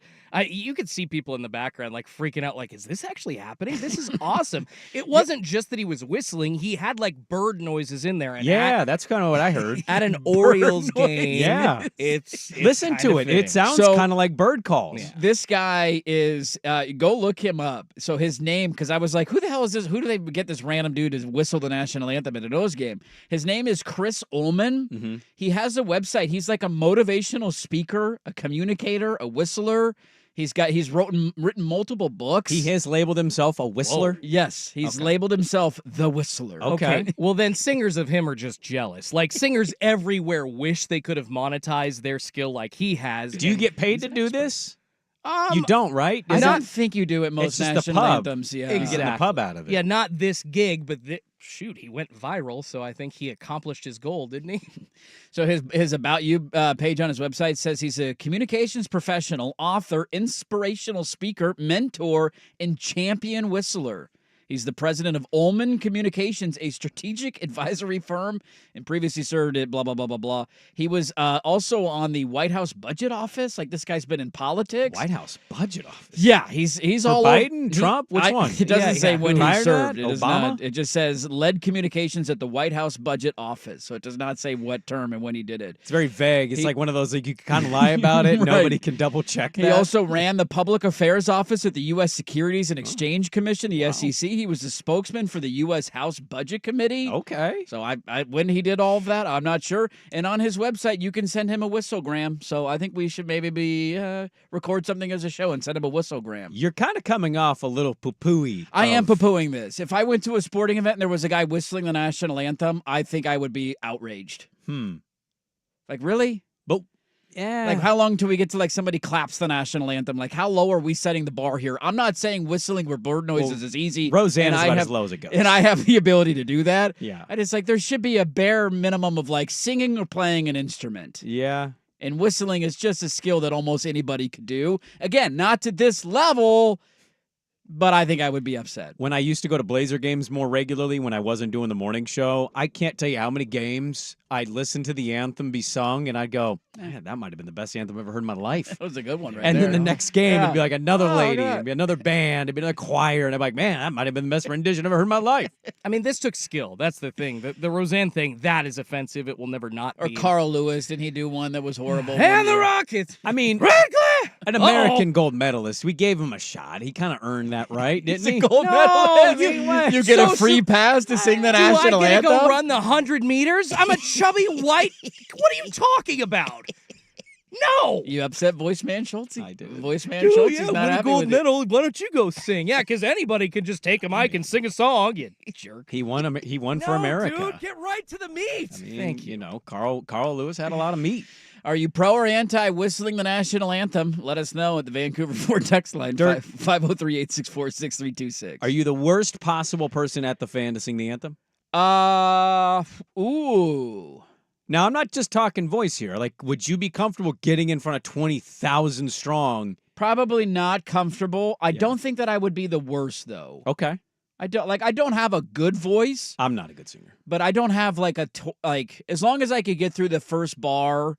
you could see people in the background like freaking out, like, is this actually happening? This is awesome. It wasn't just that he was whistling; he had like bird noises in there. And Yeah, that's kind of what I heard. At an Orioles game, Yeah, it's listen to it. It sounds kind of like bird calls. Yeah. This guy is. Go look him up. So his name, because I was like, who the hell is this? Who do they get this random dude to whistle the national anthem at a nose game? His name is Chris Ullman. Mm-hmm. He has a website. He's like a motivational speaker, a communicator, a whistler. He's written multiple books. He has labeled himself a whistler. Whoa. Yes, he's labeled himself the whistler. Okay. Well, then singers of him are just jealous. Like singers everywhere wish they could have monetized their skill like he has. Do you get paid to do this? Um, You don't, right? I don't think you do at most It's just the national pub. anthems. Yeah, You're getting the pub out of it. Yeah, not this gig, but shoot, he went viral, so I think he accomplished his goal, didn't he? So his About You page on his website says he's a communications professional, author, inspirational speaker, mentor, and champion whistler. He's the president of Ullman Communications, a strategic advisory firm, and previously served at blah, blah, blah, blah, blah. He was also on the White House Budget Office. Like, this guy's been in politics. White House Budget Office? Yeah, he's For all Biden? over. Trump? Which one? It doesn't say when Who he hired served. that? It does Obama? not. It just says led communications at the White House Budget Office. So it does not say what term and when he did it. It's very vague. It's like one of those, like, you can kind of lie about it. Right. Nobody can double check that. He also ran the Public Affairs Office at the U.S. Securities and Exchange Commission, the SEC. He was the spokesman for the U.S. House Budget Committee. Okay. So I when he did all of that, I'm not sure. And on his website, you can send him a whistlegram. So I think we should maybe record something as a show and send him a whistlegram. You're kind of coming off a little poo-pooey. I am poo-pooing this. If I went to a sporting event and there was a guy whistling the national anthem, I think I would be outraged. Like, really? But yeah. Like, how long till we get to, like, somebody claps the national anthem? Like, how low are we setting the bar here? I'm not saying whistling with bird noises is easy. Roseanne and is I about have- as low as it goes. And I have the ability to do that. Yeah. I just, like, there should be a bare minimum of, like, singing or playing an instrument. Yeah. And whistling is just a skill that almost anybody could do. Again, not to this level, but I think I would be upset. When I used to go to Blazer games more regularly when I wasn't doing the morning show, I can't tell you how many games I'd listen to the anthem be sung, and I'd go, that might have been the best anthem I've ever heard in my life. That was a good one right And there. then the next game, it'd be like another lady, God. it'd be another band, it'd be another choir, and I'm like, man, that might have been the best rendition I've ever heard in my life. I mean, this took skill. That's the thing. The Roseanne thing, that is offensive. It will never not Or be. Carl Lewis, didn't he do one that was horrible? And the Rockets. I mean, an American gold medalist. We gave him a shot. He kind of earned that, right? Didn't he? Gold medalist. You get a free pass to sing the national Do I get to anthem? go run the 100 meters? I'm a chubby white. What are you talking about? No. You upset Voiceman Schultze? I did. Voiceman Dude, Schultze yeah, is not win a happy gold with it. medal. Why don't you go sing? Yeah, because anybody can just take a mic and sing a song. You jerk. He won. He won for No, America. Dude, get right to the meat. I mean, Thank you. You know, Carl Lewis had a lot of meat. Are you pro or anti whistling the national anthem? Let us know at the Vancouver Ford text line, 503-864-6326. Are you the worst possible person at the fan to sing the anthem? Ooh. Now, I'm not just talking voice here. Like, would you be comfortable getting in front of 20,000 strong? Probably not comfortable. I don't think that I would be the worst, though. Okay. I don't have a good voice, I'm not a good singer. but I don't have like as long as I could get through the first bar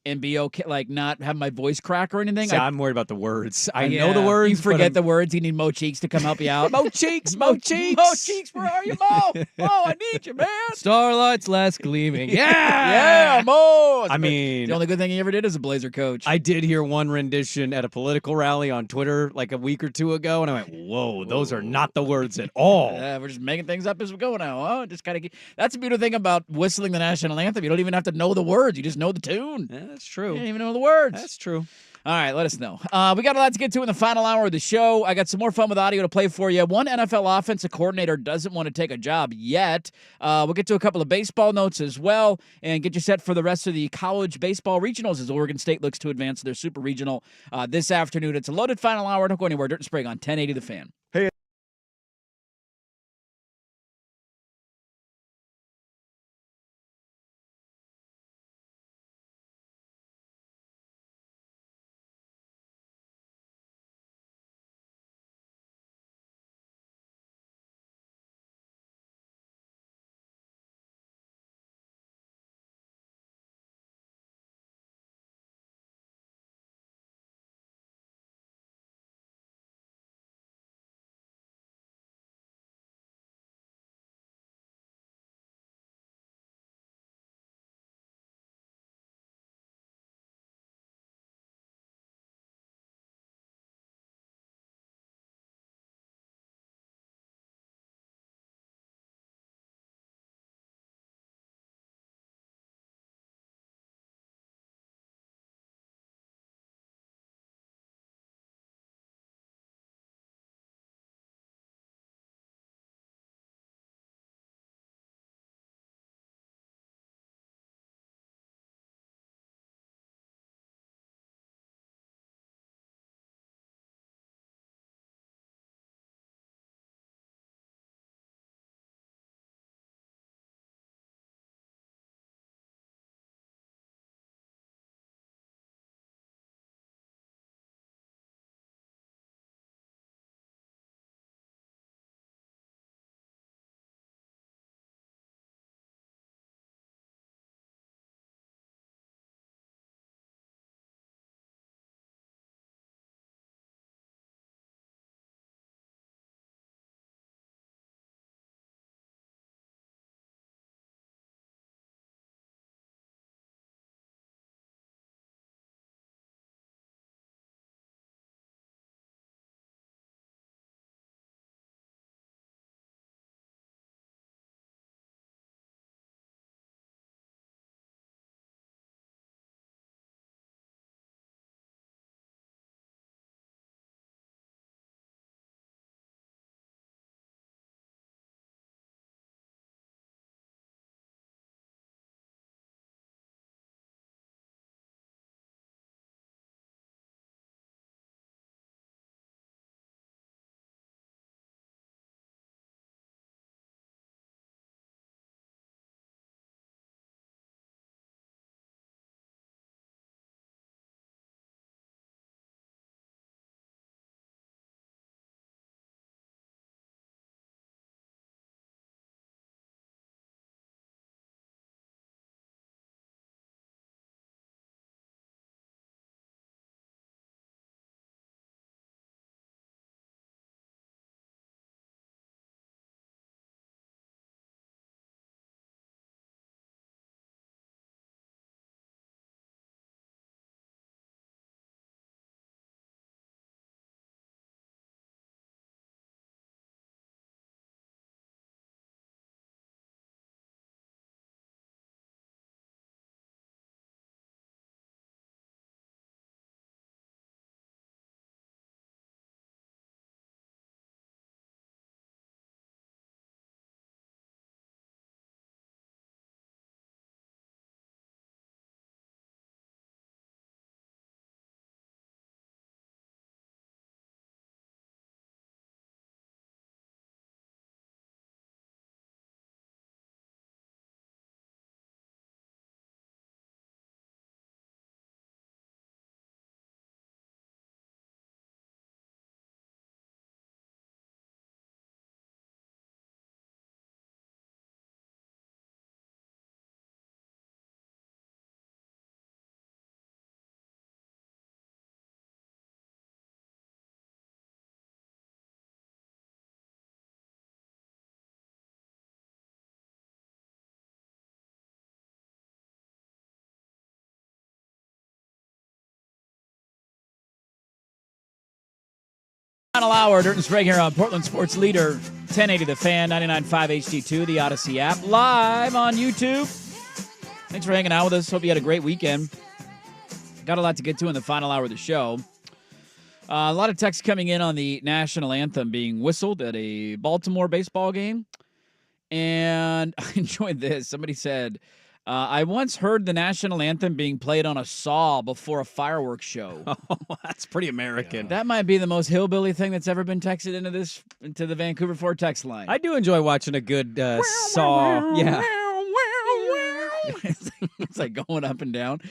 and be okay, like not have my voice crack or anything. See, I'm worried about the words. I know Yeah, the words. You but forget I'm- the words. You need Mo Cheeks to come help you out. Mo Cheeks, Mo Cheeks. Mo Cheeks, where are you, Mo? Mo, I need you, man. Starlight's last gleaming. Yeah. Yeah, Mo. I mean, the only good thing he ever did as a Blazer coach. I did hear one rendition at a political rally on Twitter like a week or two ago, and I went, whoa, those are not the words at all. Yeah, we're just making things up as we go now. Huh? Just kind of. That's the beautiful thing about whistling the national anthem. You don't even have to know the words. You just know the tune. Yeah, that's true. You don't even know the words. That's true. All right, let us know. We got a lot to get to in the final hour of the show. I got some more fun with audio to play for you. One NFL offensive coordinator doesn't want to take a job yet. We'll get to a couple of baseball notes as well and get you set for the rest of the college baseball regionals as Oregon State looks to advance their super regional this afternoon. It's a loaded final hour. Don't go anywhere. Dirt and Sprague on 1080 The Fan. Hey, Final hour, Dirt and Sprague here on Portland Sports Leader, 1080 The Fan, 99.5 HD2, the Odyssey app, live on YouTube. Thanks for hanging out with us. Hope you had a great weekend. Got a lot to get to in the final hour of the show. A lot of texts coming in on the national anthem being whistled at a Baltimore baseball game. And I enjoyed this. Somebody said, I once heard the national anthem being played on a saw before a fireworks show. Oh, that's pretty American. That might be the most hillbilly thing that's ever been texted into the Vancouver Ford text line. I do enjoy watching a good saw. Yeah. It's like going up and down.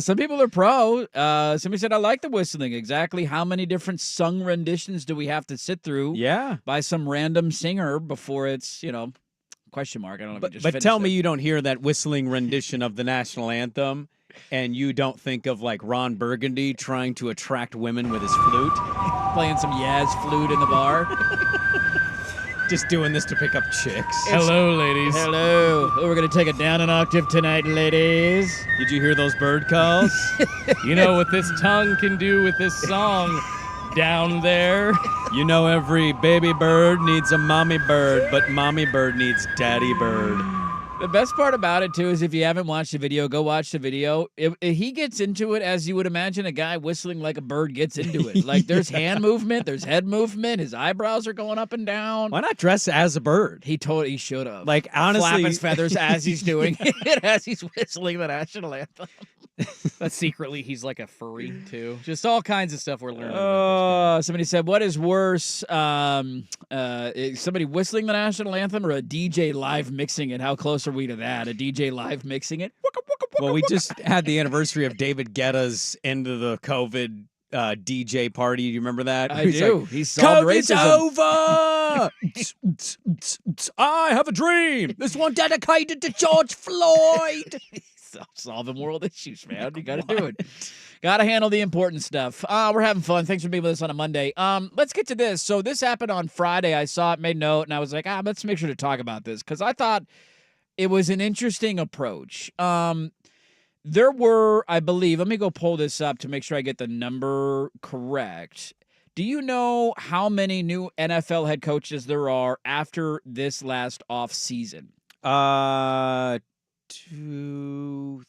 Some people are pro. Somebody said, I like the whistling. Exactly how many different sung renditions do we have to sit through by some random singer before it's, question mark. I don't know if you just But finished tell me it. you don't hear that whistling rendition of the national anthem and you don't think of like Ron Burgundy trying to attract women with his flute. Playing some Yaz flute in the bar. Just doing this to pick up chicks. Hello, ladies. Hello. Oh, we're going to take it down an octave tonight, ladies. Did you hear those bird calls? You know what this tongue can do with this song down there? You know every baby bird needs a mommy bird, but mommy bird needs daddy bird. The best part about it, too, is if you haven't watched the video, go watch the video. He gets into it as you would imagine a guy whistling like a bird gets into it. Like, there's hand movement, there's head movement, his eyebrows are going up and down. Why not dress as a bird? He should have. Like, honestly. Flap his feathers as he's doing it, as he's whistling the national anthem. But secretly, he's like a furry, too. Just all kinds of stuff we're learning. Somebody said, what is worse, somebody whistling the national anthem or a DJ live mixing it? How close are we to that? A DJ live mixing it? Well, we just had the anniversary of David Guetta's end of the COVID DJ party. Do you remember that? I do. Like, he solved COVID's racism. over! I have a dream. This one dedicated to George Floyd. Solving world issues, man. You got to do it. Got to handle the important stuff. We're having fun. Thanks for being with us on a Monday. Let's get to this. So this happened on Friday. I saw it, made note, and I was like, let's make sure to talk about this because I thought it was an interesting approach. There were, I believe, let me go pull this up to make sure I get the number correct. Do you know how many new NFL head coaches there are after this last offseason? 2,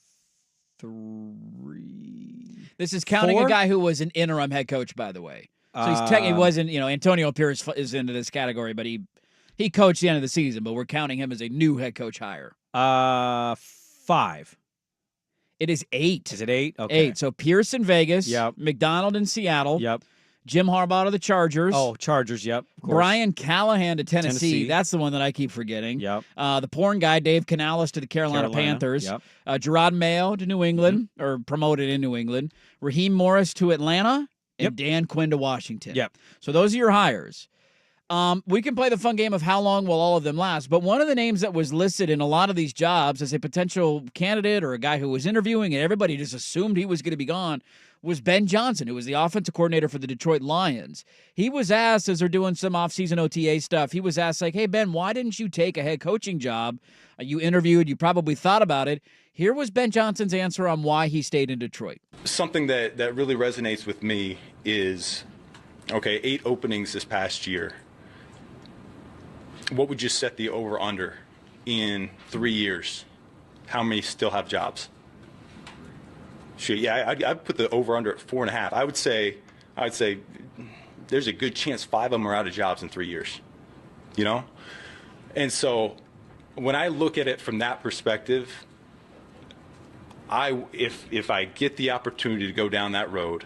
3. This is counting 4? a guy who was an interim head coach, by the way. So he's he wasn't, Antonio Pierce is into this category, but he coached the end of the season, but we're counting him as a new head coach hire. 5. It is 8. Is it 8? Okay. 8. So Pierce in Vegas. Yep. McDonald in Seattle. Yep. Jim Harbaugh to the Chargers. Oh, Chargers, yep. Of course. Brian Callahan to Tennessee. That's the one that I keep forgetting. Yep. The porn guy, Dave Canales, to the Carolina Panthers. Yep. Gerard Mayo to New England, or promoted in New England. Raheem Morris to Atlanta. And Dan Quinn to Washington. Yep. So those are your hires. We can play the fun game of how long will all of them last. But one of the names that was listed in a lot of these jobs as a potential candidate or a guy who was interviewing and everybody just assumed he was going to be gone was Ben Johnson, who was the offensive coordinator for the Detroit Lions. He was asked, as they're doing some offseason OTA stuff, he was asked, like, hey, Ben, why didn't you take a head coaching job? You interviewed, you probably thought about it. Here was Ben Johnson's answer on why he stayed in Detroit. Something that really resonates with me is, 8 openings this past year. What would you set the over-under in 3 years? How many still have jobs? I'd put the over-under at 4.5. I would say there's a good chance 5 of them are out of jobs in 3 years. And so when I look at it from that perspective, if I get the opportunity to go down that road,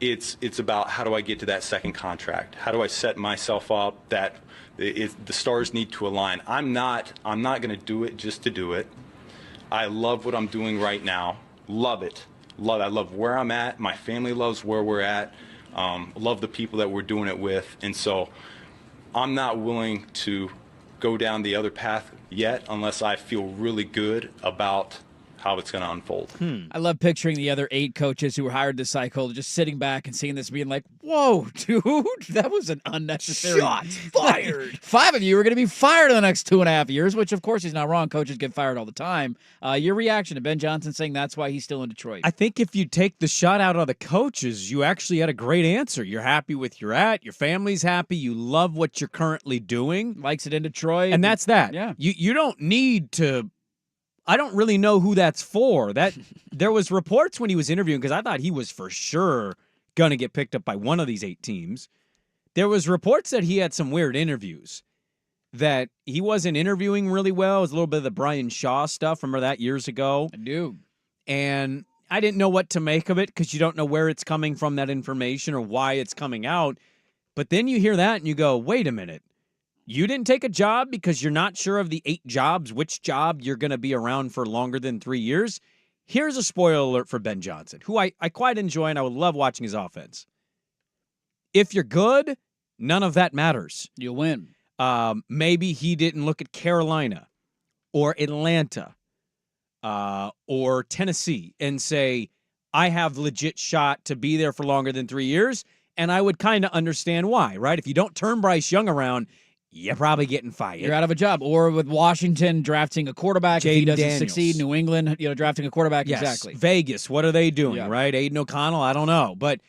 it's about how do I get to that second contract? How do I set myself up that the stars need to align? I'm not going to do it just to do it. I love what I'm doing right now. Love it. I love where I'm at. My family loves where we're at. Love the people that we're doing it with. And so I'm not willing to go down the other path yet unless I feel really good about how it's going to unfold. I love picturing the other 8 coaches who were hired this cycle just sitting back and seeing this being like, whoa, dude, that was an unnecessary Shots fired. 5 of you are going to be fired in the next 2.5 years, which, of course, he's not wrong. Coaches get fired all the time. Your reaction to Ben Johnson saying that's why he's still in Detroit? I think if you take the shot out of the coaches, you actually had a great answer. You're happy with your your family's happy, you love what you're currently doing. Likes it in Detroit. And that's that. Yeah. You don't need to. I don't really know who that's for. That there was reports when he was interviewing, because I thought he was for sure going to get picked up by one of these 8 teams. There was reports that he had some weird interviews, that he wasn't interviewing really well. It was a little bit of the Brian Shaw stuff. Remember that years ago? I do. And I didn't know what to make of it, because you don't know where it's coming from, that information, or why it's coming out. But then you hear that and you go, wait a minute. You didn't take a job because you're not sure of the 8 jobs, which job you're going to be around for longer than 3 years? Here's a spoiler alert for Ben Johnson, who I quite enjoy, and I would love watching his offense. If you're good, none of that matters. You'll win. Maybe he didn't look at Carolina or Atlanta or Tennessee and say, I have legit shot to be there for longer than 3 years, and I would kind of understand why, right? If you don't turn Bryce Young around, you're probably getting fired. You're out of a job. Or with Washington drafting a quarterback, if he doesn't succeed. New England, drafting a quarterback. Yes. Exactly. Vegas, what are they doing, right? Aiden O'Connell, I don't know. But,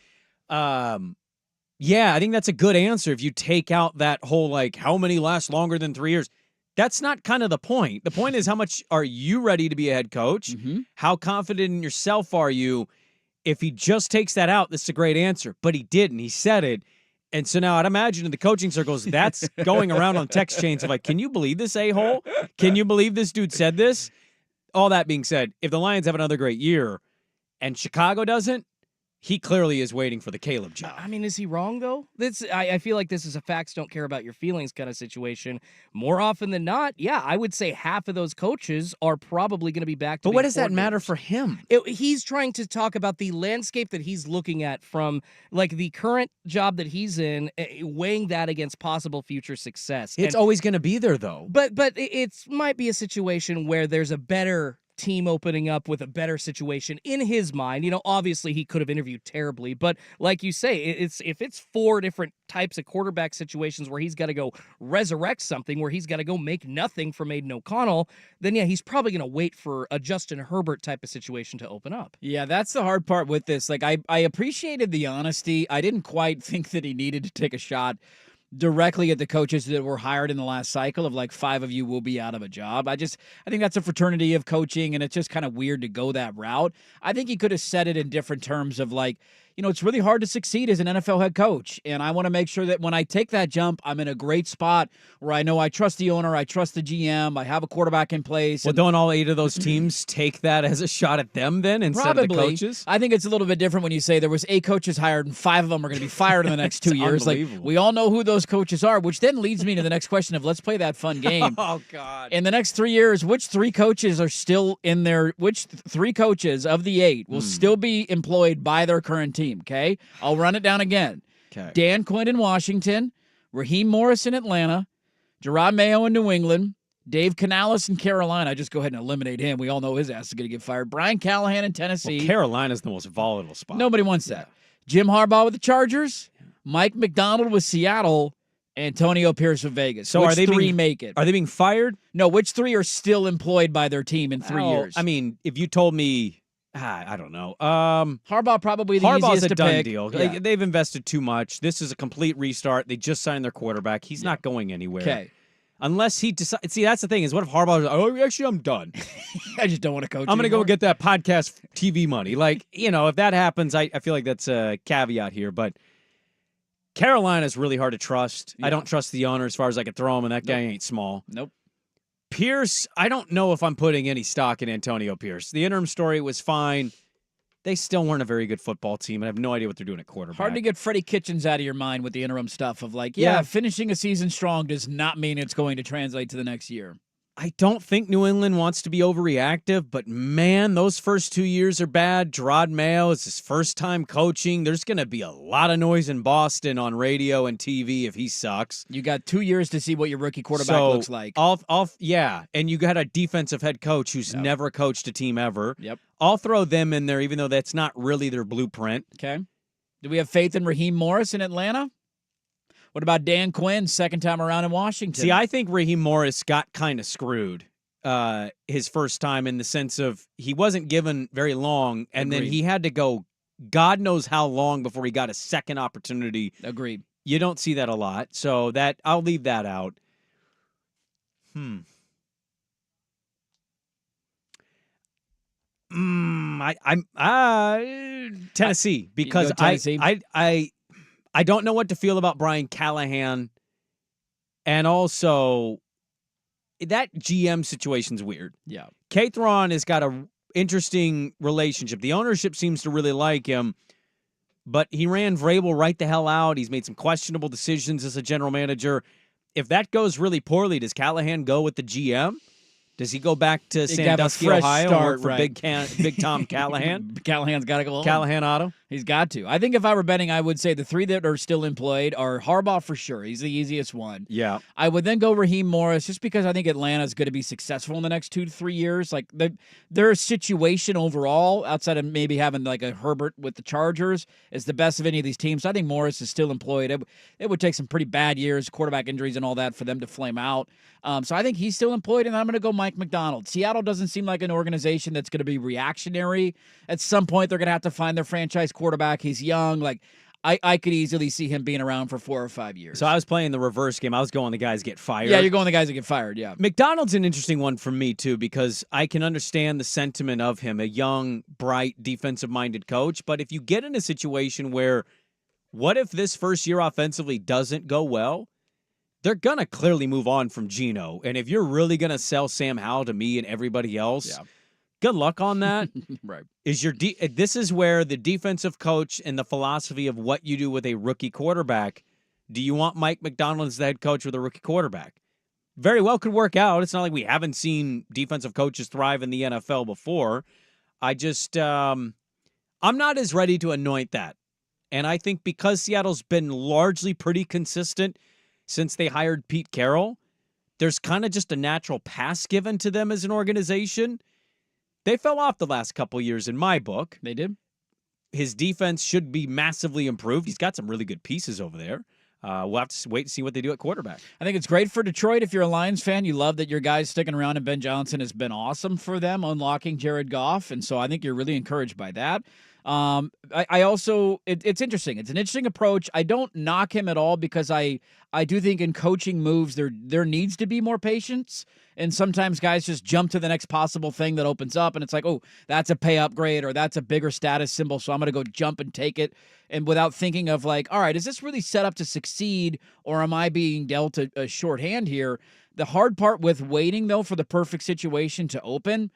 yeah, I think that's a good answer if you take out that whole, how many last longer than 3 years. That's not kind of the point. The point is, how much are you ready to be a head coach? Mm-hmm. How confident in yourself are you? If he just takes that out, this is a great answer. But he didn't. He said it. And so now I'd imagine in the coaching circles, that's going around on text chains of can you believe this a-hole? Can you believe this dude said this? All that being said, if the Lions have another great year and Chicago doesn't, he clearly is waiting for the Caleb job. I mean, is he wrong, though? I feel like this is a facts don't care about your feelings kind of situation. More often than not, yeah, I would say half of those coaches are probably going to be back to But what does that matter for him? He's trying to talk about the landscape that he's looking at from, the current job that he's in, weighing that against possible future success. It's always going to be there, though. But it might be a situation where there's a better team opening up with a better situation in his mind. Obviously he could have interviewed terribly, but like you say, if it's 4 different types of quarterback situations where he's got to go resurrect something, where he's got to go make nothing from Aiden O'Connell, then yeah, he's probably going to wait for a Justin Herbert type of situation to open up. Yeah, that's the hard part with this. I appreciated the honesty. I didn't quite think that he needed to take a shot directly at the coaches that were hired in the last cycle of 5 of you will be out of a job. I think that's a fraternity of coaching, and it's just kind of weird to go that route. I think he could have said it in different terms of it's really hard to succeed as an NFL head coach, and I want to make sure that when I take that jump, I'm in a great spot where I know I trust the owner, I trust the GM, I have a quarterback in place. Well, don't all 8 of those teams take that as a shot at them then instead of the coaches? I think it's a little bit different when you say there was 8 coaches hired and 5 of them are going to be fired in the next 2 years. We all know who those coaches are, which then leads me to the next question of let's play that fun game. Oh, God. In the next 3 years, which 3 coaches are still in there? Which 3 coaches of the 8 will still be employed by their current team, okay? I'll run it down again. Okay. Dan Quinn in Washington, Raheem Morris in Atlanta, Gerard Mayo in New England, Dave Canales in Carolina. I just go ahead and eliminate him. We all know his ass is going to get fired. Brian Callahan in Tennessee. Well, Carolina's the most volatile spot. Nobody wants that. Jim Harbaugh with the Chargers, Mike McDonald with Seattle, Antonio Pierce with Vegas. So which are they 3 make it? Are they being fired? No, which 3 are still employed by their team in 3 years? I mean, if you told me, I don't know. Harbaugh probably the Harbaugh's easiest a to done pick. deal. Yeah. They've invested too much. This is a complete restart. They just signed their quarterback. He's not going anywhere. Okay. Unless he decides. See, that's the thing is, what if Harbaugh, actually, I'm done. I just don't want to coach I'm going to anymore. go get that podcast TV money. If that happens, I feel like that's a caveat here. But Carolina's really hard to trust. Yeah. I don't trust the owner as far as I can throw him, and that guy ain't small. Nope. Pierce, I don't know if I'm putting any stock in Antonio Pierce. The interim story was fine. They still weren't a very good football team, and I have no idea what they're doing at quarterback. Hard to get Freddie Kitchens out of your mind with the interim stuff of Yeah. finishing a season strong does not mean it's going to translate to the next year. I don't think New England wants to be overreactive, but man, those first 2 years are bad. Gerard Mayo is his first time coaching. There's going to be a lot of noise in Boston on radio and TV if he sucks. You got 2 years to see what your rookie quarterback looks like. Yeah, and you got a defensive head coach who's never coached a team ever. Yep. I'll throw them in there, even though that's not really their blueprint. Okay. Do we have faith in Raheem Morris in Atlanta? What about Dan Quinn, second time around in Washington? See, I think Raheem Morris got kind of screwed his first time in the sense of he wasn't given very long, and then he had to go God knows how long before he got a second opportunity. Agreed. You don't see that a lot, so that I'll leave that out. Tennessee, because Tennessee. I don't know what to feel about Brian Callahan, and also that GM situation's weird. Yeah. Cathron has got a interesting relationship. The ownership seems to really like him, but he ran Vrabel right the hell out. He's made some questionable decisions as a general manager. If that goes really poorly, does Callahan go with the GM? Does he go back to Sandusky, Ohio, and work for Big Tom Callahan? Callahan's got to go home. Callahan Auto? He's got to. I think if I were betting, I would say the three that are still employed are Harbaugh for sure. He's the easiest one. Yeah. I would then go Raheem Morris just because I think Atlanta's going to be successful in the next 2 to 3 years. Like their situation overall, outside of maybe having like a Herbert with the Chargers, is the best of any of these teams. So I think Morris is still employed. It would take some pretty bad years, quarterback injuries and all that, for them to flame out. So I think he's still employed, and I'm going to go Mike McDonald. Seattle doesn't seem like an organization that's going to be reactionary. At some point, they're going to have to find their franchise quarterback. He's young. Like, I could easily see him being around for 4 or 5 years. So I was playing the reverse game. I was going the guys get fired. Yeah, you're going the guys that get fired, yeah. McDonald's an interesting one for me, too, because I can understand the sentiment of him, a young, bright, defensive-minded coach. But if you get in a situation where, what if this first year offensively doesn't go well? They're going to clearly move on from Geno. And if you're really going to sell Sam Howell to me and everybody else, good luck on that. Right. This is where the defensive coach and the philosophy of what you do with a rookie quarterback, do you want Mike McDonald as the head coach with a rookie quarterback? Very well could work out. It's not like we haven't seen defensive coaches thrive in the NFL before. I'm not as ready to anoint that. And I think because Seattle's been largely pretty consistent since they hired Pete Carroll, there's kind of just a natural pass given to them as an organization. They fell off the last couple years in my book. They did. His defense should be massively improved. He's got some really good pieces over there. We'll have to wait and see what they do at quarterback. I think it's great for Detroit. If you're a Lions fan, you love that your guy's sticking around, and Ben Johnson has been awesome for them, unlocking Jared Goff. And so I think you're really encouraged by that. I also, it's interesting. It's an interesting approach. I don't knock him at all because I do think in coaching moves, there needs to be more patience. And sometimes guys just jump to the next possible thing that opens up. And it's like, oh, that's a pay upgrade or that's a bigger status symbol. So I'm going to go jump and take it. And without thinking of like, all right, is this really set up to succeed or am I being dealt a shorthand here? The hard part with waiting, though, for the perfect situation to open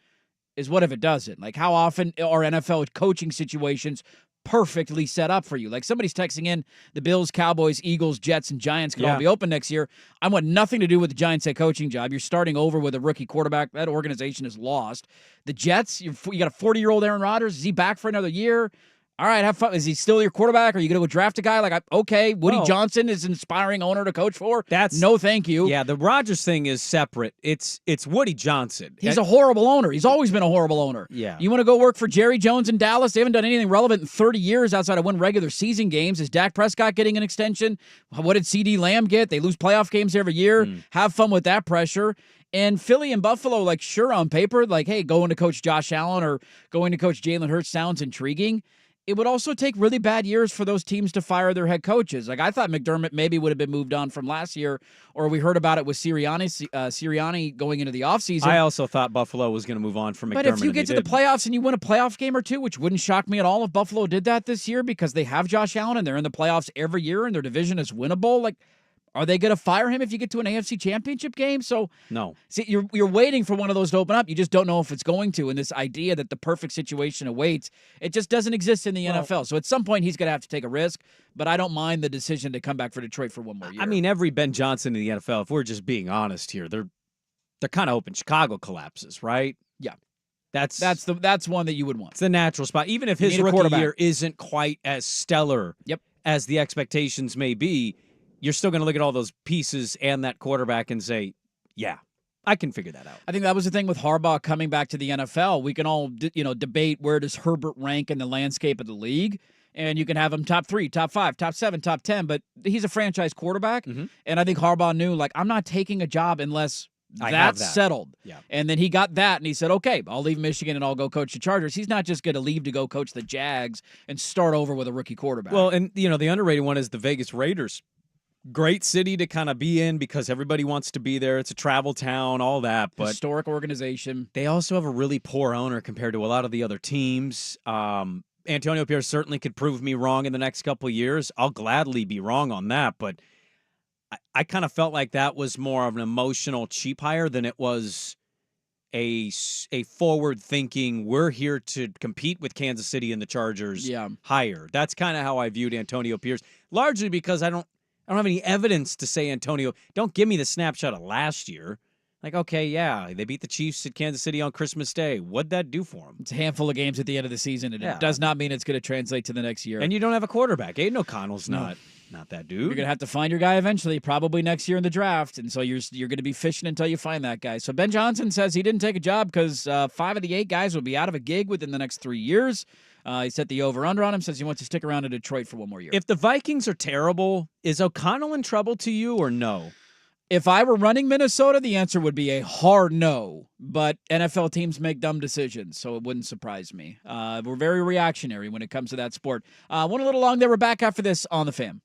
is what if it doesn't? Like, how often are NFL coaching situations perfectly set up for you? Like, somebody's texting in the Bills, Cowboys, Eagles, Jets, and Giants could all be open next year. I want nothing to do with the Giants' head coaching job. You're starting over with a rookie quarterback. That organization is lost. The Jets, you got a 40-year-old Aaron Rodgers. Is he back for another year? All right, have fun. Is he still your quarterback? Are you going to go draft a guy? Like, okay, Woody Johnson is an inspiring owner to coach for. No, thank you. Yeah, the Rodgers thing is separate. It's Woody Johnson. He's a horrible owner. He's always been a horrible owner. Yeah. You want to go work for Jerry Jones in Dallas? They haven't done anything relevant in 30 years outside of win regular season games. Is Dak Prescott getting an extension? What did CeeDee Lamb get? They lose playoff games every year. Have fun with that pressure. And Philly and Buffalo, like, sure, on paper, like, hey, going to coach Josh Allen or going to coach Jalen Hurts sounds intriguing. It would also take really bad years for those teams to fire their head coaches. Like, I thought McDermott maybe would have been moved on from last year, or we heard about it with Sirianni going into the offseason. I also thought Buffalo was going to move on from McDermott. But if you get to the playoffs and you win a playoff game or two, which wouldn't shock me at all if Buffalo did that this year because they have Josh Allen and they're in the playoffs every year and their division is winnable, like, are they going to fire him if you get to an AFC championship game? So no. See, you're waiting for one of those to open up. You just don't know if it's going to. And this idea that the perfect situation awaits, it just doesn't exist in the NFL. So at some point, he's going to have to take a risk. But I don't mind the decision to come back for Detroit for one more year. I mean, every Ben Johnson in the NFL, if we're just being honest here, they're kind of open. Chicago collapses, right? Yeah. That's one that you would want. It's the natural spot. Even if You his need a rookie quarterback. year isn't quite as stellar as the expectations may be, you're still going to look at all those pieces and that quarterback and say, yeah, I can figure that out. I think that was the thing with Harbaugh coming back to the NFL. We can all, debate where does Herbert rank in the landscape of the league, and you can have him top 3, top 5, top 7, top 10. But he's a franchise quarterback, and I think Harbaugh knew, I'm not taking a job unless that's settled. Yeah. And then he got that, and he said, okay, I'll leave Michigan and I'll go coach the Chargers. He's not just going to leave to go coach the Jags and start over with a rookie quarterback. Well, and the underrated one is the Vegas Raiders. Great city to kind of be in because everybody wants to be there. It's a travel town, all that. But historic organization. They also have a really poor owner compared to a lot of the other teams. Antonio Pierce certainly could prove me wrong in the next couple of years. I'll gladly be wrong on that, but I kind of felt like that was more of an emotional cheap hire than it was a forward-thinking, we're here to compete with Kansas City and the Chargers hire. That's kind of how I viewed Antonio Pierce, largely because I don't have any evidence to say Antonio. Don't give me the snapshot of last year. Okay, yeah, they beat the Chiefs at Kansas City on Christmas Day. What'd that do for them? It's a handful of games at the end of the season, and it does not mean it's going to translate to the next year. And you don't have a quarterback. Aiden O'Connell's not that dude. You're going to have to find your guy eventually, probably next year in the draft, and so you're going to be fishing until you find that guy. So Ben Johnson says he didn't take a job because 5 of the 8 guys will be out of a gig within the next 3 years. He set the over-under on him, says he wants to stick around in Detroit for one more year. If the Vikings are terrible, is O'Connell in trouble to you or no? If I were running Minnesota, the answer would be a hard no. But NFL teams make dumb decisions, so it wouldn't surprise me. We're very reactionary when it comes to that sport. Went a little long there. We're back after this on The Fan.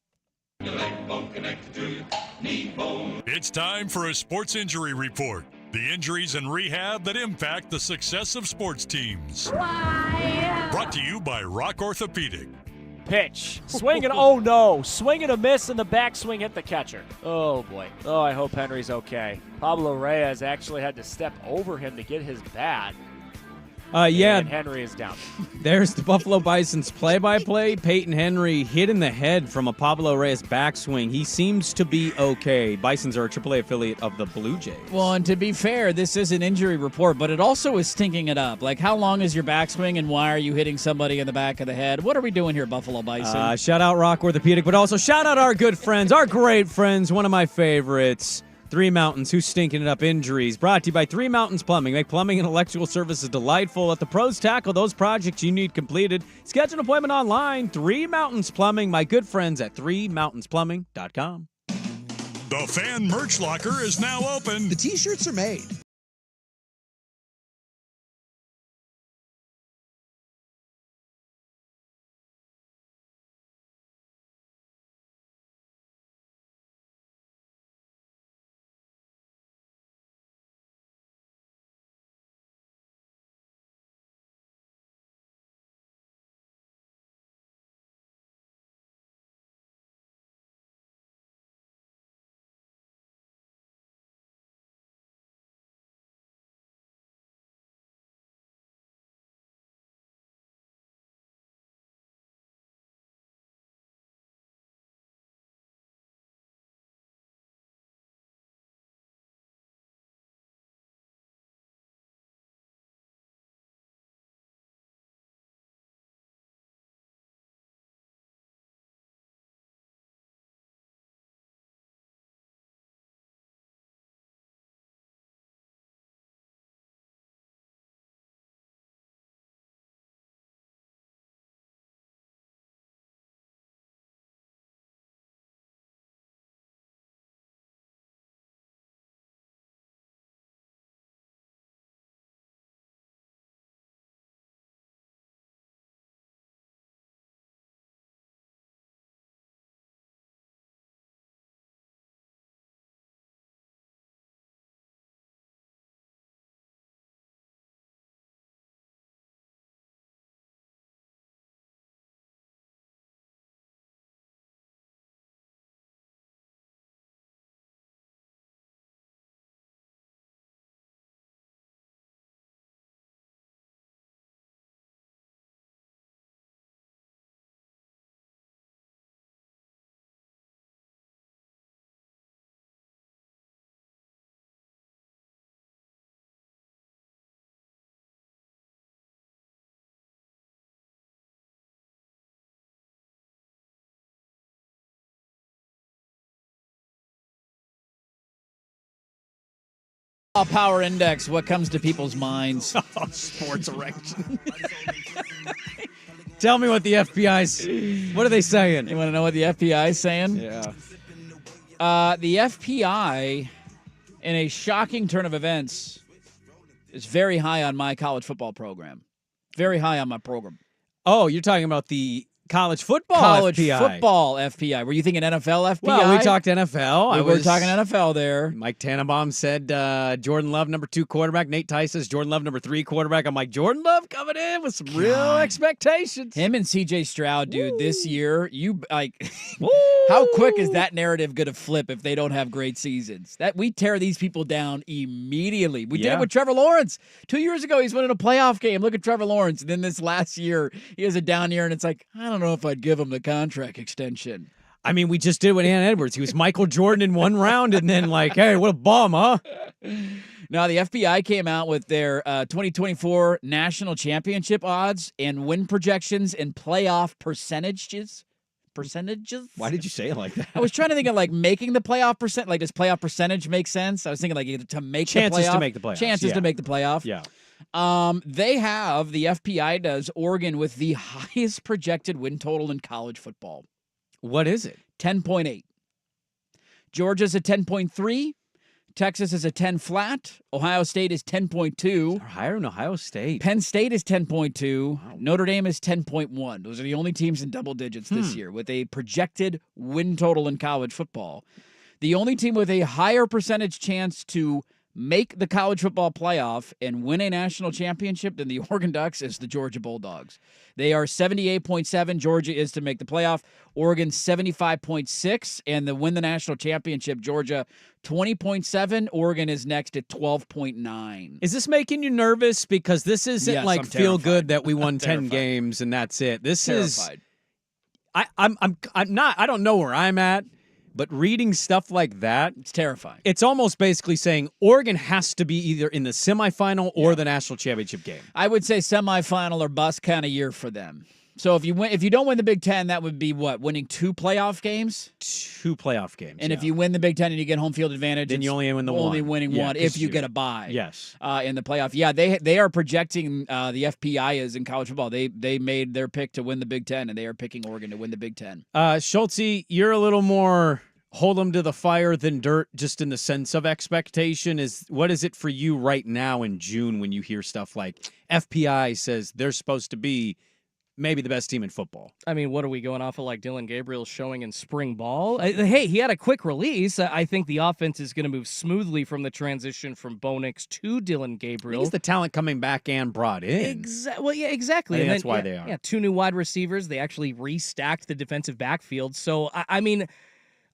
It's time for a sports injury report. The injuries and rehab that impact the success of sports teams. Brought to you by Rock Orthopedic. Pitch. Swing and oh no. Swing and a miss, and the backswing hit the catcher. Oh boy. Oh, I hope Henry's okay. Pablo Reyes actually had to step over him to get his bat. And Henry is down. There's the Buffalo Bison's play-by-play. Peyton Henry hit in the head from a Pablo Reyes backswing. He seems to be okay. Bisons are a AAA affiliate of the Blue Jays. Well, and to be fair, this is an injury report, but it also is stinking it up. How long is your backswing, and why are you hitting somebody in the back of the head? What are we doing here, Buffalo Bison? Shout out Rock Orthopedic, but also shout out our good friends, our great friends, one of my favorites, Three Mountains, who's stinking it up injuries. Brought to you by Three Mountains Plumbing. Make plumbing and electrical services delightful. Let the pros tackle those projects you need completed. Schedule an appointment online. Three Mountains Plumbing. My good friends at threemountainsplumbing.com. The Fan Merch Locker is now open. The T-shirts are made. Power index, what comes to people's minds? Sports erection. Tell me what the FBI's, what are they saying? You want to know what the FBI is saying? Yeah. The FBI, in a shocking turn of events, is very high on my college football program. Very high on my program. Oh, you're talking about the college football FPI. Were you thinking NFL FPI? Well, we talked NFL. We were talking NFL there. Mike Tannenbaum said Jordan Love, number 2 quarterback. Nate Tice says Jordan Love, number 3 quarterback. I'm like, Jordan Love coming in with some real expectations. Him and CJ Stroud, dude, this year, how quick is that narrative going to flip if they don't have great seasons? That we tear these people down immediately. We did it with Trevor Lawrence. 2 years ago, he's winning a playoff game. Look at Trevor Lawrence. And then this last year, he has a down year, and it's like, I don't know if I'd give him the contract extension. I mean, we just did with Ant Edwards. He was Michael Jordan in one round, and then like, hey, what a bum, huh? Now, the FBI came out with their 2024 national championship odds and win projections and playoff percentages. Why did you say it like that? I was trying to think of like making the playoff percent. Like, does playoff percentage make sense? I was thinking like to make chances the playoff. to make the playoffs. Chances to make the playoff. Yeah. They have, the FBI does, Oregon with the highest projected win total in college football. What is it? 10.8. Georgia's a 10.3. Texas is a 10 flat. Ohio State is 10.2. Higher than Ohio State. Penn State is 10.2. Wow. Notre Dame is 10.1. Those are the only teams in double digits this year with a projected win total in college football. The only team with a higher percentage chance to make the college football playoff and win a national championship than the Oregon Ducks is the Georgia Bulldogs. They are 78.7. Georgia is to make the playoff. Oregon 75.6. And to win the national championship, Georgia 20.7. Oregon is next at 12.9. Is this making you nervous? Because this isn't like feel good that we won 10 games and that's it. This is I'm not, I don't know where I'm at. But reading stuff like that, it's terrifying. It's almost basically saying Oregon has to be either in the semifinal or the national championship game. I would say semifinal or bust kind of year for them. So if you don't win the Big Ten, that would be what? Winning 2 playoff games? 2 playoff games. And if you win the Big Ten and you get home field advantage, then you only win the one. Only winning one if you get a bye. Yes. In the playoff. Yeah, they are projecting the FPI is in college football. They made their pick to win the Big Ten, and they are picking Oregon to win the Big Ten. Schultze, you're a little more hold them to the fire than dirt, just in the sense of expectation. What is it for you right now in June when you hear stuff like FPI says they're supposed to be maybe the best team in football? I mean, what are we going off of, like Dylan Gabriel's showing in spring ball? Hey, he had a quick release. I think the offense is going to move smoothly from the transition from Bo Nix to Dylan Gabriel. He's the talent coming back and brought in. Well, yeah, exactly. I think that's why they are. Yeah, 2 new wide receivers. They actually restacked the defensive backfield. So, I mean,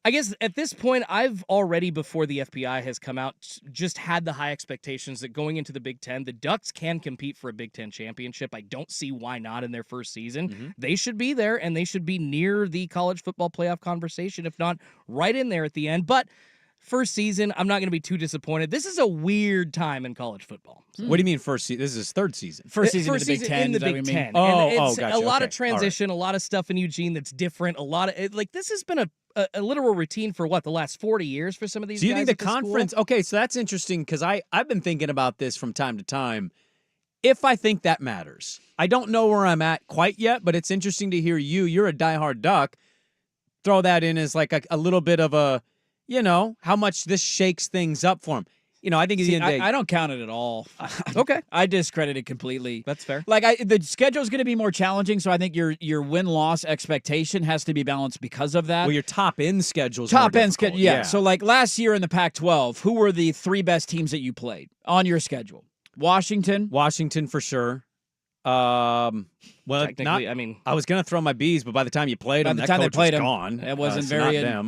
I guess at this point, I've already, before the FBI has come out, just had the high expectations that going into the Big Ten, the Ducks can compete for a Big Ten championship. I don't see why not in their first season. Mm-hmm. They should be there, and they should be near the college football playoff conversation, if not right in there at the end. But first season, I'm not going to be too disappointed. This is a weird time in college football. What do you mean first season? This is his 3rd season. First season in the Big Ten. In the Big Ten. Oh, gotcha. A lot of transition, a lot of stuff in Eugene that's different. A lot of this has been a literal routine for the last 40 years for some of these guys. Do you think the conference? Okay, so that's interesting because I've been thinking about this from time to time. If I think that matters, I don't know where I'm at quite yet, but it's interesting to hear you. You're a diehard Duck. Throw that in as like a little bit of a, how much this shakes things up for him. I think at the end of the day, I don't count it at all. Okay. I discredit it completely. That's fair. Like the schedule is going to be more challenging, so I think your win-loss expectation has to be balanced because of that. Well, your top-end schedule is top-end schedule, yeah. So like last year in the Pac-12, who were the 3 best teams that you played on your schedule? Washington for sure. Well, technically, I was gonna throw my B's, but by the time you played them, that coach was gone. It wasn't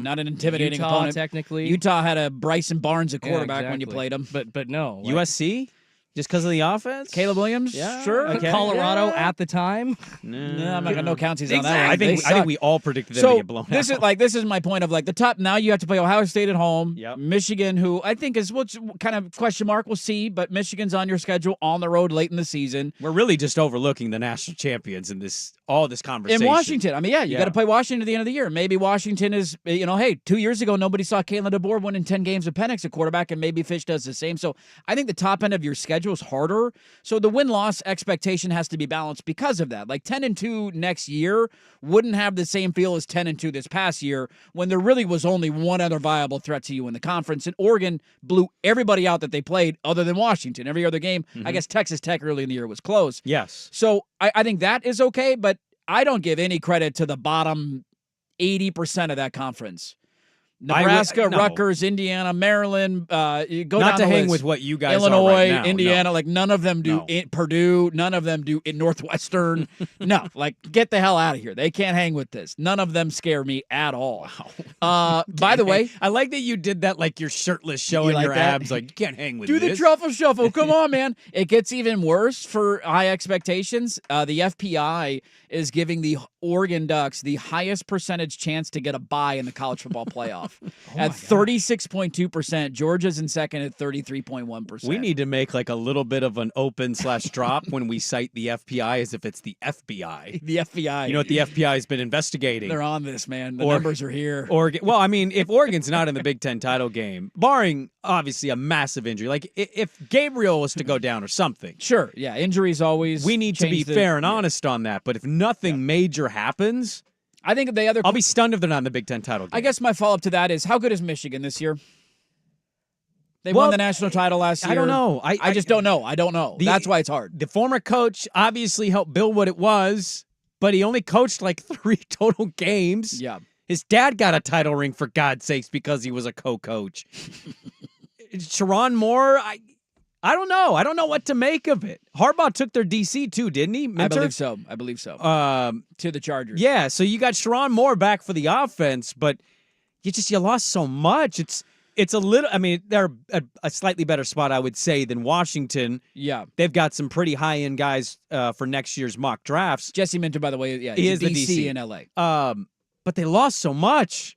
not an intimidating Utah, opponent. Technically, Utah had a Bryson Barnes at quarterback when you played them. But no, USC. Just because of the offense? Caleb Williams? Yeah, Sure. okay. Colorado Yeah. at the time. No, I'm not gonna no counties on that Exactly. one. I think we all predicted them to get blown this out. is like this is my point of like the top. Now you have to play Ohio State at home. Yep. Michigan, who I think is what's kind of question mark. We'll see, but Michigan's on your schedule on the road late in the season. We're really just overlooking the national champions in all this conversation. In Washington, I mean, you got to play Washington at the end of the year. Maybe Washington is, hey, 2 years ago nobody saw Kalen DeBoer winning 10 games with Penix at quarterback, and maybe Fish does the same. So I think the top end of your schedule is harder. So the win-loss expectation has to be balanced because of that. Like 10-2 next year wouldn't have the same feel as 10-2 this past year when there really was only one other viable threat to you in the conference. And Oregon blew everybody out that they played other than Washington. Every other game, I guess Texas Tech early in the year was close. Yes. So I think that is okay, but I don't give any credit to the bottom 80% of that conference. Nebraska, no. Rutgers, Indiana, Maryland, you go Not down to the hang list. with what you guys Illinois, are right now. Indiana, No. like none of them do Purdue, none of them do Northwestern. No, like get the hell out of here. They can't hang with this. None of them scare me at all. Wow. By the way, I like that you did that like you're shirtless showing like your that? abs. Like, you can't hang with do this. the truffle shuffle. Come on, man. It gets even worse for high expectations. The FPI is giving the Oregon Ducks the highest percentage chance to get a bye in the college football playoff at 36.2%. Georgia's in second at 33.1%. We need to make like a little bit of an open/drop when we cite the FPI as if it's the FBI. The FBI. You know what the FBI has been investigating? They're on this, man. The numbers are here. Oregon. Well, I mean, if Oregon's not in the Big Ten title game, barring obviously a massive injury, like if Gabriel was to go down or something. Sure. Yeah. Injuries always. We need to be fair and honest on that. But if nothing major happens, I think the other. I'll be stunned if they're not in the Big Ten title game. I guess my follow up to that is how good is Michigan this year? They won the national title last year. I don't know. I just don't know. I don't know. That's why it's hard. The former coach obviously helped build what it was, but he only coached like 3 total games. Yeah. His dad got a title ring, for God's sakes, because he was a co-coach. Sharon Moore, I don't know. I don't know what to make of it. Harbaugh took their DC too, didn't he? Mentor? I believe so. To the Chargers. Yeah, so you got Sharon Moore back for the offense, but you lost so much. It's a little. I mean, they're a slightly better spot, I would say, than Washington. Yeah, they've got some pretty high end guys for next year's mock drafts. Jesse Minter, by the way, he is the DC in LA. But they lost so much.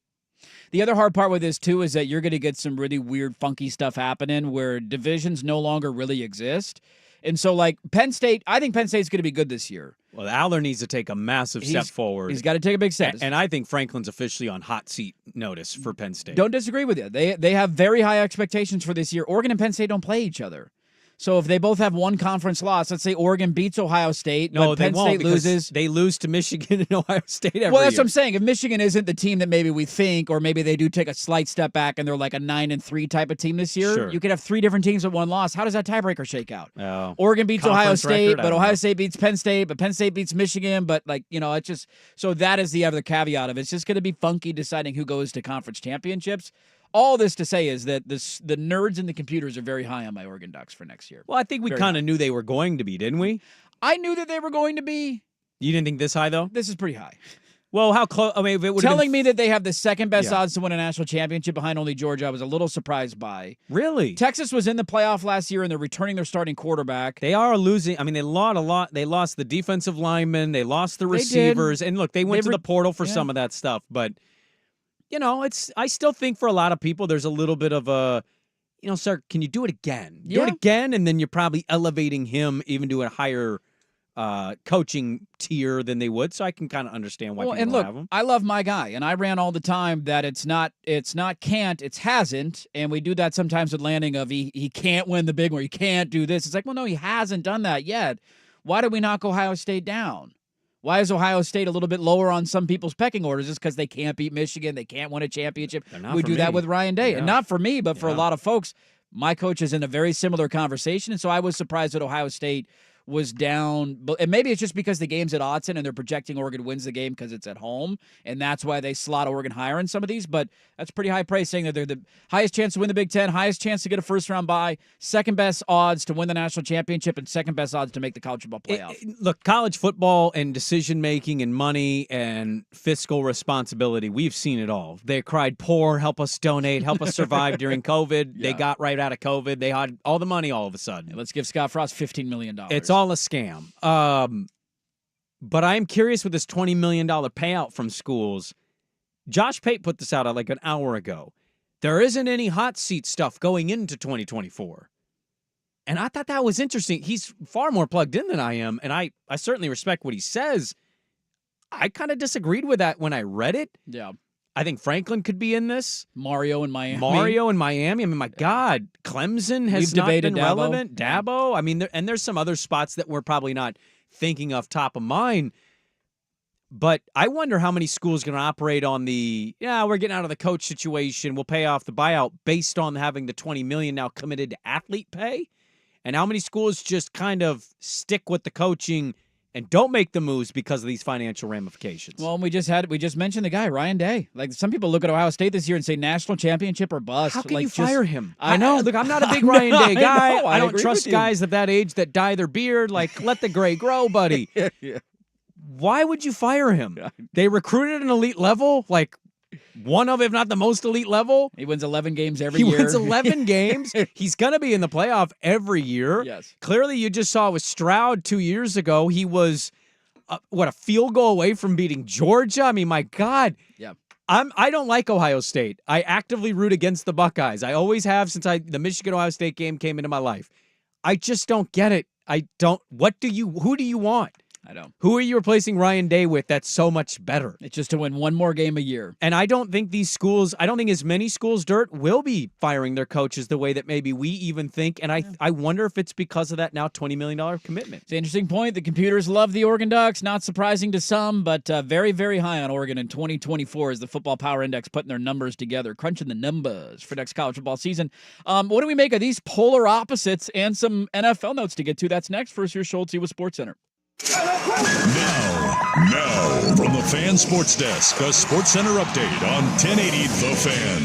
The other hard part with this, too, is that you're going to get some really weird, funky stuff happening where divisions no longer really exist. And so, like, Penn State, I think Penn State's going to be good this year. Well, Aller needs to take a massive step forward. He's got to take a big step. And I think Franklin's officially on hot seat notice for Penn State. Don't disagree with you. They have very high expectations for this year. Oregon and Penn State don't play each other. So if they both have one conference loss, let's say Oregon beats Ohio State, no, but Penn State loses. They lose to Michigan and Ohio State every Well, that's year. what I'm saying. If Michigan isn't the team that maybe we think, or maybe they do take a slight step back and they're like a 9-3 type of team this year, Sure. you could have 3 different teams with one loss. How does that tiebreaker shake out? Oh. Oregon beats Ohio Conference State, record? I but don't Ohio know. State beats Penn State, but Penn State beats Michigan. But it's just so that is the other caveat of it. It's just going to be funky deciding who goes to conference championships. All this to say is that the nerds and the computers are very high on my Oregon Ducks for next year. Well, I think we kind of knew they were going to be, didn't we? I knew that they were going to be. You didn't think this high, though? This is pretty high. Well, how close? I mean, if it would Telling me that they have the second best odds to win a national championship behind only Georgia, I was a little surprised by. Really? Texas was in the playoff last year, and they're returning their starting quarterback. They are losing. I mean, they lost a lot. They lost the defensive linemen. They lost the receivers. And look, they went to the portal for some of that stuff. But, I still think for a lot of people, there's a little bit of a, sir, can you do it again? Do it again, and then you're probably elevating him even to a higher coaching tier than they would. So I can kind of understand why people have him. I love my guy, and I ran all the time that it's not can't, it's hasn't, and we do that sometimes with Landing of he can't win the big one, he can't do this. It's like, well, no, he hasn't done that yet. Why did we knock Ohio State down? Why is Ohio State a little bit lower on some people's pecking orders? Just because they can't beat Michigan, they can't win a championship. We do that with Ryan Day, and not for me, but for a lot of folks. My coach is in a very similar conversation, and so I was surprised that Ohio State was down. And maybe it's just because the game's at Autzen and they're projecting Oregon wins the game because it's at home, and that's why they slot Oregon higher in some of these. But that's pretty high praise, saying that they're the highest chance to win the Big Ten, highest chance to get a first-round bye, second best odds to win the national championship, and second best odds to make the college football playoff. Look, college football and decision-making and money and fiscal responsibility, we've seen it all. They cried poor, help us donate, help us survive during COVID. Yeah. They got right out of COVID. They had all the money all of a sudden. Let's give Scott Frost $15 million. It's all a scam. But I'm curious with this $20 million payout from schools. Josh Pate put this out like an hour ago. There isn't any hot seat stuff going into 2024. And I thought that was interesting. He's far more plugged in than I am, and I certainly respect what he says. I kind of disagreed with that when I read it. Yeah. I think Franklin could be in this. Mario in Miami. I mean, my God, Clemson has not been relevant. Dabo. I mean, there's some other spots that we're probably not thinking of top of mind. But I wonder how many schools are going to operate on we're getting out of the coach situation. We'll pay off the buyout based on having the $20 million now committed to athlete pay. And how many schools just kind of stick with the coaching and don't make the moves because of these financial ramifications. Well, we just mentioned the guy, Ryan Day. Like, some people look at Ohio State this year and say national championship or bust. How can like, you fire him? I know. Look, I'm not a big Ryan Day guy. I don't agree trust with you. guys of that age that dye their beard. Like, let the gray grow, buddy. Yeah. Why would you fire him? They recruited an elite level, like one of, if not the most elite level. He wins 11 games every year. He wins 11 games. He's going to be in the playoff every year. Yes. Clearly, you just saw with Stroud 2 years ago, he was, a field goal away from beating Georgia? I mean, my God. Yeah. I don't like Ohio State. I actively root against the Buckeyes. I always have since the Michigan-Ohio State game came into my life. I just don't get it. Who do you want? I don't. Who are you replacing Ryan Day with that's so much better? It's just to win one more game a year. And I don't think as many schools, Dirt, will be firing their coaches the way that maybe we even think. And I wonder if it's because of that now $20 million commitment. It's an interesting point. The computers love the Oregon Ducks. Not surprising to some, but very, very high on Oregon in 2024 as the Football Power Index putting their numbers together, crunching the numbers for next college football season. What do we make of these polar opposites and some NFL notes to get to? That's next. First, here's Schulte with SportsCenter. Now, from the Fan Sports Desk, a SportsCenter update on 1080 The Fan.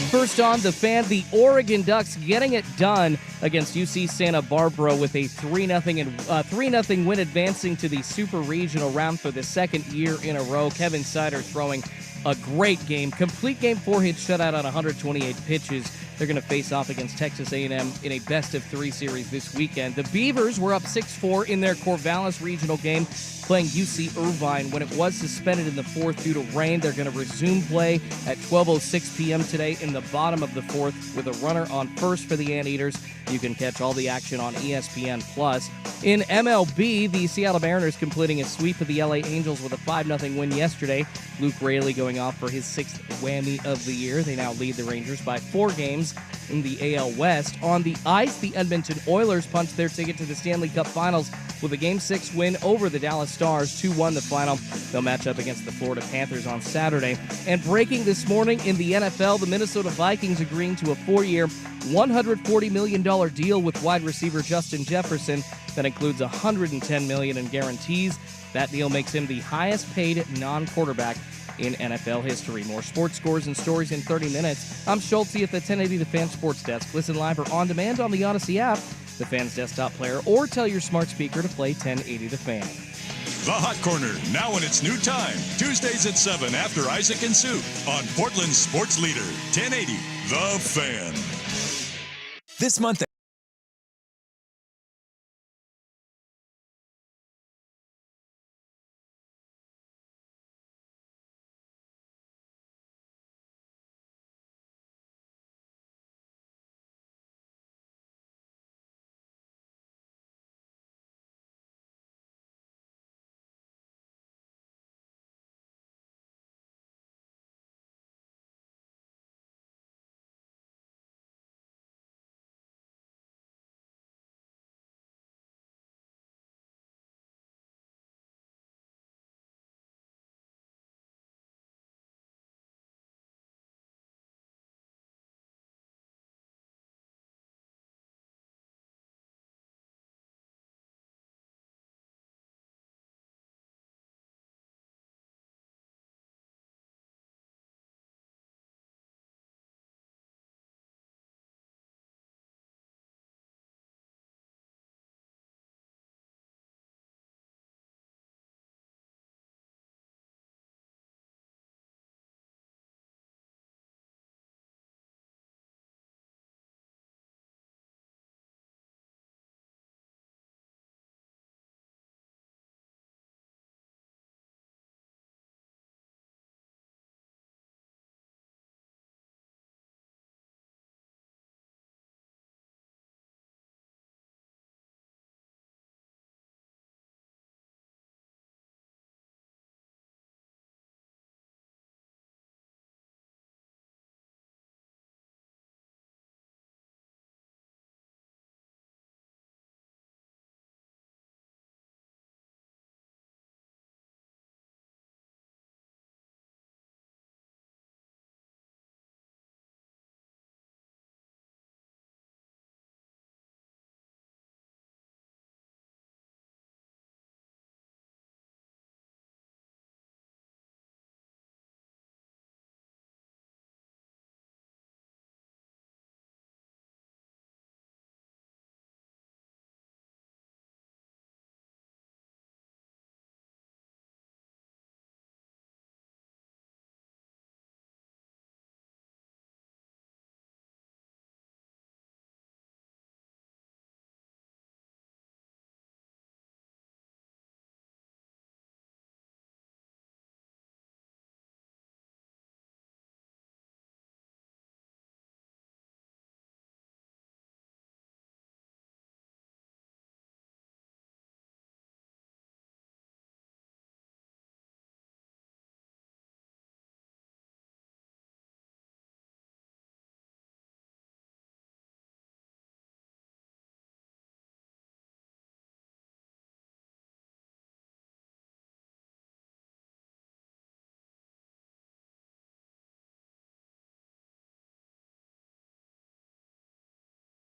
First on The Fan, the Oregon Ducks getting it done against UC Santa Barbara with a 3-0 win, advancing to the Super Regional round for the second year in a row. Kevin Sider throwing a great game. Complete game, 4-hit shutout on 128 pitches. They're going to face off against Texas A&M in a best-of-3 series this weekend. The Beavers were up 6-4 in their Corvallis Regional game, playing UC Irvine when it was suspended in the fourth due to rain. They're going to resume play at 12:06 p.m. today in the bottom of the fourth with a runner on first for the Anteaters. You can catch all the action on ESPN+. In MLB, the Seattle Mariners completing a sweep of the LA Angels with a 5-0 win yesterday. Luke Raley going off for his 6th whammy of the year. They now lead the Rangers by 4 games in the AL West. On the ice, the Edmonton Oilers punched their ticket to the Stanley Cup Finals with a Game 6 win over the Dallas Stars, 2-1 the final. They'll match up against the Florida Panthers on Saturday. And breaking this morning in the NFL, the Minnesota Vikings agreeing to a 4-year, $140 million deal with wide receiver Justin Jefferson. That includes $110 million in guarantees. That deal makes him the highest paid non-quarterback in NFL history. More sports scores and stories in 30 minutes. I'm Schulte at the 1080 The Fan Sports Desk. Listen live or on demand on the Odyssey app, the Fan's desktop player, or tell your smart speaker to play 1080 The Fan. The Hot Corner, now in its new time. Tuesdays at 7 after Isaac and Sue on Portland's sports leader, 1080 The Fan. This month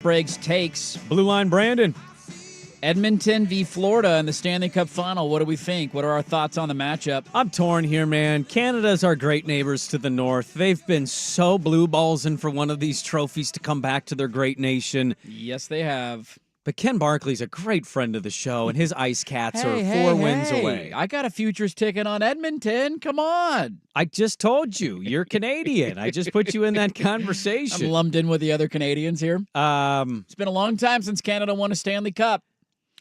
Sprague's takes. Blue Line Brandon. Edmonton v. Florida in the Stanley Cup Final. What do we think? What are our thoughts on the matchup? I'm torn here, man. Canada's our great neighbors to the north. They've been so blue ballsing for one of these trophies to come back to their great nation. Yes, they have. But Ken Barkley's a great friend of the show, and his Ice Cats are 4 wins away. I got a futures ticket on Edmonton. Come on. I just told you, you're Canadian. I just put you in that conversation. I'm lumped in with the other Canadians here. It's been a long time since Canada won a Stanley Cup.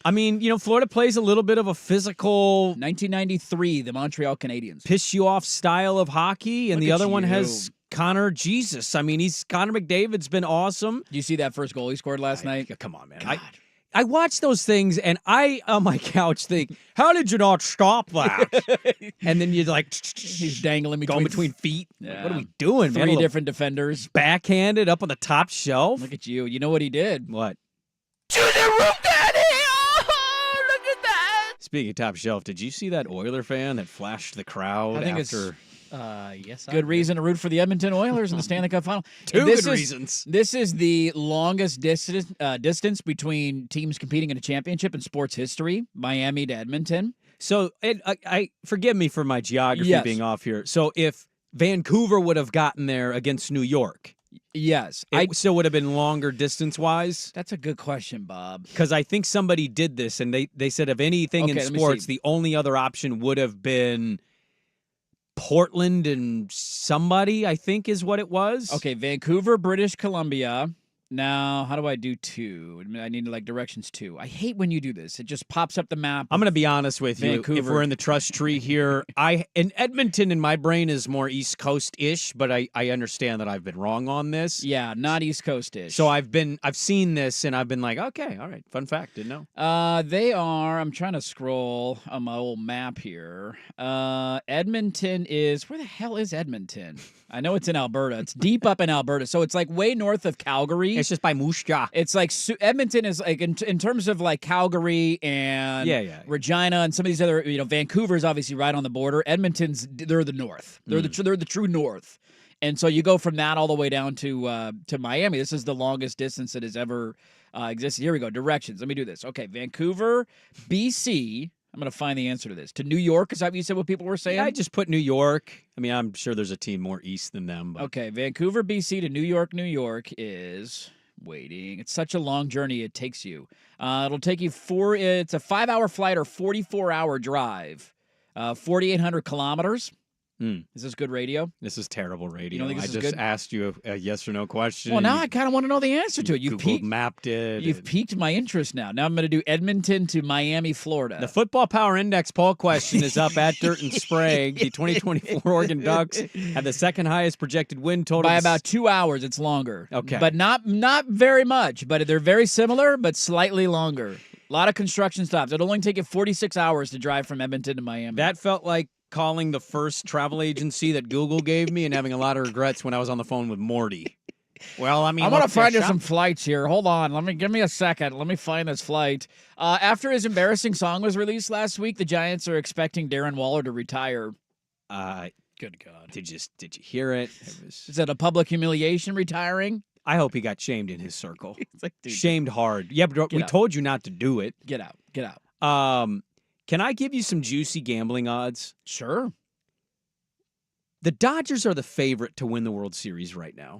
I mean, Florida plays a little bit of a physical 1993, the Montreal Canadiens. Piss you off style of hockey, and the other one has Connor Jesus. I mean, Connor McDavid's been awesome. Did you see that first goal he scored last night? Come on, man. I watch those things, and I, on my couch, think, how did you not stop that? And then you're like, he's dangling between feet. Yeah. What are we doing, man? 3 different defenders. Backhanded up on the top shelf. Look at you. You know what he did? What? To the room, Daddy! Oh, look at that! Speaking of top shelf, did you see that Oiler fan that flashed the crowd I think after... Yes. Good reason to root for the Edmonton Oilers in the Stanley Cup Final. Two good reasons. This is the longest distance between teams competing in a championship in sports history, Miami to Edmonton. So, I forgive me for my geography Yes. being off here. So, if Vancouver would have gotten there against New York, yes, it still would have been longer distance-wise? That's a good question, Bob. Because I think somebody did this, and they said of anything in Okay, let me sports, see. the only other option would have been Portland and somebody, I think is what it was. Okay, Vancouver, British Columbia. Now, how do I do 2? I need directions 2. I hate when you do this. It just pops up the map. I'm going to be honest with you. If Vancouver. we're in the trust tree here, in Edmonton in my brain is more East Coast-ish, but I understand that I've been wrong on this. Yeah, not East Coast-ish. So I've seen this and I've been like, okay, all right, fun fact, didn't know. They are, I'm trying to scroll on my old map here. Edmonton is, where the hell is Edmonton? I know it's in Alberta. It's deep up in Alberta. So it's way north of Calgary. It's just by Moose Jaw. It's Edmonton is in terms of Calgary and Regina and some of these other, Vancouver's obviously right on the border. Edmonton's, they're the north. They're the true north. And so you go from that all the way down to Miami. This is the longest distance that has ever existed. Here we go. Directions. Let me do this. Okay, Vancouver, BC. I'm going to find the answer to this. To New York, is that what you said what people were saying? Yeah, I just put New York. I mean, I'm sure there's a team more east than them. But. Okay, Vancouver, BC to New York. New York is waiting. It's such a long journey it takes you. It'll take you it's a 5-hour flight or 44-hour drive. 4,800 kilometers. Is this good radio? This is terrible radio. You don't think this I is just good? asked you a yes or no question. Well, now I kind of want to know the answer to it. Google mapped it. You've piqued my interest now. Now I'm going to do Edmonton to Miami, Florida. The Football Power Index poll question is up at Dirt and Sprague. The 2024 Oregon Ducks have the second highest projected win total. By about 2 hours, it's longer. Okay. But not very much. But they're very similar, but slightly longer. A lot of construction stops. It'll only take you 46 hours to drive from Edmonton to Miami. That felt like calling the first travel agency that Google gave me and having a lot of regrets when I was on the phone with Morty. Well, I mean, I want to find you some flights here. Hold on. Give me a second. Let me find this flight. After his embarrassing song was released last week, the Giants are expecting Darren Waller to retire. Good God. Did you hear it? Is that a public humiliation, retiring? I hope he got shamed in his circle. Dude, shamed hard. Yeah, but we told you not to do it. Get out. Can I give you some juicy gambling odds? Sure. The Dodgers are the favorite to win the World Series right now.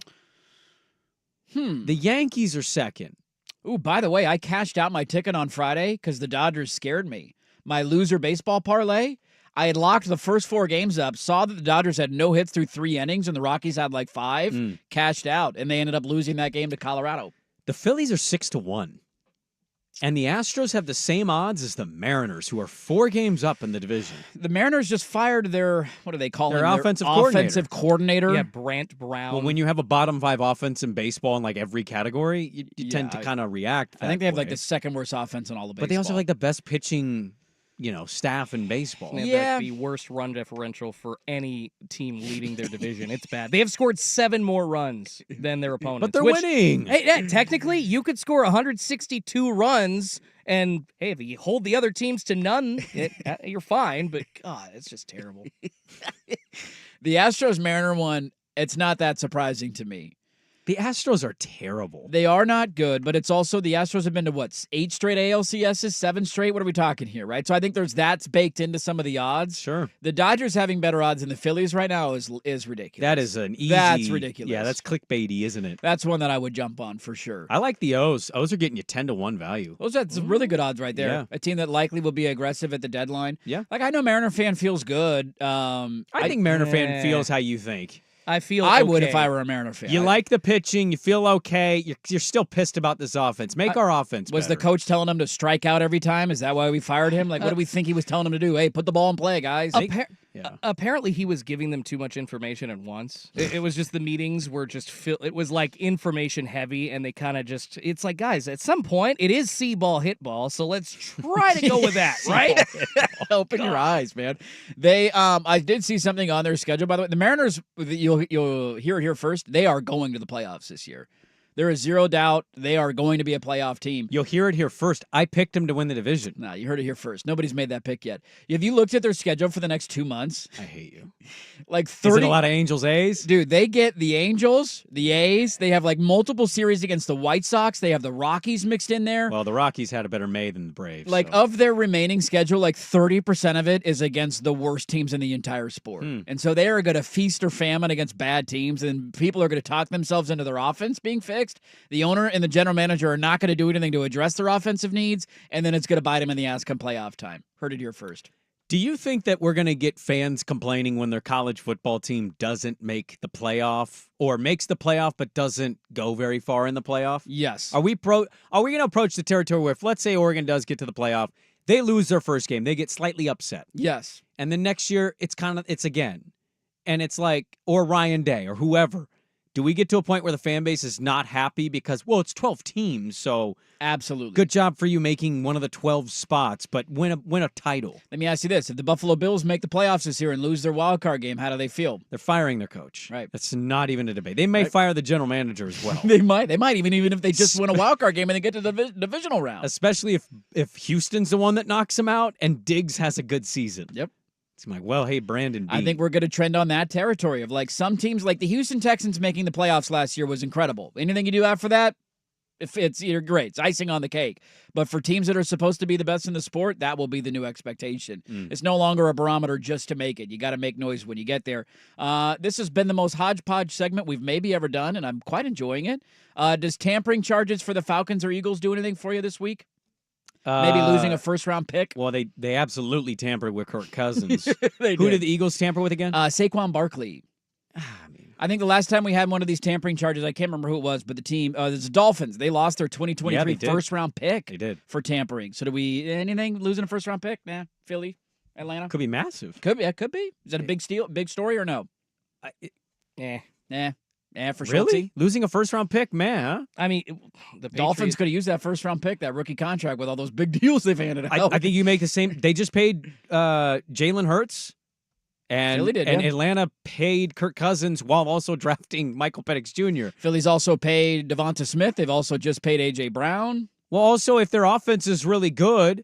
The Yankees are second. Ooh, by the way, I cashed out my ticket on Friday because the Dodgers scared me. My loser baseball parlay, I had locked the first 4 games up, saw that the Dodgers had no hits through 3 innings and the Rockies had 5, cashed out, and they ended up losing that game to Colorado. The Phillies are 6-1. And the Astros have the same odds as the Mariners, who are 4 games up in the division. The Mariners just fired their, what do they call their him? Offensive coordinator. Yeah, Brant Brown. Well, when you have a bottom 5 offense in baseball in every category, you tend to kind of react. I think they have the second worst offense in all of baseball. But they also have the best pitching, staff in baseball. They have the worst run differential for any team leading their division. It's bad. They have scored 7 more runs than their opponents. But they're winning. Hey, technically, you could score 162 runs, and hey, if you hold the other teams to none, you're fine. But God, it's just terrible. The Astros-Mariner one, it's not that surprising to me. The Astros are terrible. They are not good, but it's also the Astros have been to 8 straight ALCSs, 7 straight. What are we talking here, right? So I think that's baked into some of the odds. Sure. The Dodgers having better odds than the Phillies right now is ridiculous. That is an easy. That's ridiculous. Yeah, that's clickbaity, isn't it? That's one that I would jump on for sure. I like the O's. O's are getting you 10-1 value. That's really good odds right there. Yeah. A team that likely will be aggressive at the deadline. Yeah. Like I know Mariner fan feels good. I think Mariner fan feels how you think. I would if I were a Mariner fan. You like the pitching. You feel okay. You're still pissed about this offense. Make our offense Was better. the coach telling him to strike out every time? Is that why we fired him? Like, what do we think he was telling him to do? Hey, put the ball in play, guys. Apparently, he was giving them too much information at once. It was just the meetings were just it was like information heavy, and they kind of just. It's like, guys, at some point, it is see ball, hit ball, so let's try to go with that, right? Open your eyes, man. They, I did see something on their schedule, by the way. The Mariners, you'll hear it here first. They are going to the playoffs this year. There is zero doubt they are going to be a playoff team. You'll hear it here first. I picked them to win the division. No, you heard it here first. Nobody's made that pick yet. Have you looked at their schedule for the next 2 months? I hate you. Like 30. Is it a lot of Angels A's? Dude, they get the Angels, the A's. They have like multiple series against the White Sox. They have the Rockies mixed in there. Well, the Rockies had a better May than the Braves. Like of their remaining schedule, like 30% of it is against the worst teams in the entire sport. And so they are going to feast or famine against bad teams, and people are going to talk themselves into their offense being fixed. The owner and the general manager are not going to do anything to address their offensive needs, and then it's going to bite them in the ass come playoff time. Heard it here first. Do you think that we're going to get fans complaining when their college football team doesn't make the playoff or makes the playoff but doesn't go very far in the playoff? Yes. Are we going to approach the territory where if, let's say, Oregon does get to the playoff, they lose their first game, they get slightly upset. Yes. And then next year, it's again. And it's like, or Ryan Day or whoever. Do we get to a point where the fan base is not happy because, well, it's 12 teams, so absolutely good job for you making one of the 12 spots, but win a title. Let me ask you this. If the Buffalo Bills make the playoffs this year and lose their wild card game, how do they feel? They're firing their coach. Right. That's not even a debate. They may fire the general manager as well. They might even if they just win a wild card game and they get to the divisional round. Especially if Houston's the one that knocks them out and Diggs has a good season. Yep. It's like, well, hey, Brandon B. I think we're going to trend on that territory of like some teams, like the Houston Texans making the playoffs last year was incredible. Anything you do after that, if it's either great, it's icing on the cake. But for teams that are supposed to be the best in the sport, that will be the new expectation. It's no longer a barometer just to make it. You got to make noise when you get there. This has been the most hodgepodge segment we've maybe ever done, and I'm quite enjoying it. Does tampering charges for the Falcons or Eagles do anything for you this week? Maybe losing a first-round pick? Well, they absolutely tampered with Kirk Cousins. Who did the Eagles tamper with again? Saquon Barkley. I think the last time we had one of these tampering charges, I can't remember who it was, but the team, the Dolphins, they lost their 2023 first-round pick They did. for tampering. So do we, anything, losing a first-round pick? Nah, Philly, Atlanta? Could be massive. Could be. Is that a big steal, big story or no? For Really? Schultze? Losing a first-round pick, man, huh? I mean, the Dolphins could have used that first-round pick, that rookie contract, with all those big deals they've handed out. I think you make the same. They just paid Jalen Hurts, and Philly did, and yeah. Atlanta paid Kirk Cousins while also drafting Michael Penix Jr. Philly's also paid Devonta Smith. They've also just paid A.J. Brown. Well, also, if their offense is really good,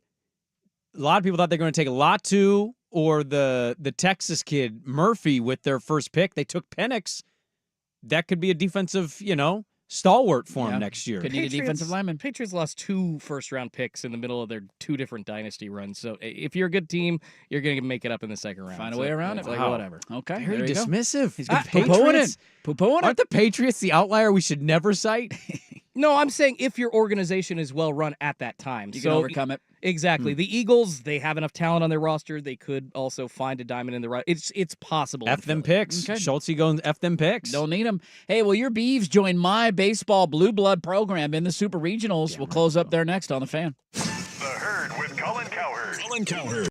a lot of people thought they were going to take Latu or the Texas kid Murphy with their first pick. They took Penix. That could be a defensive, stalwart for him next year. Could need a defensive lineman. Patriots lost 2 first-round picks in the middle of their 2 different dynasty runs. So if you're a good team, you're going to make it up in the second round. Find a way around it. Like, Wow. whatever. Okay. Very there you go. dismissive. He's Ah, poo-pooing it. Poo-pooing it. Aren't the Patriots the outlier we should never cite? No, I'm saying if your organization is well run at that time. You can overcome it. Exactly. The Eagles, they have enough talent on their roster. They could also find a diamond in the right. It's possible. F them picks. Okay. Schultze going F them picks. Don't need them. Hey, well, your Beavs join my baseball blue blood program in the Super Regionals. We'll close up there next on The Fan. The Herd with Colin Cowherd. Colin Cowherd.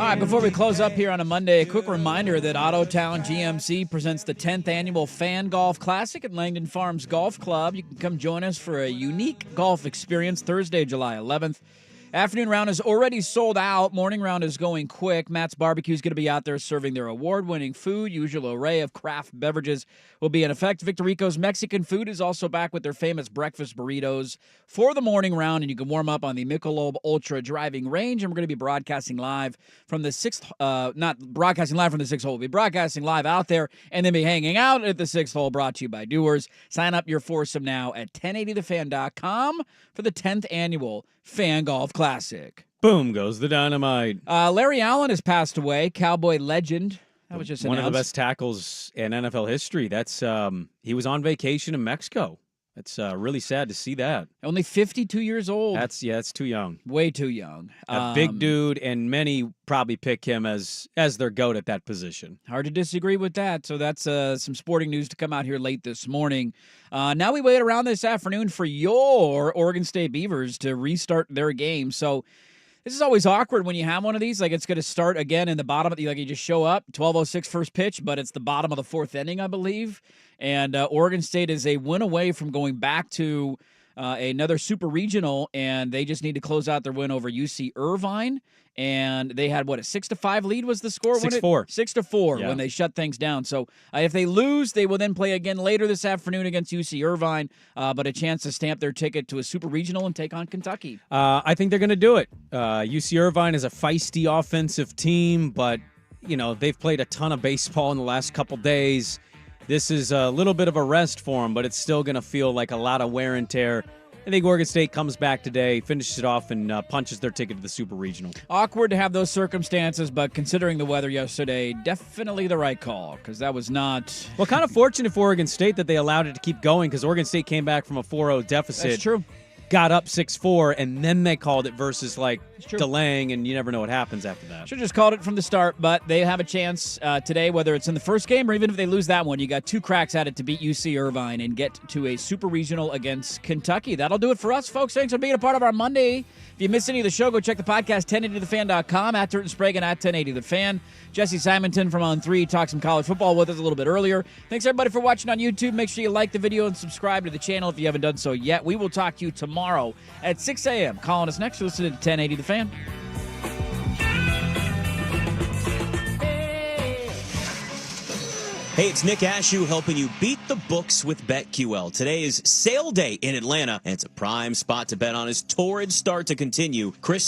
All right, before we close up here on a Monday, a quick reminder that Ottotown GMC presents the 10th annual Fan Golf Classic at Langdon Farms Golf Club. You can come join us for a unique golf experience Thursday, July 11th. Afternoon round is already sold out. Morning round is going quick. Matt's Barbecue is going to be out there serving their award-winning food. Usual array of craft beverages will be in effect. Victor Rico's Mexican Food is also back with their famous breakfast burritos for the morning round, and you can warm up on the Michelob Ultra driving range. And we're going to be broadcasting live from the 6th, not broadcasting live from the 6th hole. We'll be broadcasting live out there and then be hanging out at the 6th hole, brought to you by Doers. Sign up your foursome now at 1080thefan.com for the 10th annual Fan Golf Classic. Boom goes the dynamite. Larry Allen has passed away, Cowboy legend. That was just one announced. of the best tackles in NFL history. That's he was on vacation in Mexico. It's really sad to see that. Only 52 years old. That's too young. Way too young. A big dude, and many probably pick him as their GOAT at that position. Hard to disagree with that. So that's some sporting news to come out here late this morning. Now we wait around this afternoon for your Oregon State Beavers to restart their game. So this is always awkward when you have one of these. Like, it's going to start again in the bottom. Like, you just show up, 12:06 first pitch, but it's the bottom of the fourth inning, I believe. And Oregon State is a win away from going back to another super regional, and they just need to close out their win over UC Irvine. And they had, a 6-5 lead was the score? 6-4. 6-4 when they shut things down. So if they lose, they will then play again later this afternoon against UC Irvine, but a chance to stamp their ticket to a super regional and take on Kentucky. I think they're going to do it. UC Irvine is a feisty offensive team, but, they've played a ton of baseball in the last couple days. This is a little bit of a rest for them, but it's still going to feel like a lot of wear and tear. I think Oregon State comes back today, finishes it off, and punches their ticket to the Super Regional. Awkward to have those circumstances, but considering the weather yesterday, definitely the right call, because that was not... Well, kind of fortunate for Oregon State that they allowed it to keep going, because Oregon State came back from a 4-0 deficit. That's true. Got up 6-4, and then they called it versus, delaying, and you never know what happens after that. Should have just called it from the start, but they have a chance today, whether it's in the first game or even if they lose that one. You got 2 cracks at it to beat UC Irvine and get to a super regional against Kentucky. That'll do it for us, folks. Thanks for being a part of our Monday. If you missed any of the show, go check the podcast, 1080thefan.com, at Dirt and Sprague and at 1080thefan. Jesse Simonton from On 3 talked some college football with us a little bit earlier. Thanks, everybody, for watching on YouTube. Make sure you like the video and subscribe to the channel if you haven't done so yet. We will talk to you tomorrow at 6 a.m. Calling us next, you're listening to 1080 The Fan. Hey, it's Nick Ashew helping you beat the books with BetQL. Today is sale day in Atlanta, and it's a prime spot to bet on his torrid start to continue. Chris